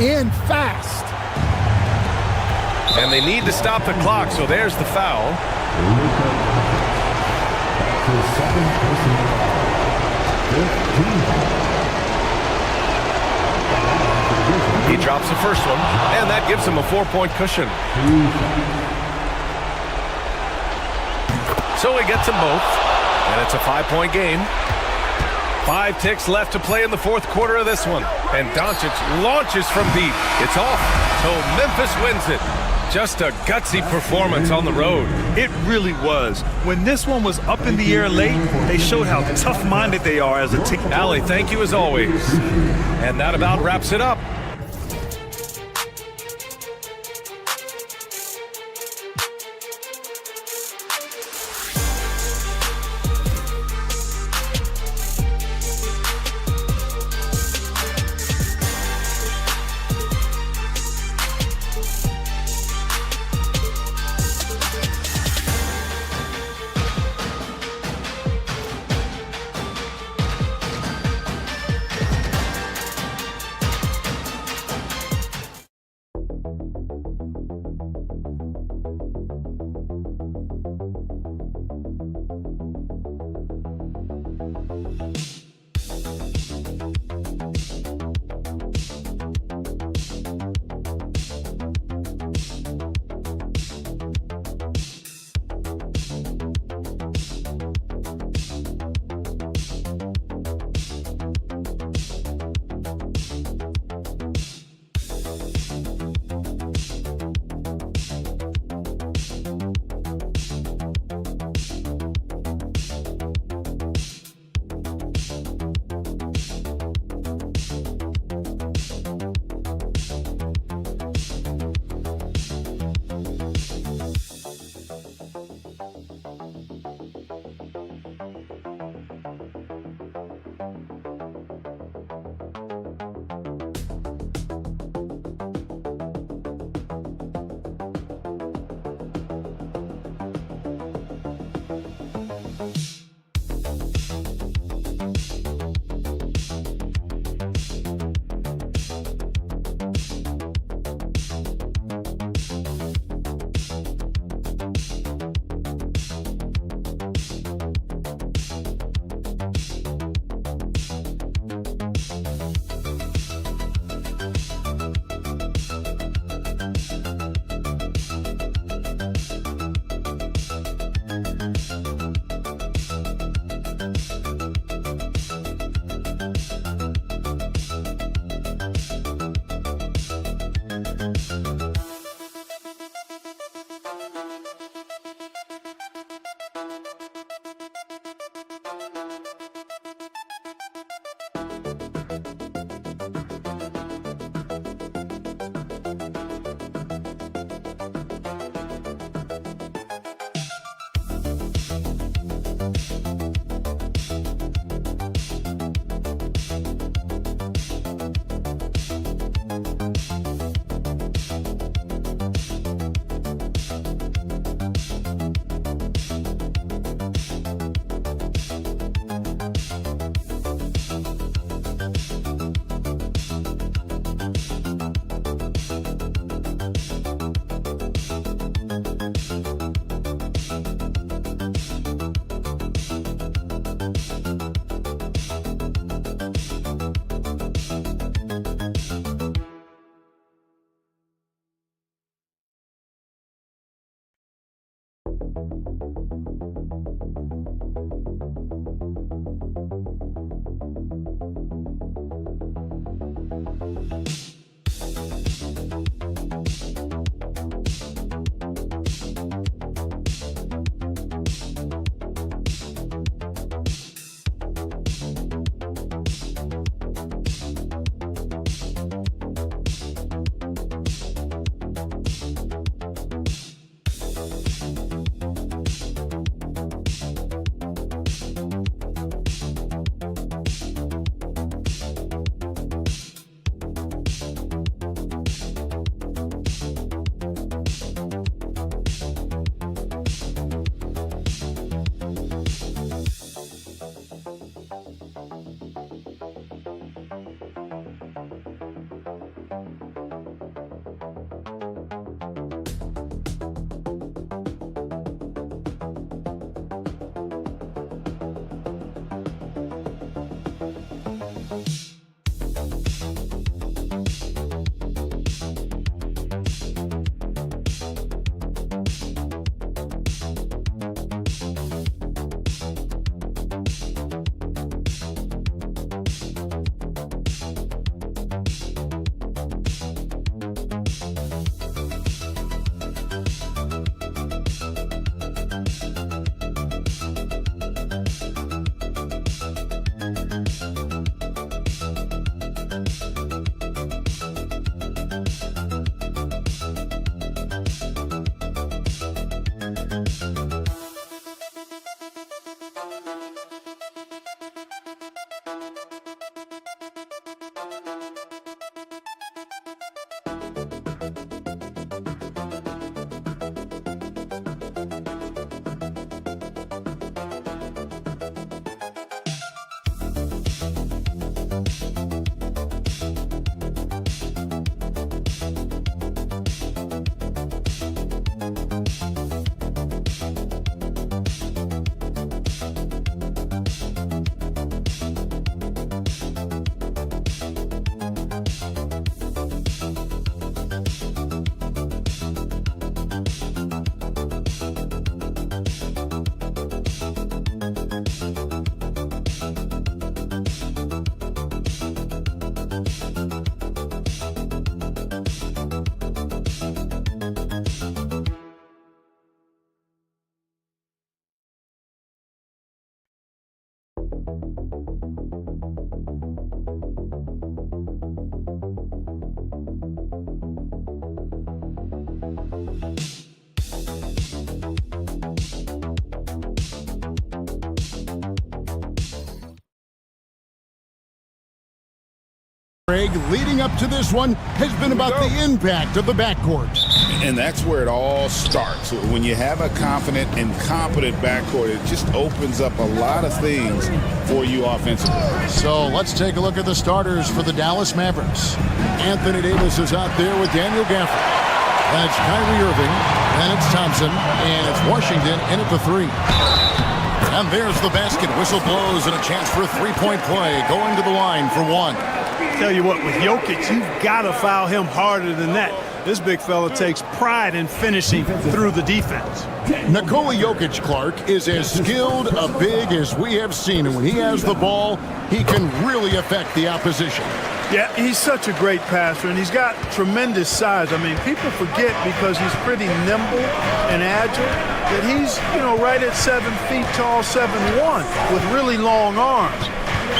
Speaker 6: and fast.
Speaker 1: And they need to stop the clock, so there's the foul.
Speaker 4: That's his second personal foul. 15 foul.
Speaker 1: He drops the first one, and that gives him a 4-point cushion. So he gets them both, and it's a 5-point game. 5 ticks left to play in the fourth quarter of this one, and Doncic launches from deep. It's off, so Memphis wins it. Just a gutsy performance on the road.
Speaker 3: It really was. When this one was up in the air late, they showed how tough-minded they are as a team.
Speaker 1: Allie, thank you as always. And that about wraps it up.
Speaker 6: Leading up to this one has been about the impact of the backcourt.
Speaker 8: And that's where it all starts. When you have a confident and competent backcourt, it just opens up a lot of things for you offensively.
Speaker 6: So let's take a look at the starters for the Dallas Mavericks. Anthony Davis is out there with Daniel Gafford. And it's Kyrie Irving, and it's Thompson, and it's Washington in at the three. And there's the basket. Whistle blows and a chance for a three-point play going to the line for one.
Speaker 2: Tell you what, with Jokic, you've got to foul him harder than that. This big fella takes pride in finishing through the defense.
Speaker 6: Nikola Jokic, Clark, is as skilled a big as we have seen. And when he has the ball, he can really affect the opposition.
Speaker 2: Yeah, he's such a great passer, and he's got tremendous size. I mean, people forget because he's pretty nimble and agile that he's, right at 7 feet tall, 7'1", with really long arms.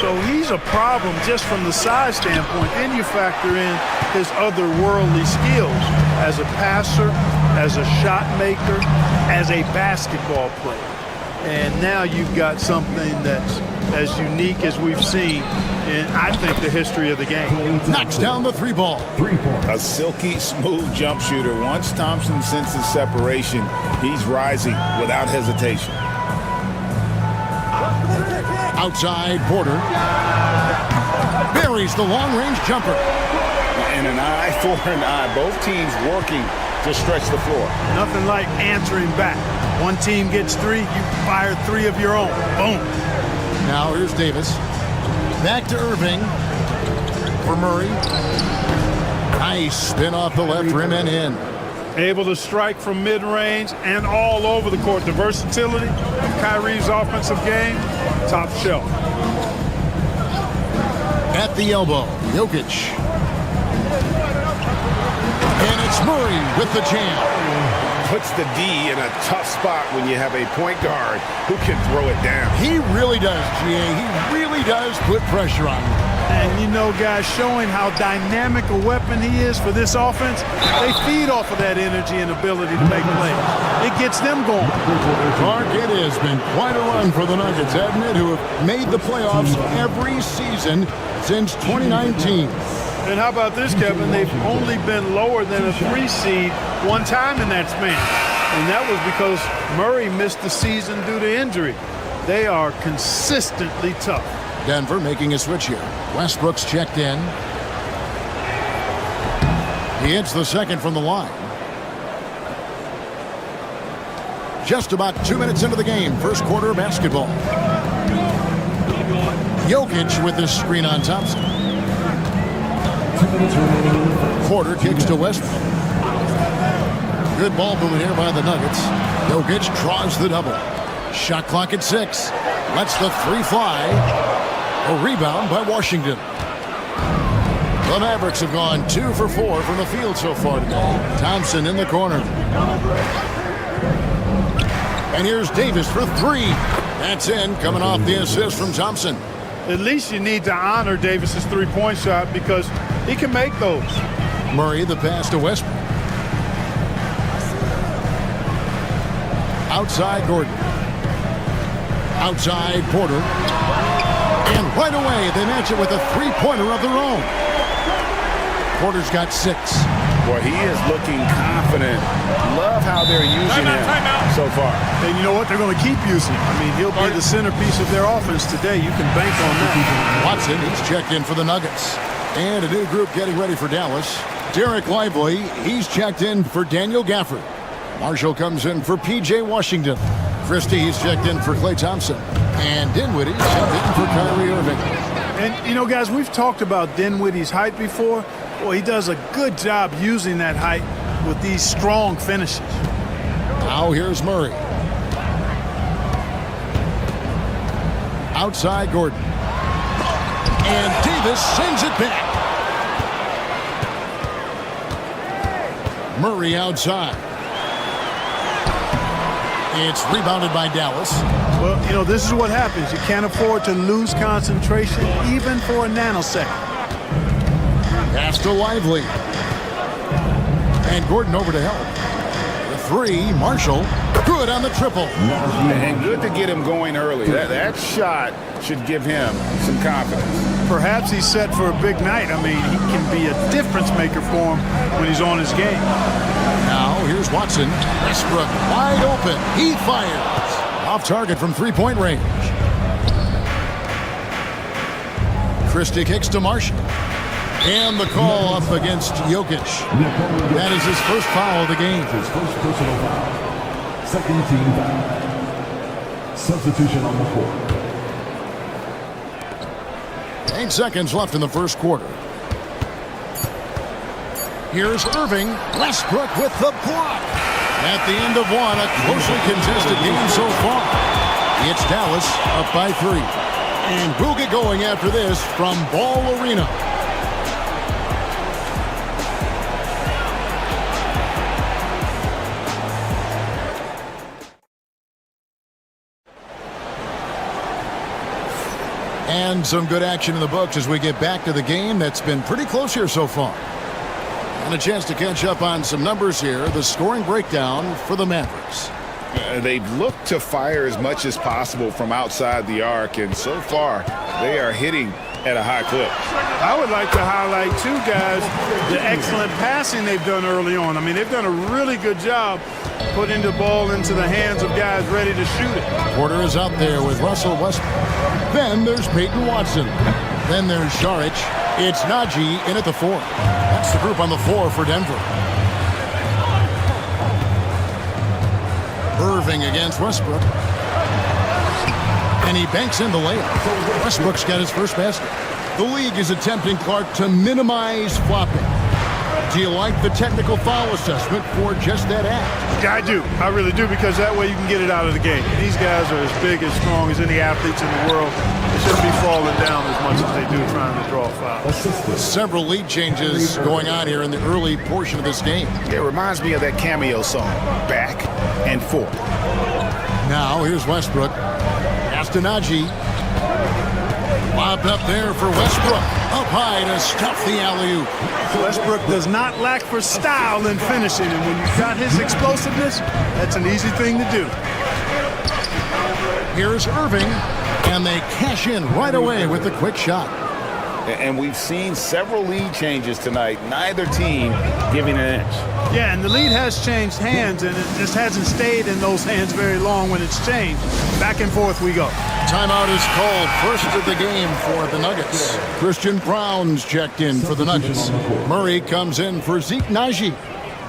Speaker 2: So he's a problem just from the size standpoint. Then you factor in his otherworldly skills as a passer, as a shot maker, as a basketball player. And now you've got something that's as unique as we've seen in, I think, the history of the game.
Speaker 6: Knocks down the three ball.
Speaker 8: A silky smooth jump shooter. Once Thompson senses separation, he's rising without hesitation.
Speaker 6: Outside, Porter buries the long-range jumper.
Speaker 8: And an eye for an eye. Both teams working to stretch the floor.
Speaker 2: Nothing like answering back. One team gets three, you fire three of your own. Boom.
Speaker 6: Now here's Davis. Back to Irving for Murray. Nice spin off the left rim and in.
Speaker 2: able to strike from mid-range and all over the court. The versatility of Kyrie's offensive game, top shelf.
Speaker 6: At the elbow, Jokic. And it's Murray with the jam.
Speaker 1: Puts the D in a tough spot when you have a point guard who can throw it down.
Speaker 6: He really does, GA. He really does put pressure on him.
Speaker 2: And you know, guys, showing how dynamic a weapon he is for this offense, they feed off of that energy and ability to make plays. It gets them going.
Speaker 6: Clark, it has been quite a run for the Nuggets, hasn't it, who have made the playoffs every season since 2019.
Speaker 2: And how about this, Kevin? They've only been lower than a 3 seed one time in that span. And that was because Murray missed the season due to injury. They are consistently tough.
Speaker 6: Denver making a switch here. Westbrook's checked in. He hits the second from the line. Just about 2 minutes into the game. First quarter of basketball. Jokic with this screen on Thompson. Porter kicks to Westbrook. Good ball movement here by the Nuggets. Jokic draws the double. Shot clock at 6. Lets the 3 fly. A rebound by Washington. The Mavericks have gone 2 for 4 from the field so far today. Thompson in the corner. And here's Davis for 3. That's in, coming off the assist from Thompson.
Speaker 2: At least you need to honor Davis's 3-point shot because he can make those.
Speaker 6: Murray, the pass to Westbrook. Outside Gordon. Outside Porter. And right away they match it with a 3-pointer of their own. Porter's got 6.
Speaker 8: Boy, he is looking confident. Love how they're using him so far.
Speaker 2: And you know what? They're going to keep using him. I mean, he'll be the centerpiece of their offense today. You can bank on that.
Speaker 6: Watson, he's checked in for the Nuggets. And a new group getting ready for Dallas. Derek Lively, he's checked in for Daniel Gafford. Marshall comes in for P.J. Washington. Christie, he's checked in for Klay Thompson. And Dinwiddie checked in for Kyrie Irving.
Speaker 2: And, you know, guys, we've talked about Dinwiddie's height before. Well, he does a good job using that height with these strong finishes.
Speaker 6: Now here's Murray. Outside Gordon. And Davis sends it back. Murray outside. It's rebounded by Dallas.
Speaker 2: Well, you know, this is what happens. You can't afford to lose concentration even for a nanosecond.
Speaker 6: Pass to Lively. And Gordon over to help. The 3, Marshall. Good on the triple.
Speaker 8: And good to get him going early. That shot should give him some confidence.
Speaker 2: Perhaps he's set for a big night. I mean, he can be a difference maker for him when he's on his game.
Speaker 6: Now here's Watson. Westbrook wide open. He fires. Off target from 3-point range. Christie kicks to Marshall. And the call up against Jokic. That is his first foul of the game.
Speaker 4: His first personal foul. Second team foul. Substitution on the court.
Speaker 6: 8 seconds left in the first quarter. Here's Irving. Westbrook with the block. At the end of one, a closely contested game so far. It's Dallas up by 3. And we'll get going after this from Ball Arena. And some good action in the books as we get back to the game that's been pretty close here so far. And a chance to catch up on some numbers here. The scoring breakdown for the Mavericks.
Speaker 8: They've looked to fire as much as possible from outside the arc, and so far they are hitting at a high clip.
Speaker 2: I would like to highlight, too, guys, the excellent passing they've done early on. I mean, they've done a really good job putting the ball into the hands of guys ready to shoot it.
Speaker 6: Porter is out there with Russell Westbrook. Then there's Peyton Watson. Then there's Saric. It's Najee in at the 4. That's the group on the 4 for Denver. Irving against Westbrook. And he banks in the layup. Westbrook's got his first basket. The league is attempting, Clark, to minimize flopping. Do you like the technical foul assessment for just that act?
Speaker 2: I do. I really do, because that way you can get it out of the game. These guys are as big, as strong as any athletes in the world. They shouldn't be falling down as much as they do trying to draw fouls.
Speaker 6: Several lead changes going on here in the early portion of this game.
Speaker 10: It reminds me of that cameo song, Back and Forth.
Speaker 6: Now here's Westbrook. Astonagi. Lobbed up there for Westbrook. Up high to stuff the alley-oop.
Speaker 2: Westbrook does not lack for style in finishing, and when you've got his explosiveness, that's an easy thing to do.
Speaker 6: Here's Irving, and they cash in right away with the quick shot.
Speaker 10: And we've seen several lead changes tonight, neither team giving an inch.
Speaker 2: Yeah, and the lead has changed hands, and it just hasn't stayed in those hands very long when it's changed. Back and forth we go.
Speaker 6: Timeout is called. First of the game for the Nuggets. Christian Brown's checked in for the Nuggets. Murray comes in for Zeke Naji.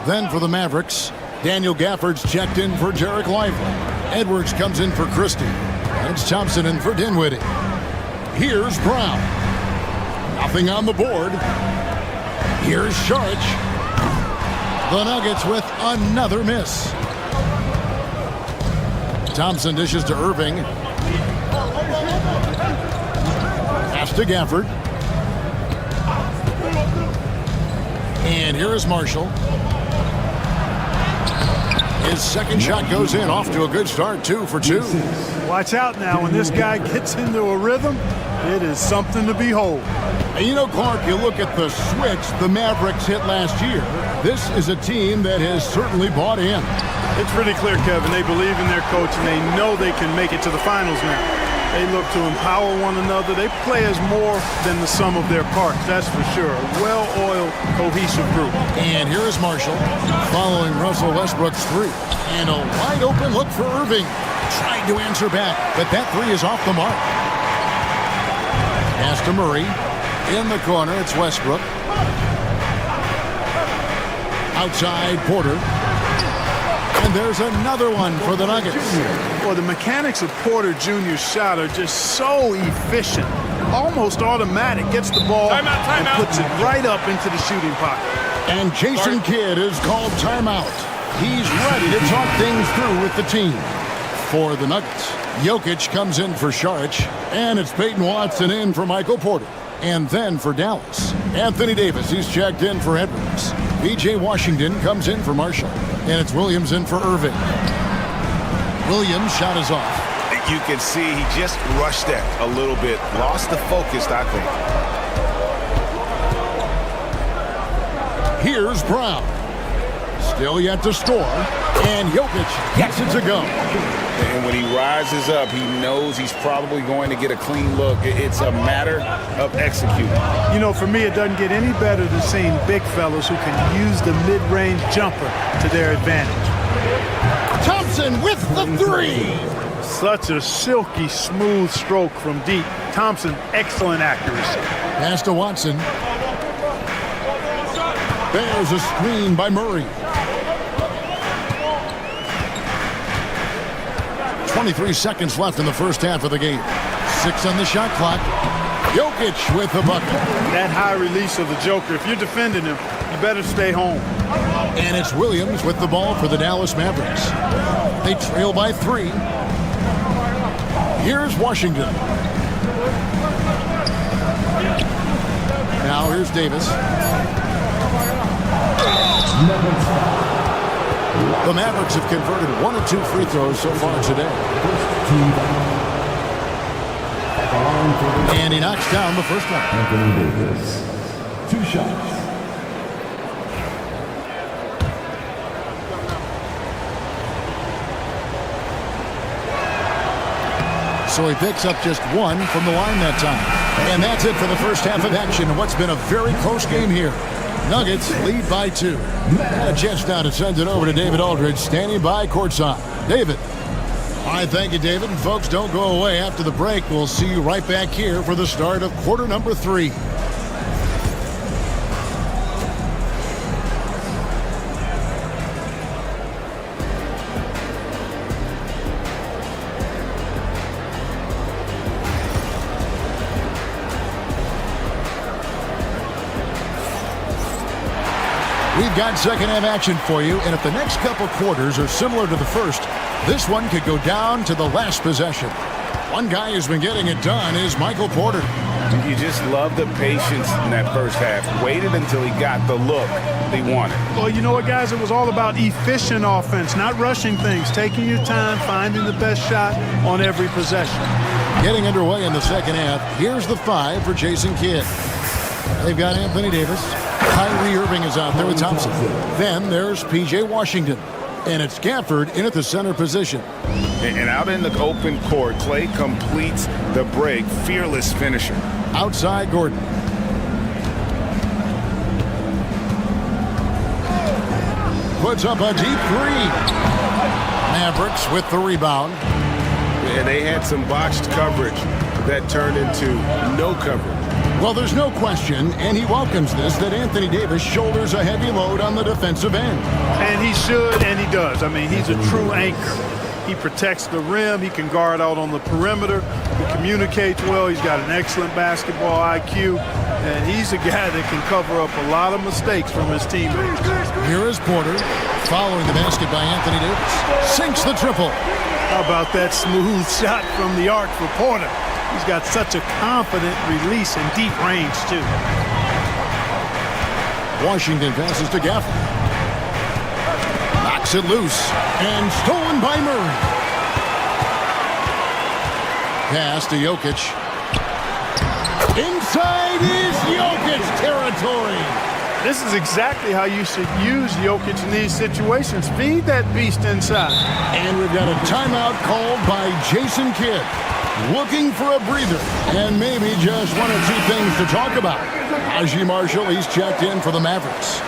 Speaker 6: Then for the Mavericks, Daniel Gafford's checked in for Jarek Lively. Edwards comes in for Christie. And it's Thompson in for Dinwiddie. Here's Brown. Nothing on the board. Here's Saric. The Nuggets with another miss. Thompson dishes to Irving. Pass to Gafford. And here is Marshall. His second shot goes in, off to a good start, 2 for 2.
Speaker 2: Watch out now. When this guy gets into a rhythm, it is something to behold.
Speaker 6: And you know, Clark, you look at the switch the Mavericks hit last year. This is a team that has certainly bought in.
Speaker 2: It's pretty clear, Kevin. They believe in their coach, and they know they can make it to the finals now. They look to empower one another. They play as more than the sum of their parts, that's for sure. A well-oiled, cohesive group.
Speaker 6: And here is Marshall following Russell Westbrook's 3. And a wide-open look for Irving. Tried to answer back, but that 3 is off the mark. Pass to Murray. In the corner, it's Westbrook. Outside, Porter. And there's another one for the Nuggets.
Speaker 2: Well, the mechanics of Porter Jr.'s shot are just so efficient. Almost automatic. Gets the ball and puts it right up into the shooting pocket.
Speaker 6: And Jason Kidd is called timeout. He's ready to talk things through with the team. For the Nuggets, Jokic comes in for Saric. And it's Peyton Watson in for Michael Porter. And then for Dallas, Anthony Davis, he's checked in for Edwards. B.J. Washington comes in for Marshall. And it's Williams in for Irving. Williams' shot is off.
Speaker 8: You can see he just rushed that a little bit. Lost the focus, I think.
Speaker 6: Here's Brown. Still yet to score. And Jokic gets it to go.
Speaker 8: And when he rises up, he knows he's probably going to get a clean look. It's a matter of executing.
Speaker 2: You know, for me, it doesn't get any better than seeing big fellas who can use the mid-range jumper to their advantage.
Speaker 6: Thompson with the 3.
Speaker 2: Such a silky, smooth stroke from deep. Thompson, excellent accuracy.
Speaker 6: Pass to Watson. There's a screen by Murray. 23 seconds left in the first half of the game. 6 on the shot clock. Jokic with the bucket.
Speaker 2: That high release of the Joker, if you're defending him, you better stay home.
Speaker 6: And it's Williams with the ball for the Dallas Mavericks. They trail by 3. Here's Washington. Now here's Davis. The Mavericks have converted 1 of 2 free throws so far today. And he knocks down the first one.
Speaker 4: Anthony Davis, 2 shots.
Speaker 6: So he picks up just 1 from the line that time. And that's it for the first half of action in what's been a very close game here. Nuggets lead by 2. A chance now to send it over to David Aldridge, standing by courtside. David. All right, thank you, David. And folks, don't go away. After the break, we'll see you right back here for the start of quarter number 3. We've got second half action for you, and if the next couple quarters are similar to the first, this one could go down to the last possession. One guy who's been getting it done is Michael Porter.
Speaker 8: You just love the patience in that first half. Waited until he got the look he wanted.
Speaker 2: Well, you know what, guys? It was all about efficient offense, not rushing things, taking your time, finding the best shot on every possession.
Speaker 6: Getting underway in the second half, here's the 5 for Jason Kidd. They've got Anthony Davis. Kyrie Irving is out there with Thompson. Then there's P.J. Washington. And it's Gafford in at the center position.
Speaker 8: And out in the open court, Clay completes the break. Fearless finisher.
Speaker 6: Outside Gordon. Puts up a deep 3. Mavericks with the rebound.
Speaker 1: And they had some botched coverage that turned into no coverage.
Speaker 6: Well, there's no question, and he welcomes this, that Anthony Davis shoulders a heavy load on the defensive end.
Speaker 2: And he should, and he does. I mean, he's a true anchor. He protects the rim. He can guard out on the perimeter. He communicates well. He's got an excellent basketball IQ. And he's a guy that can cover up a lot of mistakes from his teammates.
Speaker 6: Here is Porter, following the basket by Anthony Davis. Sinks the triple.
Speaker 2: How about that smooth shot from the arc for Porter? He's got such a confident release and deep range, too.
Speaker 6: Washington passes to Gafford. Knocks it loose. And stolen by Murray. Pass to Jokic. Inside is Jokic territory.
Speaker 2: This is exactly how you should use Jokic in these situations. Feed that beast inside.
Speaker 6: And we've got a timeout called by Jason Kidd. Looking for a breather, and maybe just one or two things to talk about. Najee Marshall, he's checked in for the Mavericks.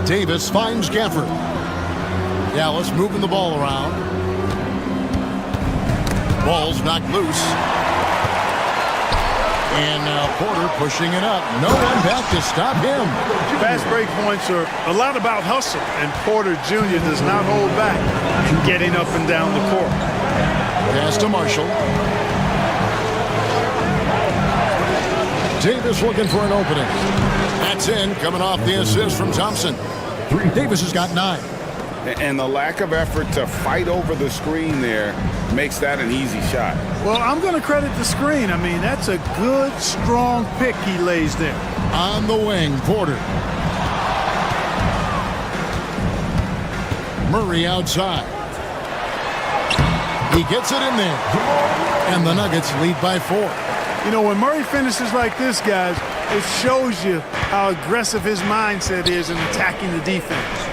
Speaker 6: Davis finds Gafford. Dallas moving the ball around. Ball's knocked loose. And now Porter pushing it up. No one back to stop him.
Speaker 2: Fast break points are a lot about hustle, and Porter Jr. does not hold back in getting up and down the court.
Speaker 6: Pass to Marshall. Davis looking for an opening. That's in, coming off the assist from Thompson. Davis has got 9.
Speaker 8: And the lack of effort to fight over the screen there makes that an easy shot.
Speaker 2: Well, I'm going to credit the screen. I mean, that's a good, strong pick he lays there.
Speaker 6: On the wing, Porter. Murray outside. He gets it in there. And the Nuggets lead by 4.
Speaker 2: You know, when Murray finishes like this, guys, it shows you how aggressive his mindset is in attacking the defense.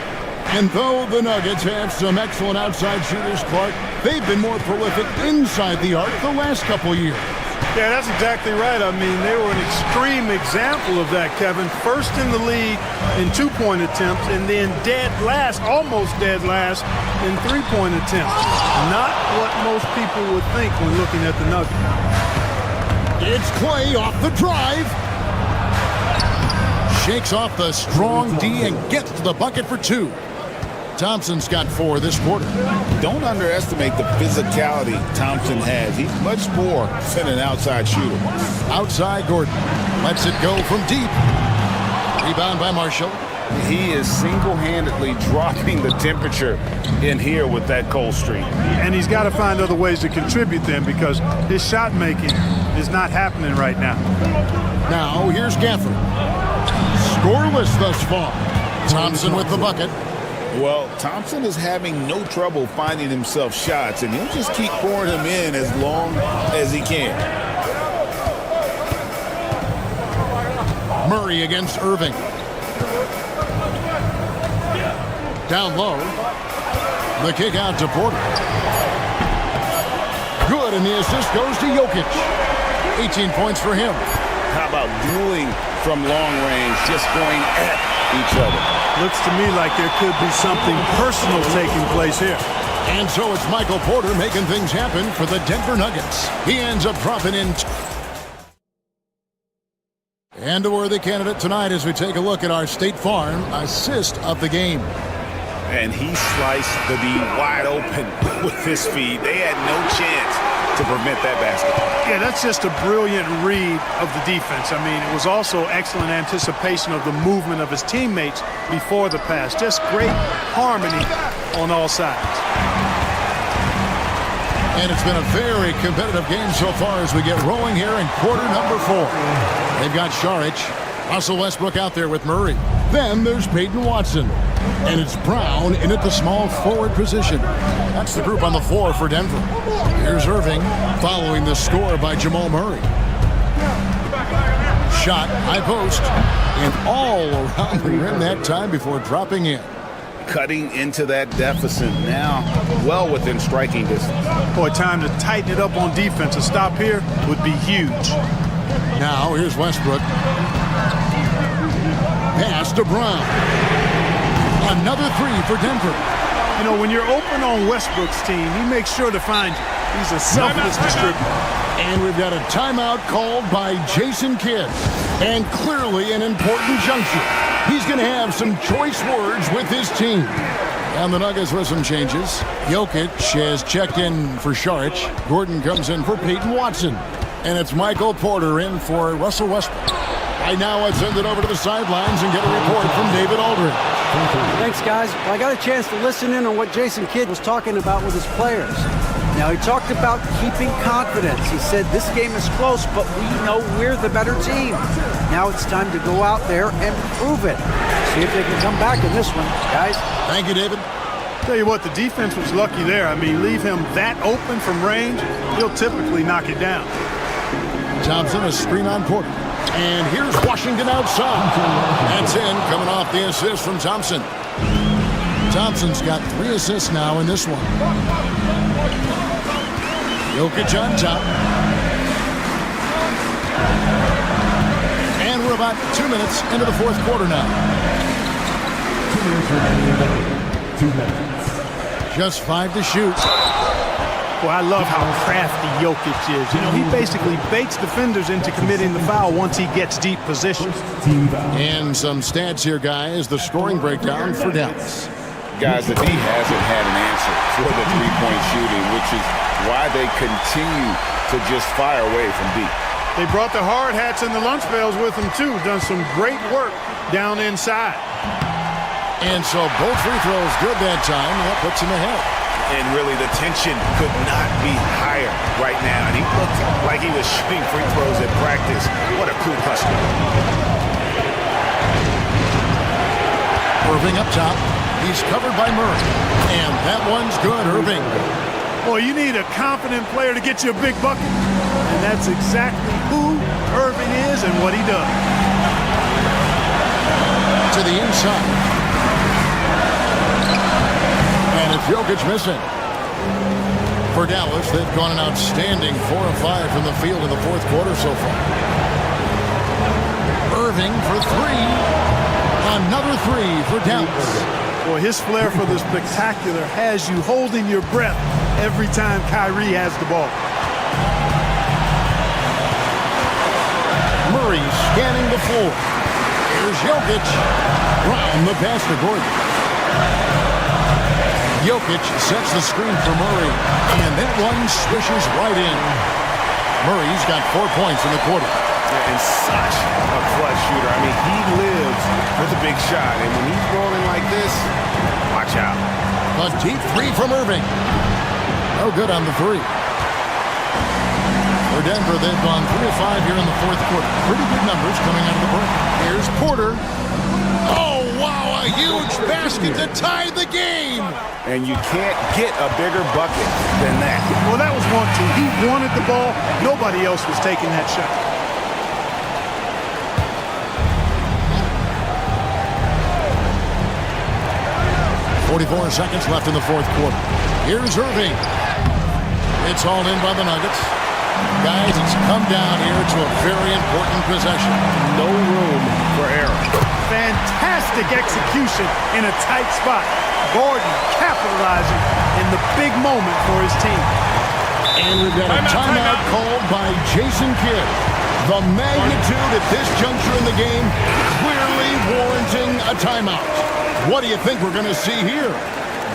Speaker 6: And though the Nuggets have some excellent outside shooters, Clark, they've been more prolific inside the arc the last couple years.
Speaker 2: Yeah, that's exactly right. I mean, they were an extreme example of that, Kevin. First in the league in two-point attempts, and then dead last, almost dead last, in three-point attempts. Not what most people would think when looking at the Nuggets.
Speaker 6: It's Clay off the drive. Shakes off the strong D and gets to the bucket for 2. Thompson's got 4 this quarter.
Speaker 8: Don't underestimate the physicality Thompson has. He's much more than an outside shooter.
Speaker 6: Outside Gordon. Lets it go from deep. Rebound by Marshall.
Speaker 8: He is single-handedly dropping the temperature in here with that cold streak.
Speaker 2: And he's got to find other ways to contribute then, because his shot making is not happening right now.
Speaker 6: Now here's Gafford. Scoreless thus far. Thompson with the bucket.
Speaker 8: Well, Thompson is having no trouble finding himself shots, and he'll just keep pouring them in as long as he can.
Speaker 6: Murray against Irving. Down low. The kick out to Porter. Good, and the assist goes to Jokic. 18 points for him.
Speaker 8: How about dueling from long range, just going at each other?
Speaker 2: Looks to me like there could be something personal taking place here.
Speaker 6: And so it's Michael Porter making things happen for the Denver Nuggets. He ends up dropping in. And a worthy candidate tonight as we take a look at our State Farm assist of the game.
Speaker 8: And he sliced the D wide open with his feet. They had no chance to prevent that basket.
Speaker 2: Yeah, that's just a brilliant read of the defense. I mean, it was also excellent anticipation of the movement of his teammates before the pass. Just great harmony on all sides.
Speaker 6: And it's been a very competitive game so far as we get rolling here in quarter number 4. They've got Šarić, Russell Westbrook out there with Murray. Then there's Peyton Watson. And it's Brown in at the small forward position. That's the group on the floor for Denver. Here's Irving following the score by Jamal Murray. Shot, high post, and all around the rim that time before dropping in.
Speaker 8: Cutting into that deficit now, well within striking distance.
Speaker 2: Boy, time to tighten it up on defense. A stop here would be huge.
Speaker 6: Now here's Westbrook. Pass to Brown. Another 3 for Denver.
Speaker 2: You know, when you're open on Westbrook's team, he makes sure to find you. He's a selfless distributor.
Speaker 6: And we've got a timeout called by Jason Kidd. And clearly an important juncture. He's going to have some choice words with his team. And the Nuggets with some changes. Jokic has checked in for Šarić. Gordon comes in for Peyton Watson. And it's Michael Porter in for Russell Westbrook. Right now, let's send it over to the sidelines and get a report from David Aldridge.
Speaker 9: Thanks, guys. I got a chance to listen in on what Jason Kidd was talking about with his players. Now, he talked about keeping confidence. He said this game is close, but we know we're the better team. Now it's time to go out there and prove it. See if they can come back in this one, guys.
Speaker 6: Thank you, David.
Speaker 2: Tell you what, the defense was lucky there. I mean, leave him that open from range, he'll typically knock it down.
Speaker 6: Thompson, a screen on Porter. And here's Washington outside. That's in, coming off the assist from Thompson. Thompson's got 3 assists now in this one. Jokic on top. And we're about 2 minutes into the 4th quarter now.
Speaker 4: 2 minutes.
Speaker 6: Just 5 to shoot.
Speaker 2: Well, I love how crafty Jokic is. You know, he basically baits defenders into committing the foul once he gets deep position.
Speaker 6: And some stats here, guys. The scoring breakdown for Dallas.
Speaker 8: Guys, the D hasn't had an answer for the three-point shooting, which is why they continue to just fire away from deep.
Speaker 2: They brought the hard hats and the lunch pails with them, too. Done some great work down inside.
Speaker 6: And so both free throws good that time. That puts him ahead.
Speaker 1: And really, the tension could not be higher right now. And he looked like he was shooting free throws at practice. What a cool customer.
Speaker 6: Irving up top. He's covered by Murray. And that one's good, Irving.
Speaker 2: Boy, you need a confident player to get you a big bucket. And that's exactly who Irving is and what he does.
Speaker 6: To the inside. And it's Jokic missing. For Dallas, they've gone an outstanding 4 of 5 from the field in the 4th quarter so far. Irving for 3. Another 3 for Dallas.
Speaker 2: Boy, his flair for the spectacular has you holding your breath every time Kyrie has the ball.
Speaker 6: Murray scanning the floor. Here's Jokic. Brown the pass to Gordon. Jokic sets the screen for Murray, and that one swishes right in. Murray's got 4 points in the quarter.
Speaker 1: And such a clutch shooter. I mean, he lives with a big shot, and when he's rolling like this, watch out.
Speaker 6: A deep 3 from Irving. No good on the 3. For Denver, they've gone 3 of 5 here in the 4th quarter. Pretty good numbers coming out of the break. Here's Porter. Oh, wow, a huge basket to tie the game.
Speaker 1: And you can't get a bigger bucket than that.
Speaker 2: Well, that was 1-2. He wanted the ball. Nobody else was taking that shot.
Speaker 6: .44 seconds left in the 4th quarter. Here's Irving. It's all in by the Nuggets. Guys, it's come down here to a very important possession.
Speaker 1: No room for error.
Speaker 2: Fantastic execution in a tight spot. Gordon capitalizing in the big moment for his team.
Speaker 6: And we've got a timeout called by Jason Kidd. The magnitude at this juncture in the game clearly warranting a timeout. What do you think we're going to see here?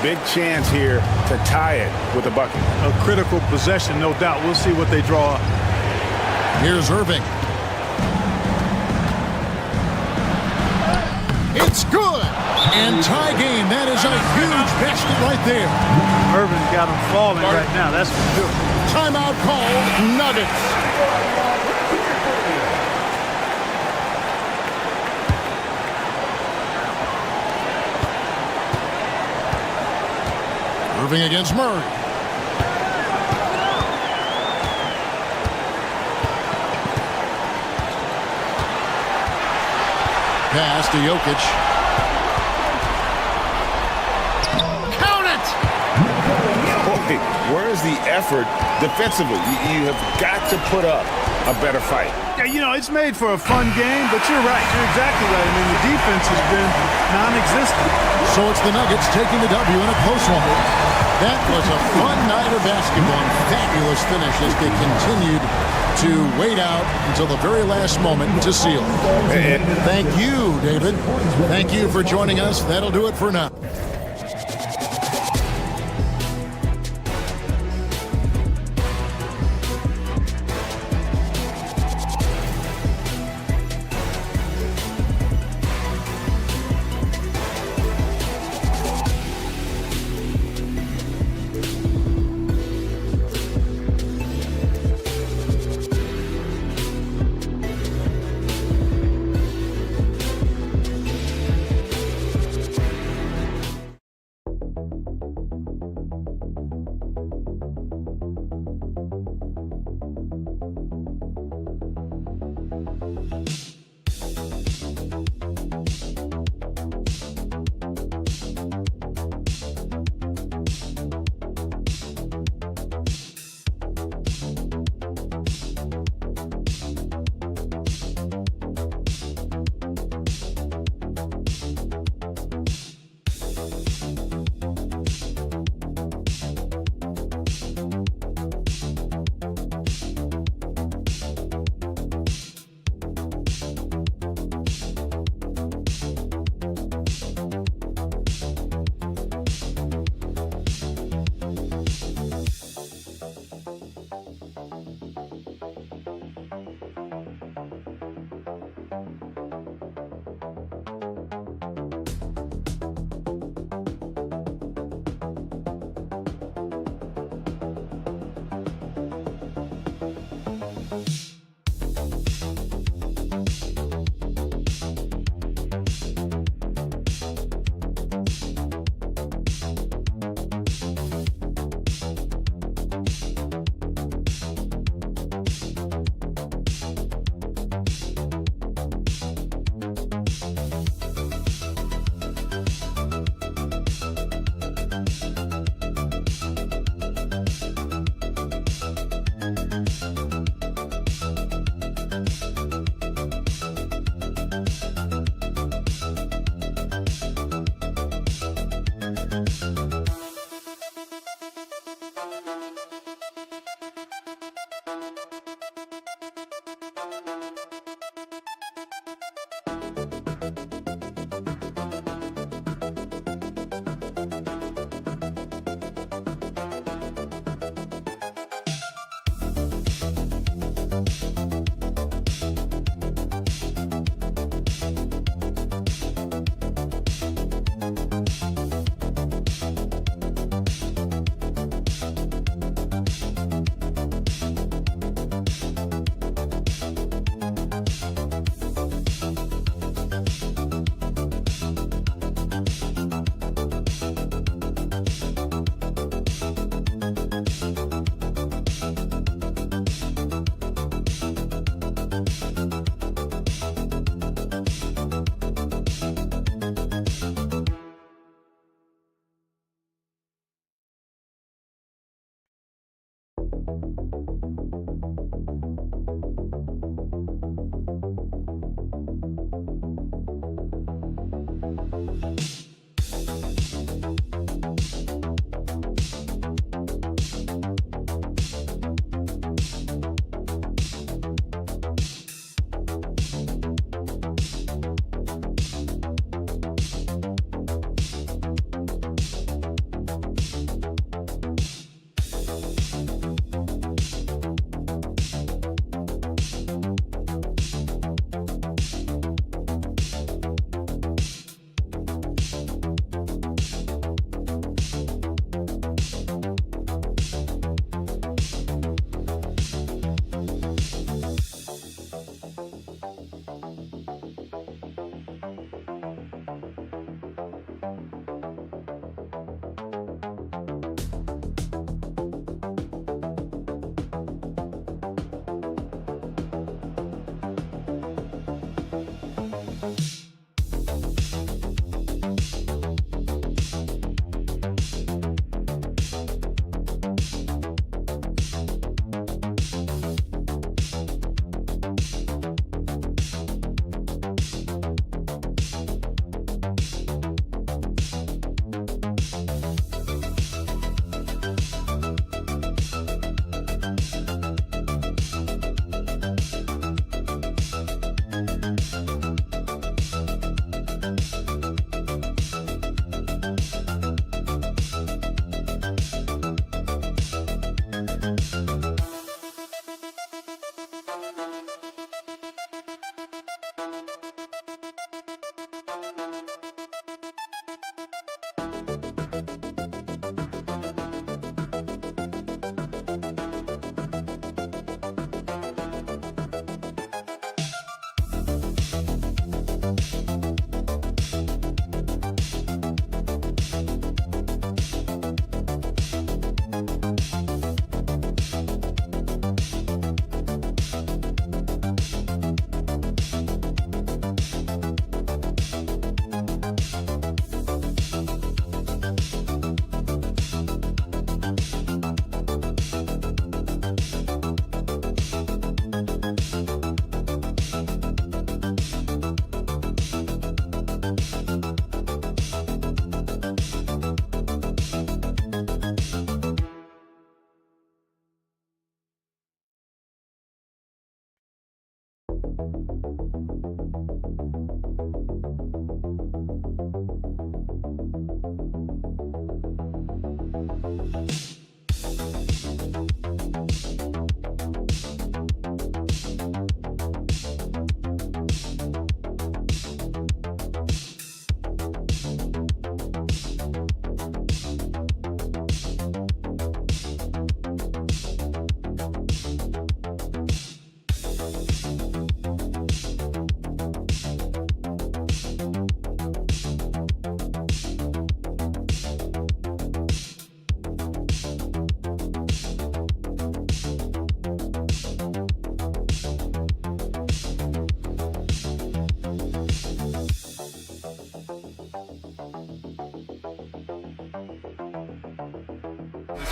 Speaker 1: Big chance here to tie it with a bucket.
Speaker 2: A critical possession, no doubt. We'll see what they draw up.
Speaker 6: Here's Irving. It's good. And tie game. That is a huge basket right there.
Speaker 2: Irving's got him falling right now. That's for sure.
Speaker 6: Timeout called. Nuggets. Irving against Murray. Pass to Jokic. Count it!
Speaker 8: Boy, where is the effort defensively? You have got to put up a better fight.
Speaker 2: Yeah, you know, it's made for a fun game, but you're right. You're exactly right. I mean, the defense has been non-existent.
Speaker 6: So it's the Nuggets taking the W in a close one. That was a fun night of basketball and fabulous finish as they continued to wait out until the very last moment to seal. And thank you, David. Thank you for joining us. That'll do it for now.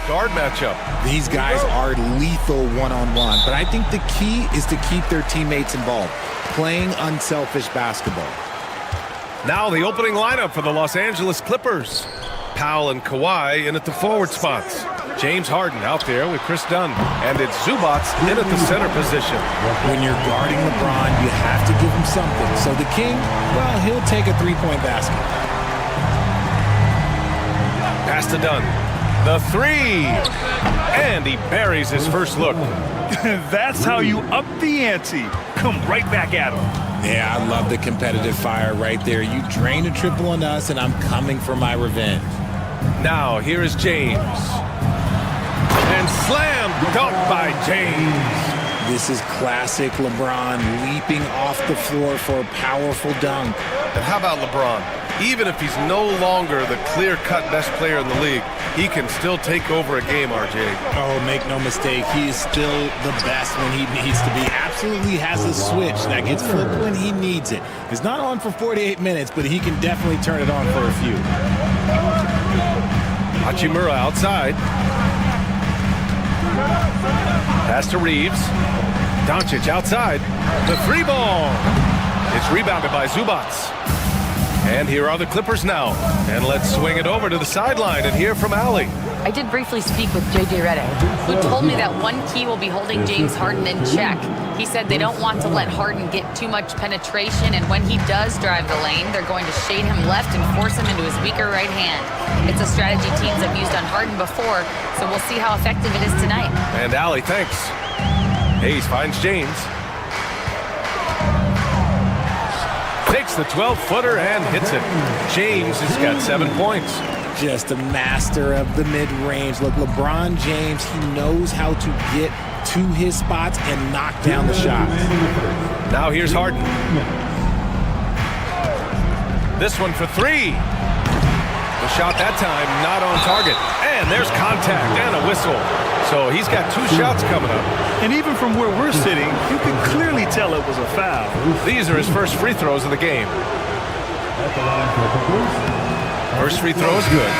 Speaker 1: Guard matchup.
Speaker 7: These guys are lethal one-on-one, but I think the key is to keep their teammates involved, playing unselfish basketball.
Speaker 1: Now the opening lineup for the Los Angeles Clippers. Powell and Kawhi in at the forward spots. James Harden out there with Chris Dunn. And it's Zubats in at the center position.
Speaker 7: When you're guarding LeBron, you have to give him something. So the King, well, he'll take a three-point basket.
Speaker 1: Pass to Dunn. The three. And he buries his first look.
Speaker 3: That's how you up the ante. Come right back at him.
Speaker 7: Yeah, I love the competitive fire right there. You drain a triple on us, and I'm coming for my revenge.
Speaker 1: Now, here is James. And slam dunk by James.
Speaker 7: This is classic LeBron leaping off the floor for a powerful dunk.
Speaker 1: And how about LeBron? Even if he's no longer the clear-cut best player in the league, he can still take over a game, RJ.
Speaker 7: Oh, make no mistake, he is still the best when he needs to be. Absolutely has a switch that gets flipped when he needs it. It's not on for 48 minutes, but he can definitely turn it on for a few.
Speaker 1: Hachimura outside. Pass to Reeves. Doncic outside. The three ball. It's rebounded by Zubats. And here are the Clippers now. And let's swing it over to the sideline and hear from Allie.
Speaker 5: I did briefly speak with J.J. Redick, who told me that one key will be holding James Harden in check. He said they don't want to let Harden get too much penetration, and when he does drive the lane, they're going to shade him left and force him into his weaker right hand. It's a strategy teams have used on Harden before, so we'll see how effective it is tonight.
Speaker 1: And Allie, thanks. Hayes finds James. Takes the 12-footer and hits it. James has got 7 points.
Speaker 7: Just a master of the mid-range. Look, LeBron James, he knows how to get to his spots and knock down the shots.
Speaker 1: Now here's Harden. This one for three. The shot that time not on target. And there's contact and a whistle. So he's got 2 shots coming up.
Speaker 3: And even from where we're sitting, you can clearly tell it was a foul.
Speaker 1: These are his first free throws of the game. First free throw is good.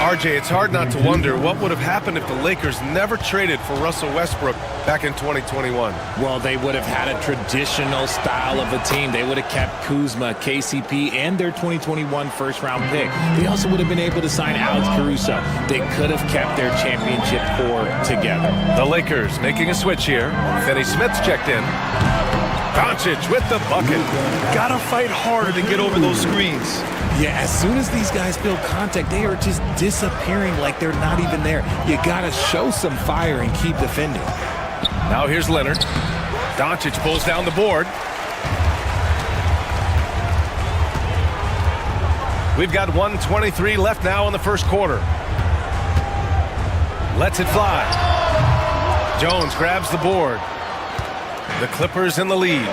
Speaker 1: RJ, it's hard not to wonder what would have happened if the Lakers never traded for Russell Westbrook back in 2021.
Speaker 7: Well, they would have had a traditional style of a team. They would have kept Kuzma, KCP, and their 2021 first-round pick. They also would have been able to sign Alex Caruso. They could have kept their championship core together.
Speaker 1: The Lakers making a switch here. Finney Smith's checked in. Doncic with the bucket.
Speaker 3: Gotta fight harder to get over those screens.
Speaker 7: Yeah, as soon as these guys build contact, they are just disappearing like they're not even there. You gotta show some fire and keep defending.
Speaker 1: Now here's Leonard. Doncic pulls down the board. We've got 1:23 left now in the first quarter. Lets it fly. Jones grabs the board. The Clippers in the lead.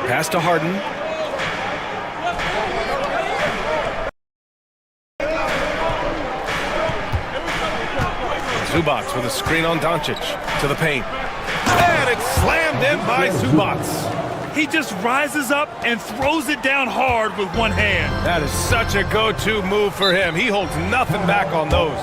Speaker 1: Pass to Harden. Zubats with a screen on Doncic to the paint. And it's slammed in by Zubats.
Speaker 3: He just rises up and throws it down hard with one hand.
Speaker 1: That is such a go-to move for him. He holds nothing back on those.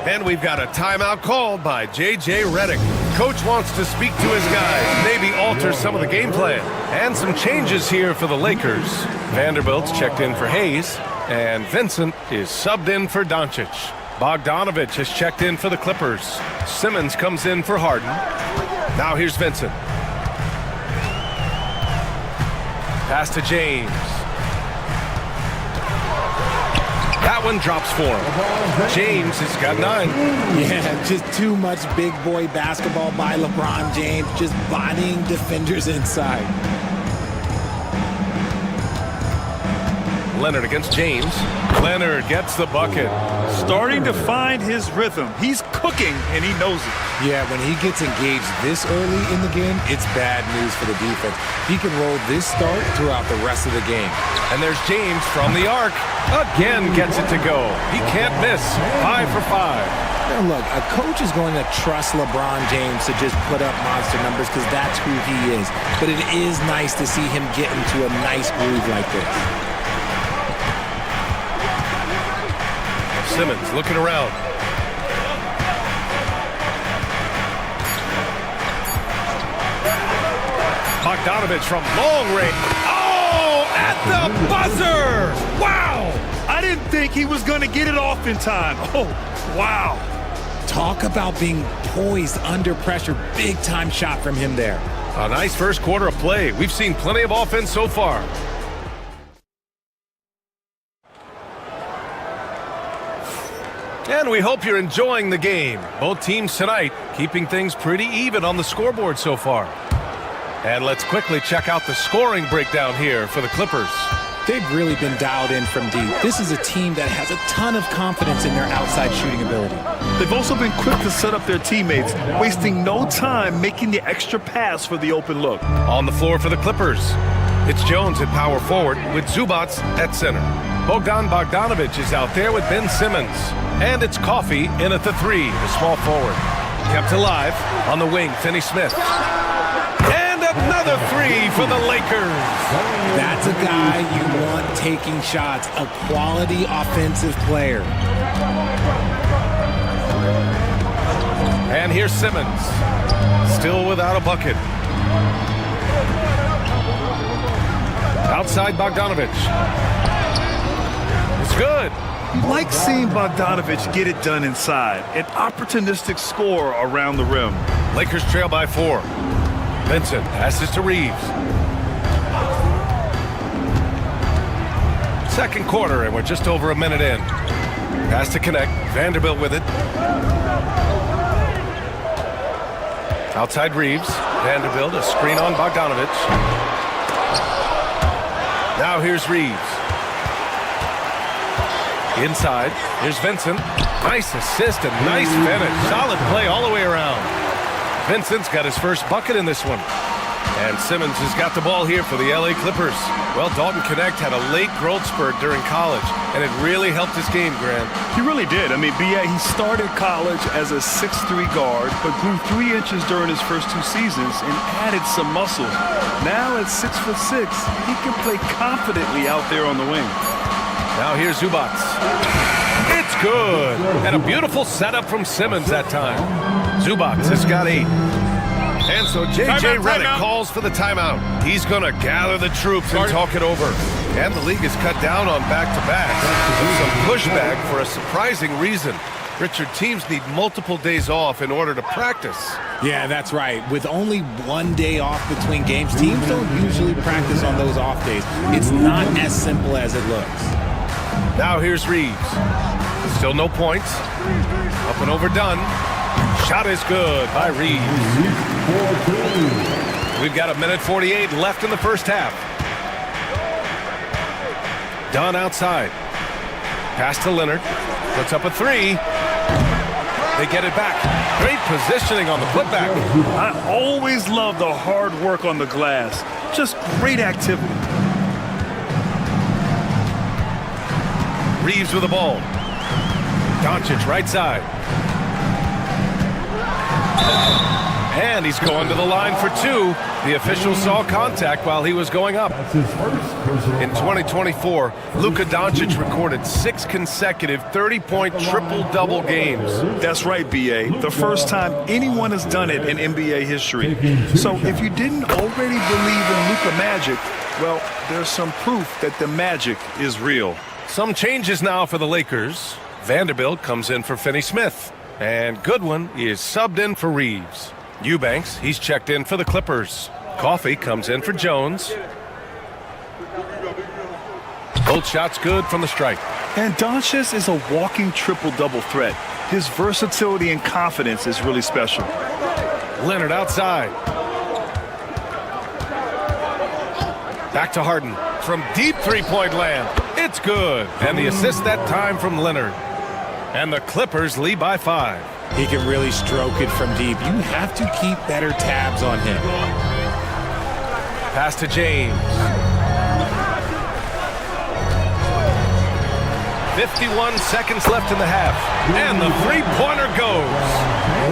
Speaker 1: And we've got a timeout called by J.J. Redick. Coach wants to speak to his guys, maybe alter some of the game plan. And some changes here for the Lakers. Vanderbilt's checked in for Hayes, and Vincent is subbed in for Doncic. Bogdanovich has checked in for the Clippers. Simmons comes in for Harden. Now here's Vincent. Pass to James. That one drops for him. James has got 9.
Speaker 7: Yeah, just too much big boy basketball by LeBron James, just bodying defenders inside.
Speaker 1: Leonard against James. Leonard gets the bucket.
Speaker 3: Starting to find his rhythm. He's cooking, and he knows it.
Speaker 7: Yeah, when he gets engaged this early in the game, it's bad news for the defense. He can roll this start throughout the rest of the game.
Speaker 1: And there's James from the arc. Again gets it to go. He can't miss. 5 for 5.
Speaker 7: Now look, a coach is going to trust LeBron James to just put up monster numbers because that's who he is. But it is nice to see him get into a nice groove like this.
Speaker 1: Simmons looking around. Bogdanovich from long range. Oh, at the buzzer! Wow!
Speaker 3: I didn't think he was going to get it off in time. Oh, wow.
Speaker 7: Talk about being poised under pressure. Big time shot from him there.
Speaker 1: A nice first quarter of play. We've seen plenty of offense so far. And we hope you're enjoying the game. Both teams tonight keeping things pretty even on the scoreboard so far. And let's quickly check out the scoring breakdown here for the Clippers.
Speaker 7: They've really been dialed in from deep. This is a team that has a ton of confidence in their outside shooting ability.
Speaker 3: They've also been quick to set up their teammates, wasting no time making the extra pass for the open look.
Speaker 1: On the floor for the Clippers, it's Jones at power forward with Zubac at center. Bogdanovich is out there with Ben Simmons. And it's Coffee in at the 3, the small forward. Kept alive on the wing, Finney-Smith. And another 3 for the Lakers.
Speaker 7: That's a guy you want taking shots, a quality offensive player.
Speaker 1: And here's Simmons, still without a bucket. Outside Bogdanovich. It's good.
Speaker 3: Like seeing Bogdanovich get it done inside. An opportunistic score around the rim.
Speaker 1: Lakers trail by 4. Vincent passes to Reeves. Second quarter, and we're just over a minute in. Pass to connect. Vanderbilt with it. Outside Reeves. Vanderbilt, a screen on Bogdanovich. Now here's Reeves. Inside, here's Vincent. Nice assist and nice finish. Solid play all the way around. Vincent's got his first bucket in this one. And Simmons has got the ball here for the LA Clippers. Well, Dalton Connect had a late growth spurt during college, and it really helped his game, Grant.
Speaker 3: He really did. I mean, B.A., he started college as a 6'3" guard, but grew 3 inches during his first 2 seasons and added some muscle. Now at 6'6", he can play confidently out there on the wing.
Speaker 1: Now here's Zubac. It's good. And a beautiful setup from Simmons that time. Zubac has got 8. And so J.J. Redick calls for the timeout. He's going to gather the troops and talk it over. And the league has cut down on back-to-backs. Some pushback for a surprising reason. Richard, teams need multiple days off in order to practice.
Speaker 7: Yeah, that's right. With only 1 day off between games, teams don't usually practice on those off days. It's not as simple as it looks.
Speaker 1: Now here's Reeves. Still no points. Up and overdone. Shot is good by Reeves. We've got 1:48 left in the first half. Dunn outside. Pass to Leonard. Puts up a 3. They get it back. Great positioning on the putback.
Speaker 3: I always love the hard work on the glass. Just great activity.
Speaker 1: Reeves with the ball. Doncic right side. And he's going to the line for 2. The official saw contact while he was going up. In 2024, Luka Doncic recorded 6 consecutive 30-point triple-double games.
Speaker 3: That's right, B.A. The first time anyone has done it in NBA history. So if you didn't already believe in Luka magic, well, there's some proof that the magic is real.
Speaker 1: Some changes now for the Lakers. Vanderbilt comes in for Finney-Smith. And Goodwin is subbed in for Reeves. Eubanks, he's checked in for the Clippers. Coffee comes in for Jones. Both shots good from the stripe.
Speaker 3: And Doncic is a walking triple-double threat. His versatility and confidence is really special.
Speaker 1: Leonard outside. Back to Harden. From deep three-point land. It's good. And the assist that time from Leonard. And the Clippers lead by 5.
Speaker 7: He can really stroke it from deep. You have to keep better tabs on him.
Speaker 1: Pass to James. 51 seconds left in the half. And the three-pointer goes.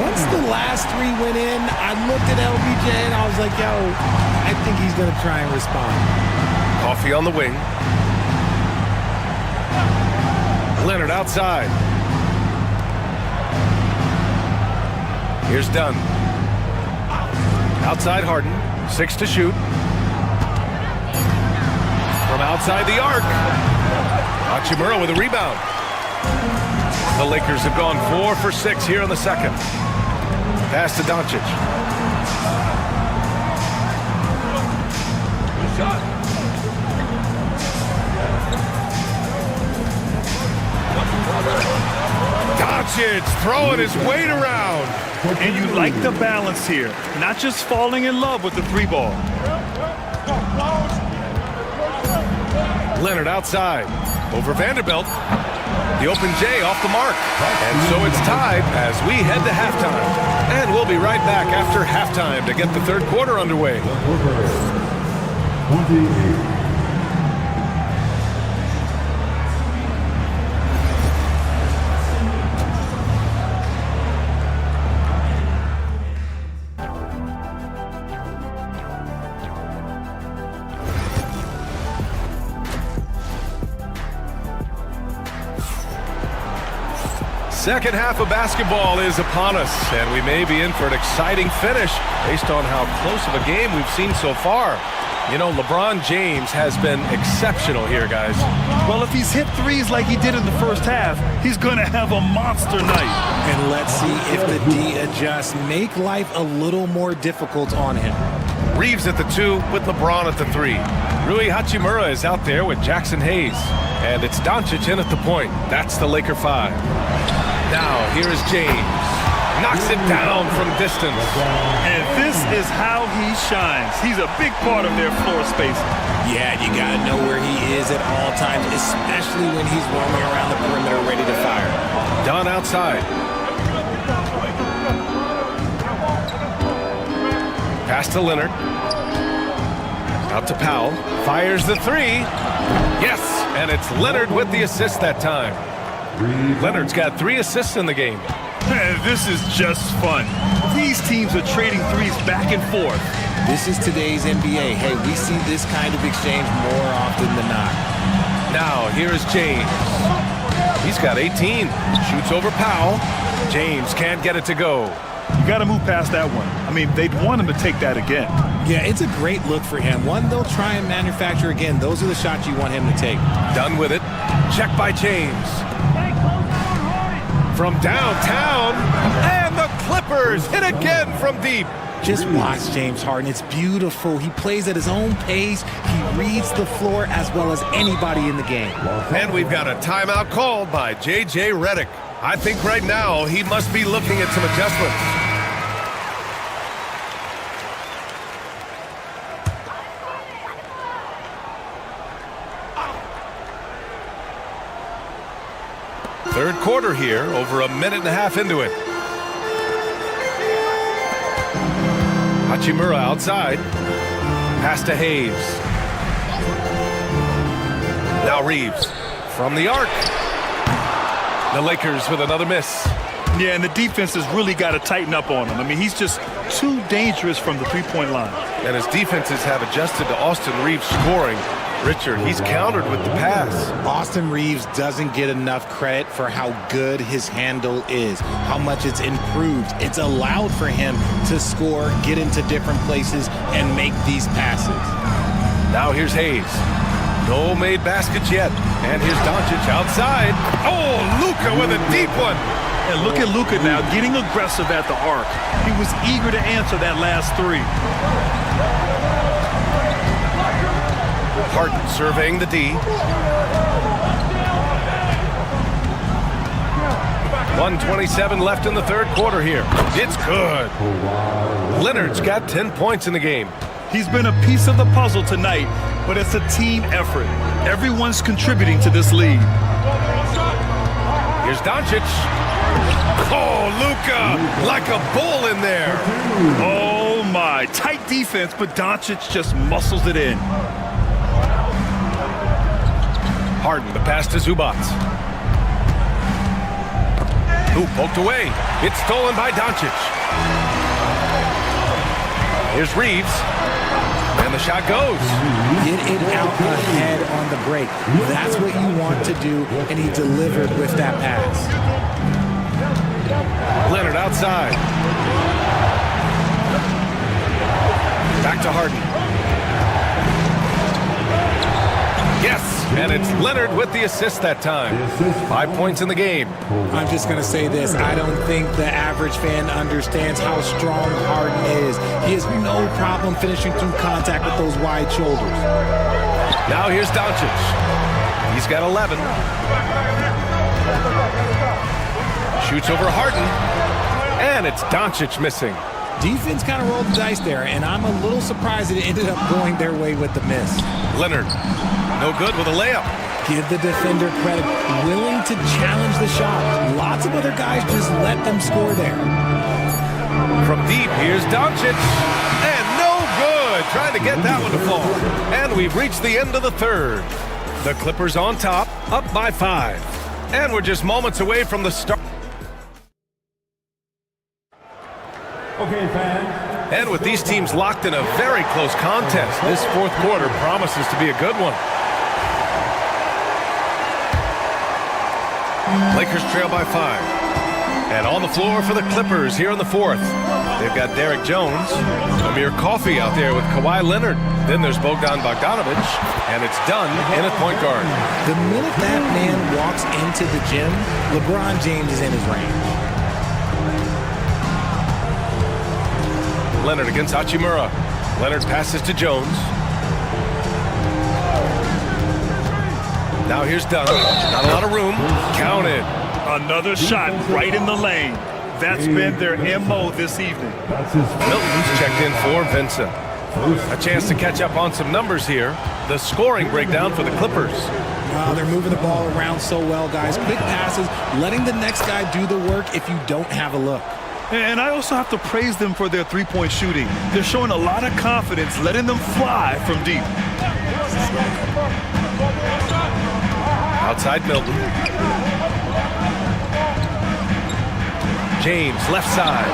Speaker 7: Once the last three went in, I looked at LBJ and I was like, yo, I think he's going to try and respond.
Speaker 1: Coffee on the wing. Leonard outside. Here's Dunn. Outside Harden. 6 to shoot. From outside the arc. Hachimura with a rebound. The Lakers have gone 4 for 6 here in the second. Pass to Doncic. Doncic throwing his weight around.
Speaker 3: And you like the balance here, not just falling in love with the three ball.
Speaker 1: Leonard outside. Over Vanderbilt. The open J off the mark. And so it's tied as we head to halftime. And we'll be right back after halftime to get the third quarter underway.
Speaker 4: 28.
Speaker 1: Second half of basketball is upon us, and we may be in for an exciting finish based on how close of a game we've seen so far. You know, LeBron James has been exceptional here, guys.
Speaker 3: Well, if he's hit threes like he did in the first half, he's going to have a monster night.
Speaker 7: And let's see if the D adjusts, make life a little more difficult on him.
Speaker 1: Reeves at the 2 with LeBron at the 3. Rui Hachimura is out there with Jackson Hayes. And it's Doncic in at the point. That's the Laker 5. Now, here is James. Knocks it down from distance.
Speaker 3: And this is how he shines. He's a big part of their floor space.
Speaker 7: Yeah, you got to know where he is at all times, especially when he's roaming around the perimeter ready to fire.
Speaker 1: Dunn outside. Pass to Leonard. Out to Powell. Fires the 3. Yes, and it's Leonard with the assist that time. Leonard's got 3 assists in the game.
Speaker 3: Man, this is just fun. These teams are trading threes back and forth.
Speaker 7: This is today's NBA. Hey, we see this kind of exchange more often than not.
Speaker 1: Now, here is James. He's got 18. Shoots over Powell. James can't get it to go.
Speaker 3: You got to move past that one. I mean, they'd want him to take that again.
Speaker 7: Yeah, it's a great look for him. One, they'll try and manufacture again. Those are the shots you want him to take.
Speaker 1: Done with it. Check by James. From downtown, and the Clippers hit again from deep.
Speaker 7: Just watch James Harden. It's beautiful. He plays at his own pace. He reads the floor as well as anybody in the game.
Speaker 1: And we've got a timeout called by J.J. Redick. I think right now he must be looking at some adjustments. Third quarter here, over a minute and a half into it. Hachimura outside. Pass to Hayes. Now Reeves from the arc. The Lakers with another miss.
Speaker 3: Yeah, and the defense has really got to tighten up on him. I mean, he's just too dangerous from the three-point line.
Speaker 1: And his defenses have adjusted to Austin Reeves scoring. Richard, he's countered with the pass.
Speaker 7: Austin Reeves doesn't get enough credit for how good his handle is, how much it's improved. It's allowed for him to score, get into different places, and make these passes.
Speaker 1: Now here's Hayes. No made baskets yet. And here's Doncic outside. Oh, Luka with a deep one.
Speaker 3: And look at Luka now getting aggressive at the arc. He was eager to answer that last 3.
Speaker 1: Harden surveying the D. 1:27 left in the third quarter here. It's good. Leonard's got 10 points in the game.
Speaker 3: He's been a piece of the puzzle tonight, but it's a team effort. Everyone's contributing to this lead.
Speaker 1: Here's Doncic. Oh, Luka, like a bull in there.
Speaker 3: Oh, my. Tight defense, but Doncic just muscles it in.
Speaker 1: Harden, the pass to Zubac. Who poked away. It's stolen by Doncic. Here's Reeves. And the shot goes.
Speaker 7: Get it out ahead on the break. That's what you want to do, and he delivered with that pass.
Speaker 1: Leonard outside. Back to Harden. Yes, and it's Leonard with the assist that time. 5 points in the game.
Speaker 7: I'm just going to say this. I don't think the average fan understands how strong Harden is. He has no problem finishing through contact with those wide shoulders.
Speaker 1: Now here's Doncic. He's got 11. Shoots over Harden. And it's Doncic missing.
Speaker 7: Defense kind of rolled the dice there, and I'm a little surprised it ended up going their way with the miss.
Speaker 1: Leonard, no good with a layup.
Speaker 7: Give the defender credit, willing to challenge the shot. Lots of other guys just let them score there.
Speaker 1: From deep, here's Doncic. And no good. Trying to get that one to fall. And we've reached the end of the third. The Clippers on top, up by 5. And we're just moments away from the start.
Speaker 4: Okay, fans.
Speaker 1: And with these teams locked in a very close contest, this fourth quarter promises to be a good one. Lakers trail by 5. And on the floor for the Clippers here in the fourth. They've got Derek Jones, Amir Coffey out there with Kawhi Leonard. Then there's Bogdan Bogdanovic, and it's done in at point guard.
Speaker 7: The minute that man walks into the gym, LeBron James is in his range.
Speaker 1: Leonard against Hachimura. Leonard passes to Jones. Now here's Dunn. Not a lot of room. Counted.
Speaker 3: Another shot right in the lane. That's been their MO this evening.
Speaker 1: Milton's checked in for Vincent. A chance to catch up on some numbers here. The scoring breakdown for the Clippers.
Speaker 7: Wow, they're moving the ball around so well, guys. Quick passes, letting the next guy do the work if you don't have a look.
Speaker 3: And I also have to praise them for their three-point shooting. They're showing a lot of confidence, letting them fly from deep.
Speaker 1: Outside Milton. James, left side.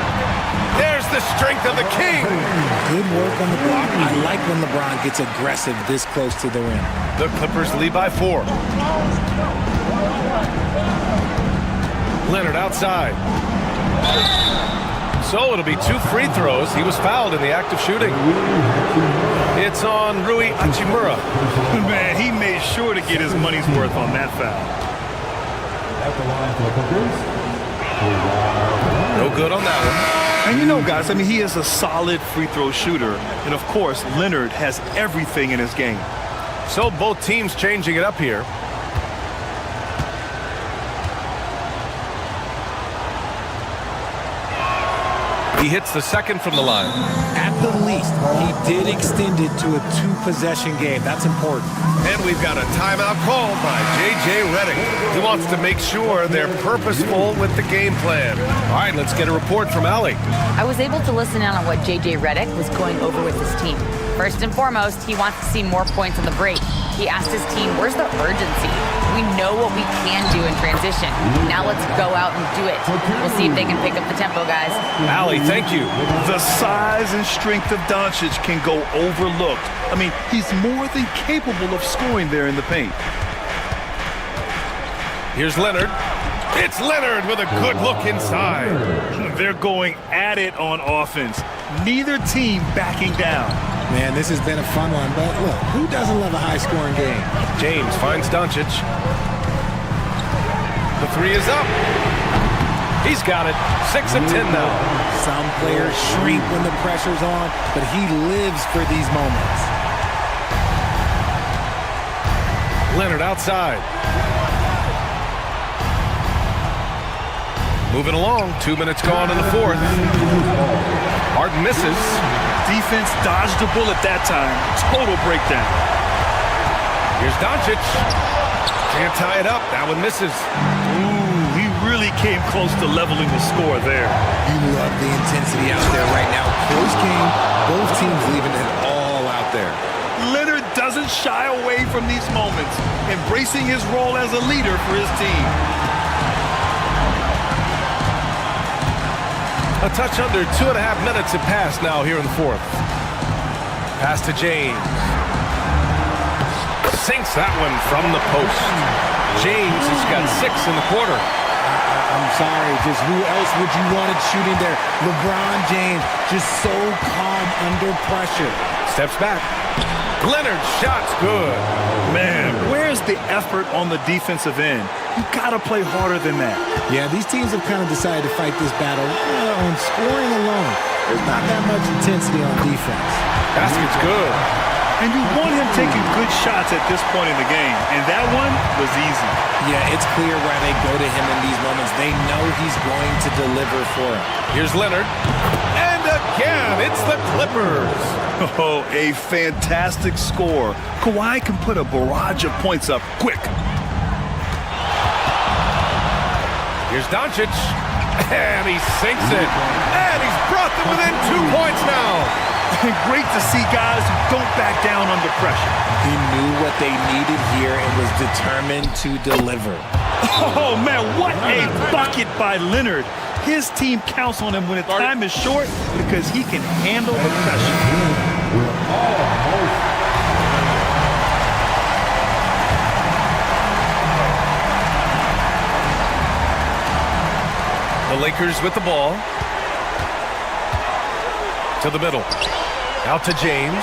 Speaker 1: There's the strength of the king.
Speaker 7: Good work on the block. I like when LeBron gets aggressive this close to the rim.
Speaker 1: The Clippers lead by 4. Leonard outside. So it'll be 2 free throws. He was fouled in the act of shooting. It's on Rui Hachimura.
Speaker 3: Man, he made sure to get his money's worth on that foul.
Speaker 4: At the line for the Clippers.
Speaker 1: No good on that one.
Speaker 3: And you know, guys, I mean, he is a solid free throw shooter. And, of course, Leonard has everything in his game.
Speaker 1: So both teams changing it up here. He hits the second from the line.
Speaker 7: At the least, he did extend it to a 2-possession game. That's important.
Speaker 1: And we've got a timeout called by J.J. Redick. He wants to make sure they're purposeful with the game plan. All right, let's get a report from Allie.
Speaker 5: I was able to listen in on what J.J. Redick was going over with his team. First and foremost, he wants to see more points on the break. He asked his team, where's the urgency? We know what we can do in transition. Now let's go out and do it. We'll see if they can pick up the tempo, guys.
Speaker 1: Allie, thank you.
Speaker 3: The size and strength of Doncic can go overlooked. I mean, he's more than capable of scoring there in the paint.
Speaker 1: Here's Leonard. It's Leonard with a good look inside.
Speaker 3: They're going at it on offense. Neither team backing down.
Speaker 7: Man, this has been a fun one, but look, who doesn't love a high-scoring game?
Speaker 1: James finds Doncic. The 3 is up. He's got it. 6 of 10 now.
Speaker 7: Some players shrink when the pressure's on, but he lives for these moments.
Speaker 1: Leonard outside. Moving along, 2 minutes gone in the fourth. Harden misses.
Speaker 3: Defense dodged the bullet that time. Total breakdown.
Speaker 1: Here's Doncic. Can't tie it up. That one misses.
Speaker 3: Ooh, he really came close to leveling the score there.
Speaker 7: You love the intensity out there right now. Close game, both teams leaving it all out there.
Speaker 3: Leonard doesn't shy away from these moments, embracing his role as a leader for his team.
Speaker 1: A touch under 2.5 minutes have passed now here in the fourth. Pass to James. Sinks that one from the post. James has got 6 in the quarter.
Speaker 7: I'm sorry, just who else would you want it shooting there? LeBron James, just so calm under pressure.
Speaker 1: Steps back. Leonard's shot's good.
Speaker 3: Man, where's the effort on the defensive end? You gotta play harder than that.
Speaker 7: Yeah, these teams have kind of decided to fight this battle on scoring alone. There's not that much intensity on defense.
Speaker 1: Basket's good.
Speaker 3: And you want him taking good shots at this point in the game, and that one was easy.
Speaker 7: Yeah, it's clear why they go to him in these moments. They know he's going to deliver for him.
Speaker 1: Here's Leonard. And again, it's the Clippers.
Speaker 3: Oh, a fantastic score. Kawhi can put a barrage of points up quick.
Speaker 1: Here's Doncic. And he sinks it. And he's brought them within 2 points now.
Speaker 3: Great to see guys who don't back down under pressure.
Speaker 7: He knew what they needed here and was determined to deliver.
Speaker 3: Oh, man, what a bucket by Leonard. His team counts on him when the time is short because he can handle the pressure.
Speaker 1: The Lakers with the ball. To the middle. Out to James.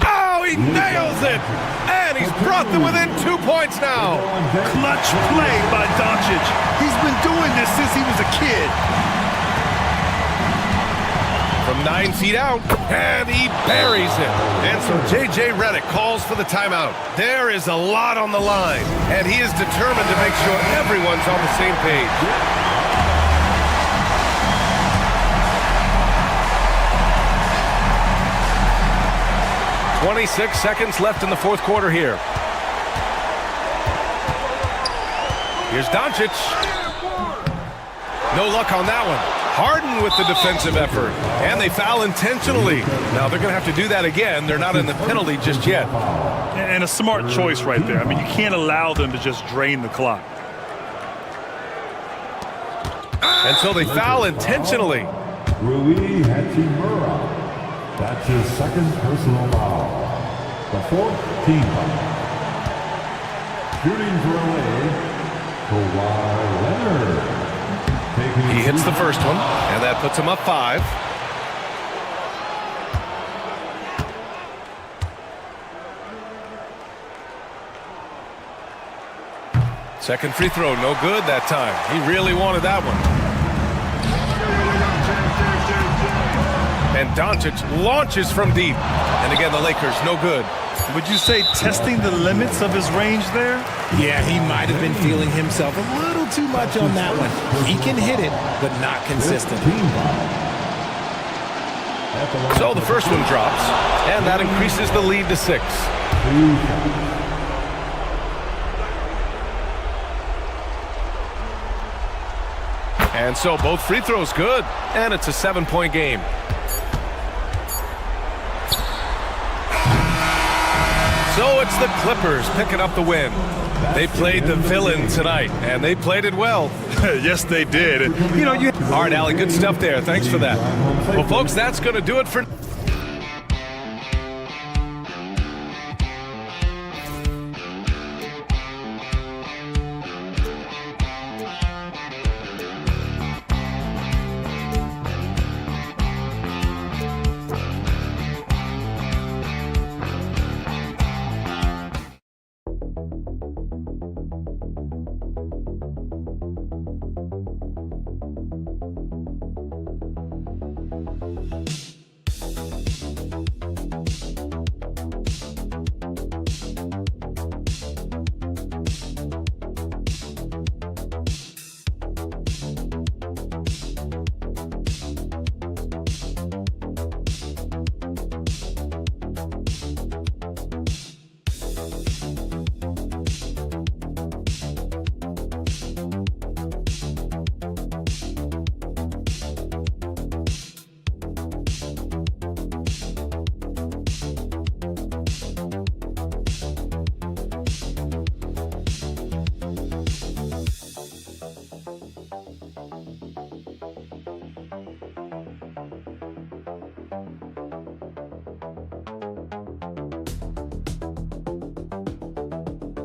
Speaker 1: Oh, he nails it! And he's brought them within 2 points now.
Speaker 3: Clutch play by Doncic. He's been doing this since he was a kid.
Speaker 1: From 9 feet out, and he buries it. And so J.J. Redick calls for the timeout. There is a lot on the line, and he is determined to make sure everyone's on the same page. 26 seconds left in the fourth quarter here. Here's Doncic. No luck on that one. Harden with the defensive effort. And they foul intentionally. Now they're going to have to do that again. They're not in the penalty just yet.
Speaker 3: And a smart choice right there. I mean, you can't allow them to just drain the clock.
Speaker 1: And so they foul intentionally.
Speaker 4: Rui Hachimura. That's his second personal foul. The fourth team foul. Shooting for LA, Kawhi Leonard.
Speaker 1: He hits the first one, and that puts him up 5. Second free throw, no good that time. He really wanted that one. And Doncic launches from deep. And again, the Lakers, no good.
Speaker 3: Would you say testing the limits of his range there?
Speaker 7: Yeah, he might have been feeling himself a little too much on that one. He can hit it, but not consistent.
Speaker 1: So the first one drops, and that increases the lead to 6. And so both free throws good, and it's a 7-point game. So it's the Clippers picking up the win. They played the villain tonight, and they played it well.
Speaker 3: Yes, they did.
Speaker 1: All right, Allie, good stuff there. Thanks for that. Well, folks, that's going to do it for